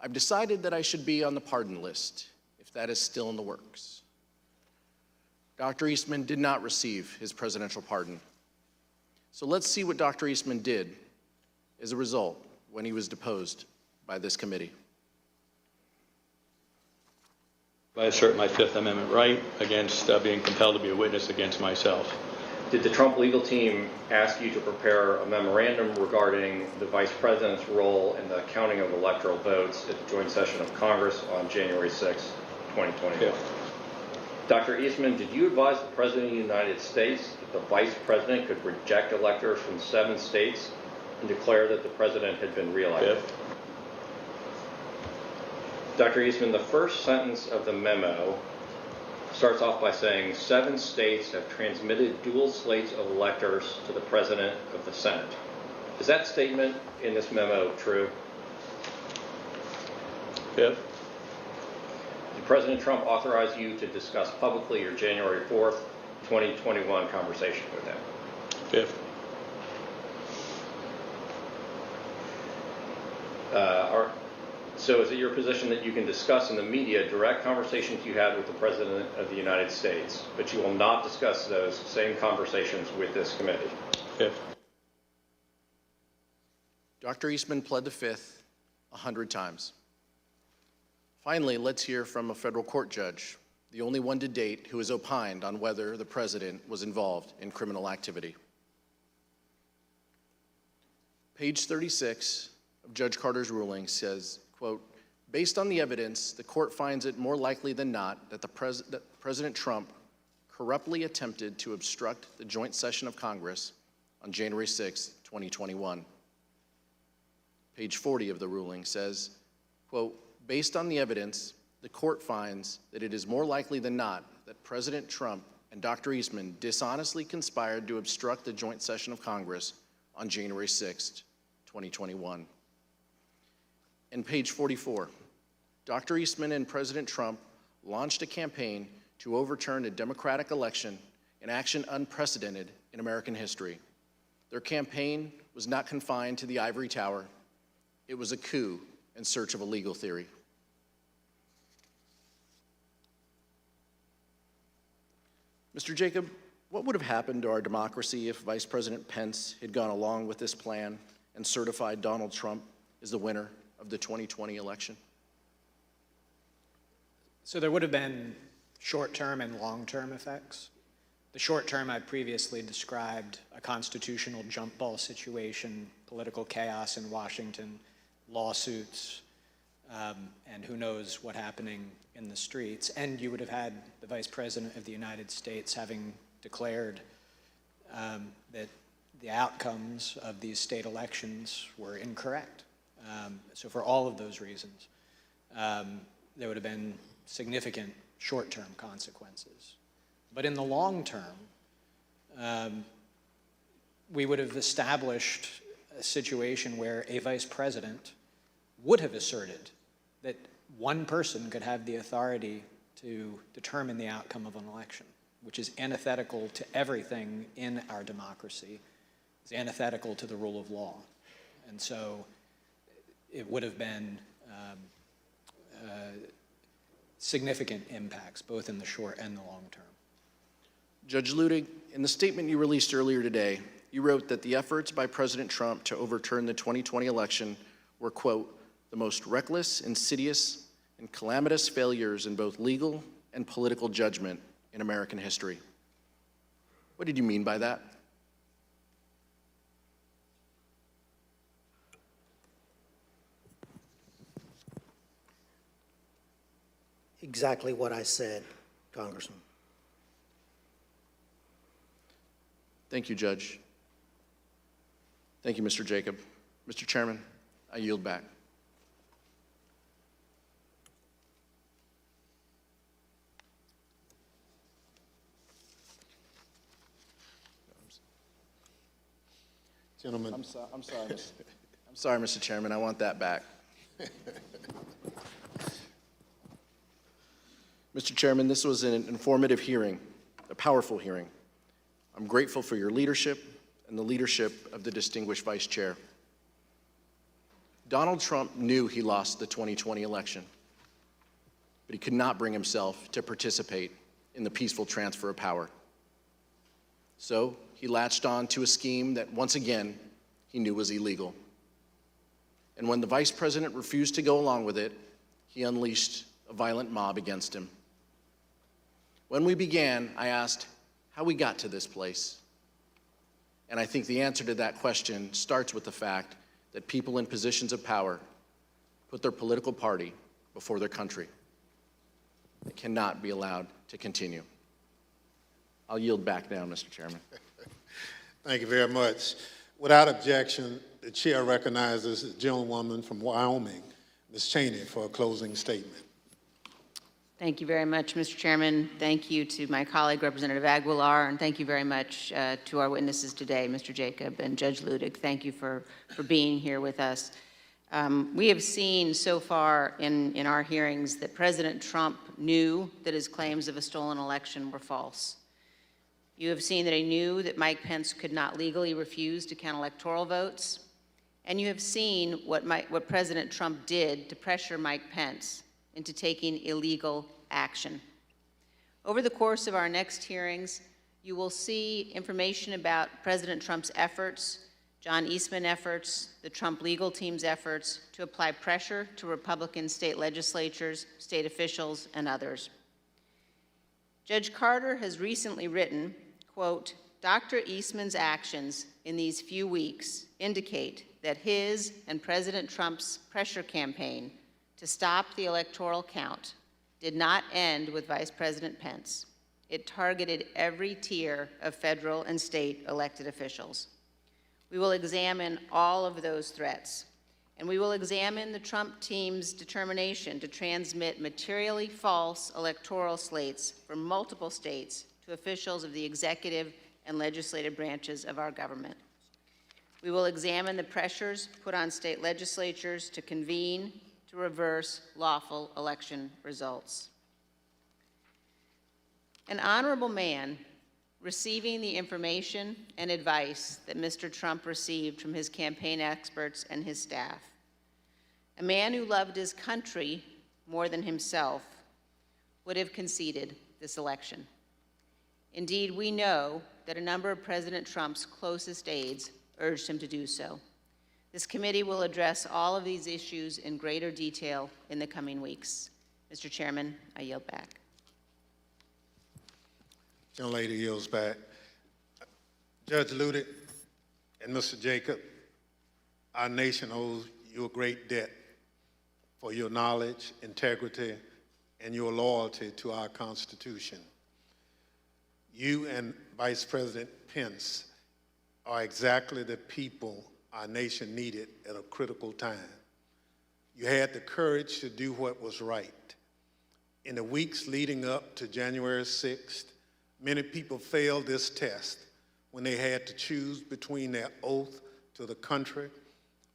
I've decided that I should be on the pardon list, if that is still in the works. Dr. Eastman did not receive his presidential pardon. So let's see what Dr. Eastman did as a result when he was deposed by this committee. I assert my Fifth Amendment right against being compelled to be a witness against myself. Did the Trump legal team ask you to prepare a memorandum regarding the Vice President's role in the counting of electoral votes at the joint session of Congress on January 6, 2021? Yeah. Dr. Eastman, did you advise the President of the United States that the Vice President could reject electors from 7 states and declare that the President had been reelected? Yeah. Dr. Eastman, the first sentence of the memo starts off by saying 7 states have transmitted dual slates of electors to the President of the Senate. Is that statement in this memo true? Fifth. Did President Trump authorize you to discuss publicly your January 4th, 2021 conversation with him? Fifth. So is it your position that you can discuss in the media direct conversations you had with the President of the United States, but you will not discuss those same conversations with this committee? Fifth. Dr. Eastman pled the fifth 100 times. Finally, let's hear from a federal court judge, the only one to date who has opined on whether the president was involved in criminal activity. Page 36 of Judge Carter's ruling says, quote, based on the evidence, the court finds it more likely than not that President Trump corruptly attempted to obstruct the joint session of Congress on January 6, 2021. Page 40 of the ruling says, quote, based on the evidence, the court finds that it is more likely than not that President Trump and Dr. Eastman dishonestly conspired to obstruct the joint session of Congress on January 6, 2021. And page 44, Dr. Eastman and President Trump launched a campaign to overturn a Democratic election, an action unprecedented in American history. Their campaign was not confined to the ivory tower. It was a coup in search of a legal theory. Mr. Jacob, what would have happened to our democracy if Vice President Pence had gone along with this plan and certified Donald Trump as the winner of the 2020 election? So there would have been short-term and long-term effects. The short-term I previously described, a constitutional jump ball situation, political chaos in Washington, lawsuits, and who knows what happening in the streets. And you would have had the Vice President of the United States having declared that the outcomes of these state elections were incorrect. So for all of those reasons, there would have been significant short-term consequences. But in the long term, we would have established a situation where a vice president would have asserted that one person could have the authority to determine the outcome of an election, which is antithetical to everything in our democracy. It's antithetical to the rule of law. And so it would have been significant impacts, both in the short and the long term. Judge Luttig, in the statement you released earlier today, you wrote that the efforts by President Trump to overturn the 2020 election were, quote, the most reckless, insidious, and calamitous failures in both legal and political judgment in American history. What did you mean by that? Exactly what I said, Congressman. Thank you, Judge. Thank you, Mr. Jacob. Mr. Chairman, I yield back. Gentlemen. I'm sorry, Mr. Chairman. I want that back. Mr. Chairman, this was an informative hearing, a powerful hearing. I'm grateful for your leadership and the leadership of the distinguished Vice Chair. Donald Trump knew he lost the 2020 election, but he could not bring himself to participate in the peaceful transfer of power. So he latched on to a scheme that, once again, he knew was illegal. And when the Vice President refused to go along with it, he unleashed a violent mob against him. When we began, I asked how we got to this place. And I think the answer to that question starts with the fact that people in positions of power put their political party before their country. It cannot be allowed to continue. I'll yield back now, Mr. Chairman. Thank you very much. Without objection, the chair recognizes the gentlewoman from Wyoming, Ms. Cheney, for a closing statement. Thank you very much, Mr. Chairman. Thank you to my colleague, Representative Aguilar, and thank you very much to our witnesses today, Mr. Jacob and Judge Luttig. Thank you for being here with us. We have seen so far in our hearings that President Trump knew that his claims of a stolen election were false. You have seen that he knew that Mike Pence could not legally refuse to count electoral votes. And you have seen what President Trump did to pressure Mike Pence into taking illegal action. Over the course of our next hearings, you will see information about President Trump's efforts, John Eastman efforts, the Trump legal team's efforts to apply pressure to Republican state legislatures, state officials, and others. Judge Carter has recently written, quote, Dr. Eastman's actions in these few weeks indicate that his and President Trump's pressure campaign to stop the electoral count did not end with Vice President Pence. It targeted every tier of federal and state elected officials. We will examine all of those threats, and we will examine the Trump team's determination to transmit materially false electoral slates from multiple states to officials of the executive and legislative branches of our government. We will examine the pressures put on state legislatures to convene to reverse lawful election results. An honorable man receiving the information and advice that Mr. Trump received from his campaign experts and his staff, a man who loved his country more than himself, would have conceded this election. Indeed, we know that a number of President Trump's closest aides urged him to do so. This committee will address all of these issues in greater detail in the coming weeks. Mr. Chairman, I yield back. Young lady yields back. Judge Ludick and Mr. Jacob, our nation owes you a great debt for your knowledge, integrity, and your loyalty to our Constitution. You and Vice President Pence are exactly the people our nation needed at a critical time. You had the courage to do what was right. In the weeks leading up to January 6th, many people failed this test when they had to choose between their oath to the country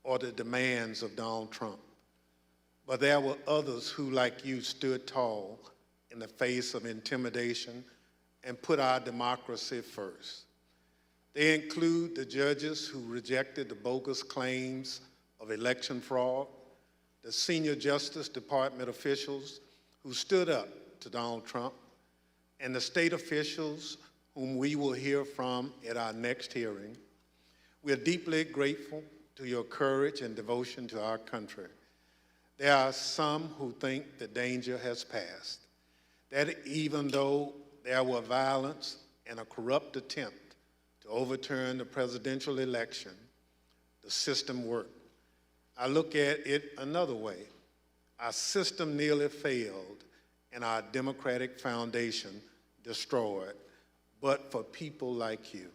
or the demands of Donald Trump. But there were others who, like you, stood tall in the face of intimidation and put our democracy first. They include the judges who rejected the bogus claims of election fraud, the senior Justice Department officials who stood up to Donald Trump, and the state officials whom we will hear from at our next hearing. We are deeply grateful to your courage and devotion to our country. There are some who think the danger has passed, that even though there were violence and a corrupt attempt to overturn the presidential election, the system worked. I look at it another way. Our system nearly failed and our democratic foundation destroyed, but for people like you.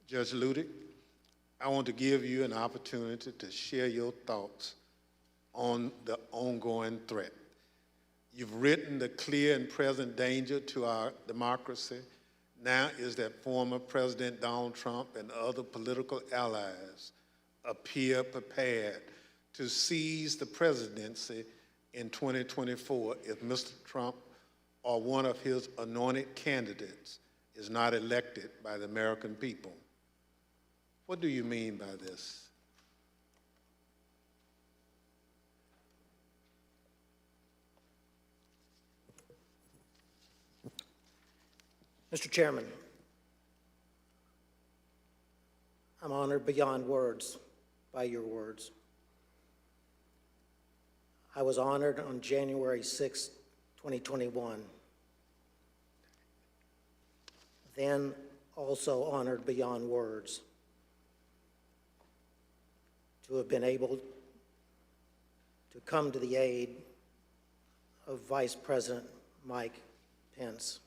Judge Ludick, I want to give you an opportunity to share your thoughts on the ongoing threat. You've written the clear and present danger to our democracy. Now is that former President Donald Trump and other political allies appear prepared to seize the presidency in 2024 if Mr. Trump or one of his anointed candidates is not elected by the American people. What do you mean by this? Mr. Chairman, I'm honored beyond words by your words. I was honored on January 6, 2021, then also honored beyond words to have been able to come to the aid of Vice President Mike Pence.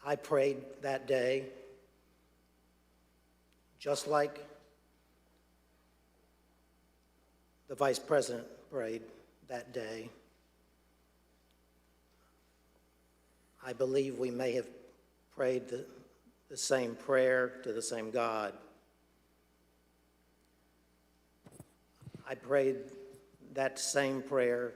I prayed that day, just like the Vice President prayed that day. I believe we may have prayed the same prayer to the same God. I prayed that same prayer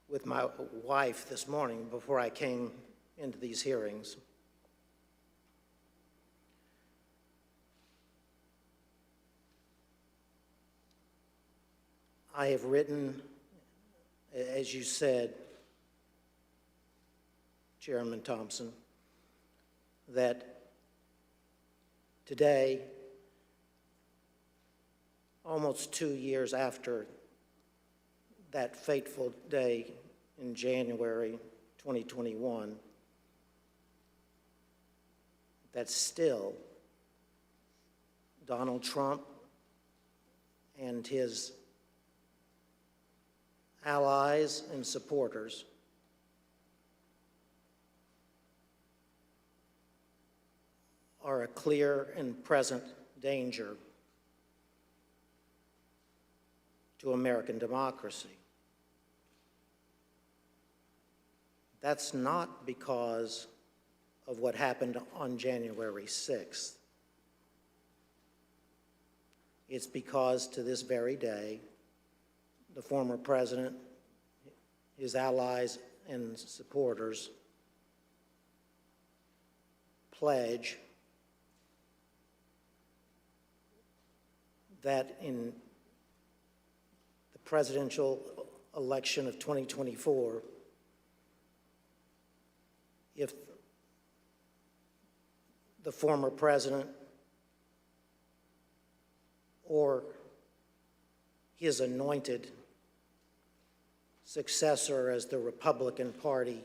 with my wife this morning before I came into these hearings. I have written, as you said, Chairman Thompson, that today, almost 2 years after that fateful day in January 2021, that still Donald Trump and his allies and supporters are a clear and present danger to American democracy. That's not because of what happened on January 6th. It's because to this very day, the former president, his allies and supporters pledge that in the presidential election of 2024, if the former president or his anointed successor as the Republican Party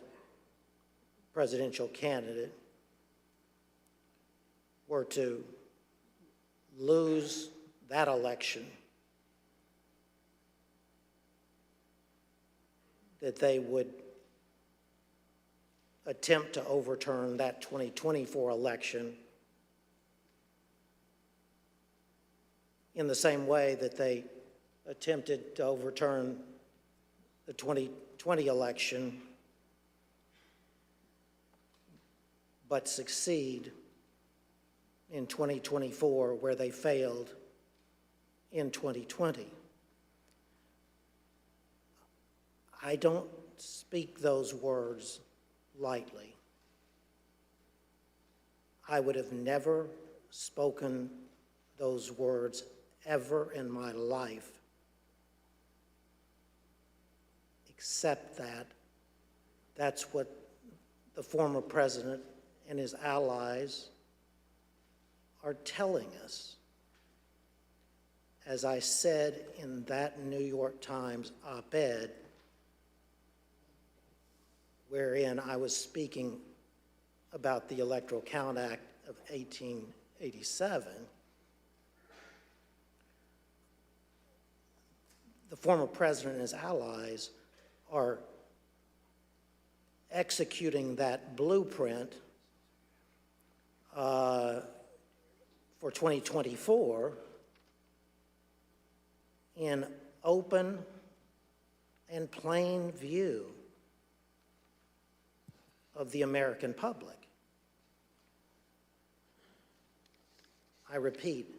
presidential candidate were to lose that election, that they would attempt to overturn that 2024 election in the same way that they attempted to overturn the 2020 election, but succeed in 2024 where they failed in 2020. I don't speak those words lightly. I would have never spoken those words ever in my life, except that that's what the former president and his allies are telling us. As I said in that New York Times op-ed, wherein I was speaking about the Electoral Count Act of 1887, the former president and his allies are executing that blueprint for 2024 in open and plain view of the American public. I repeat,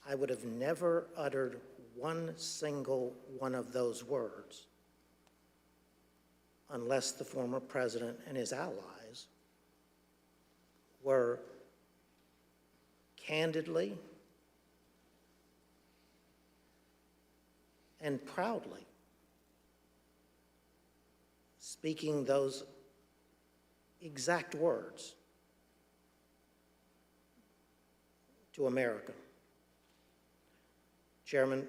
I would have never uttered one single one of those words unless the former president and his allies were candidly and proudly speaking those exact words to America. Chairman,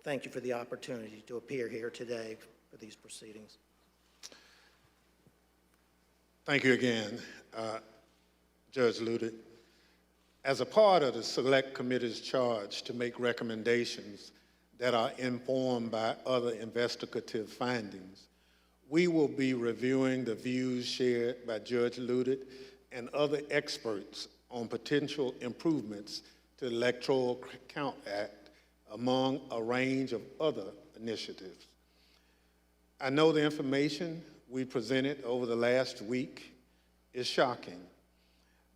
thank you for the opportunity to appear here today for these proceedings. Thank you again, Judge Ludick. As a part of the Select Committee's charge to make recommendations that are informed by other investigative findings, we will be reviewing the views shared by Judge Ludick and other experts on potential improvements to the Electoral Count Act, among a range of other initiatives. I know the information we presented over the last week is shocking.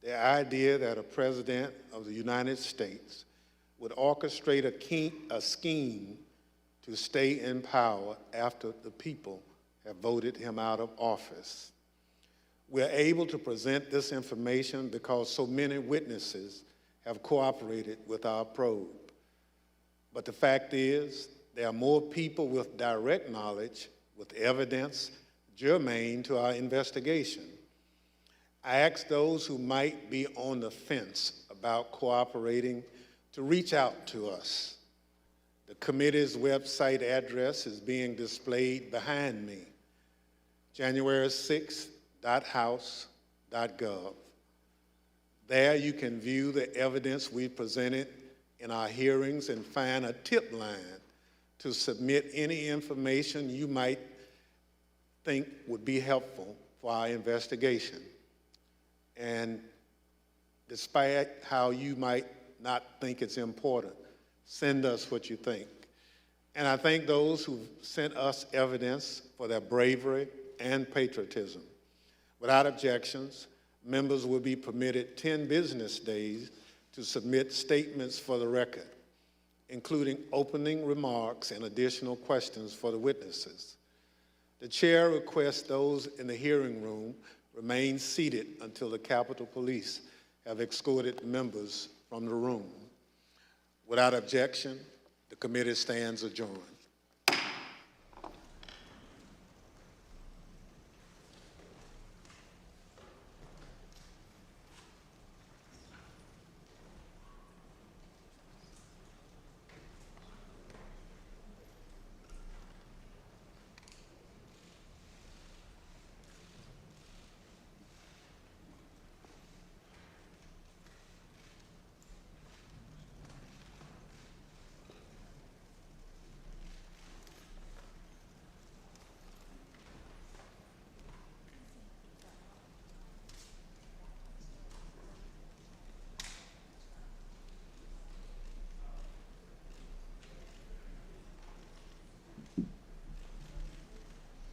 The idea that a president of the United States would orchestrate a scheme to stay in power after the people have voted him out of office. We're able to present this information because so many witnesses have cooperated with our probe. But the fact is, there are more people with direct knowledge, with evidence germane to our investigation. I ask those who might be on the fence about cooperating to reach out to us. The committee's website address is being displayed behind me, january6.house.gov. There you can view the evidence we presented in our hearings and find a tip line to submit any information you might think would be helpful for our investigation. And despite how you might not think it's important, send us what you think. And I thank those who sent us evidence for their bravery and patriotism. Without objections, members will be permitted 10 business days to submit statements for the record, including opening remarks and additional questions for the witnesses. The chair requests those in the hearing room remain seated until the Capitol Police have escorted members from the room. Without objection, the committee stands adjourned.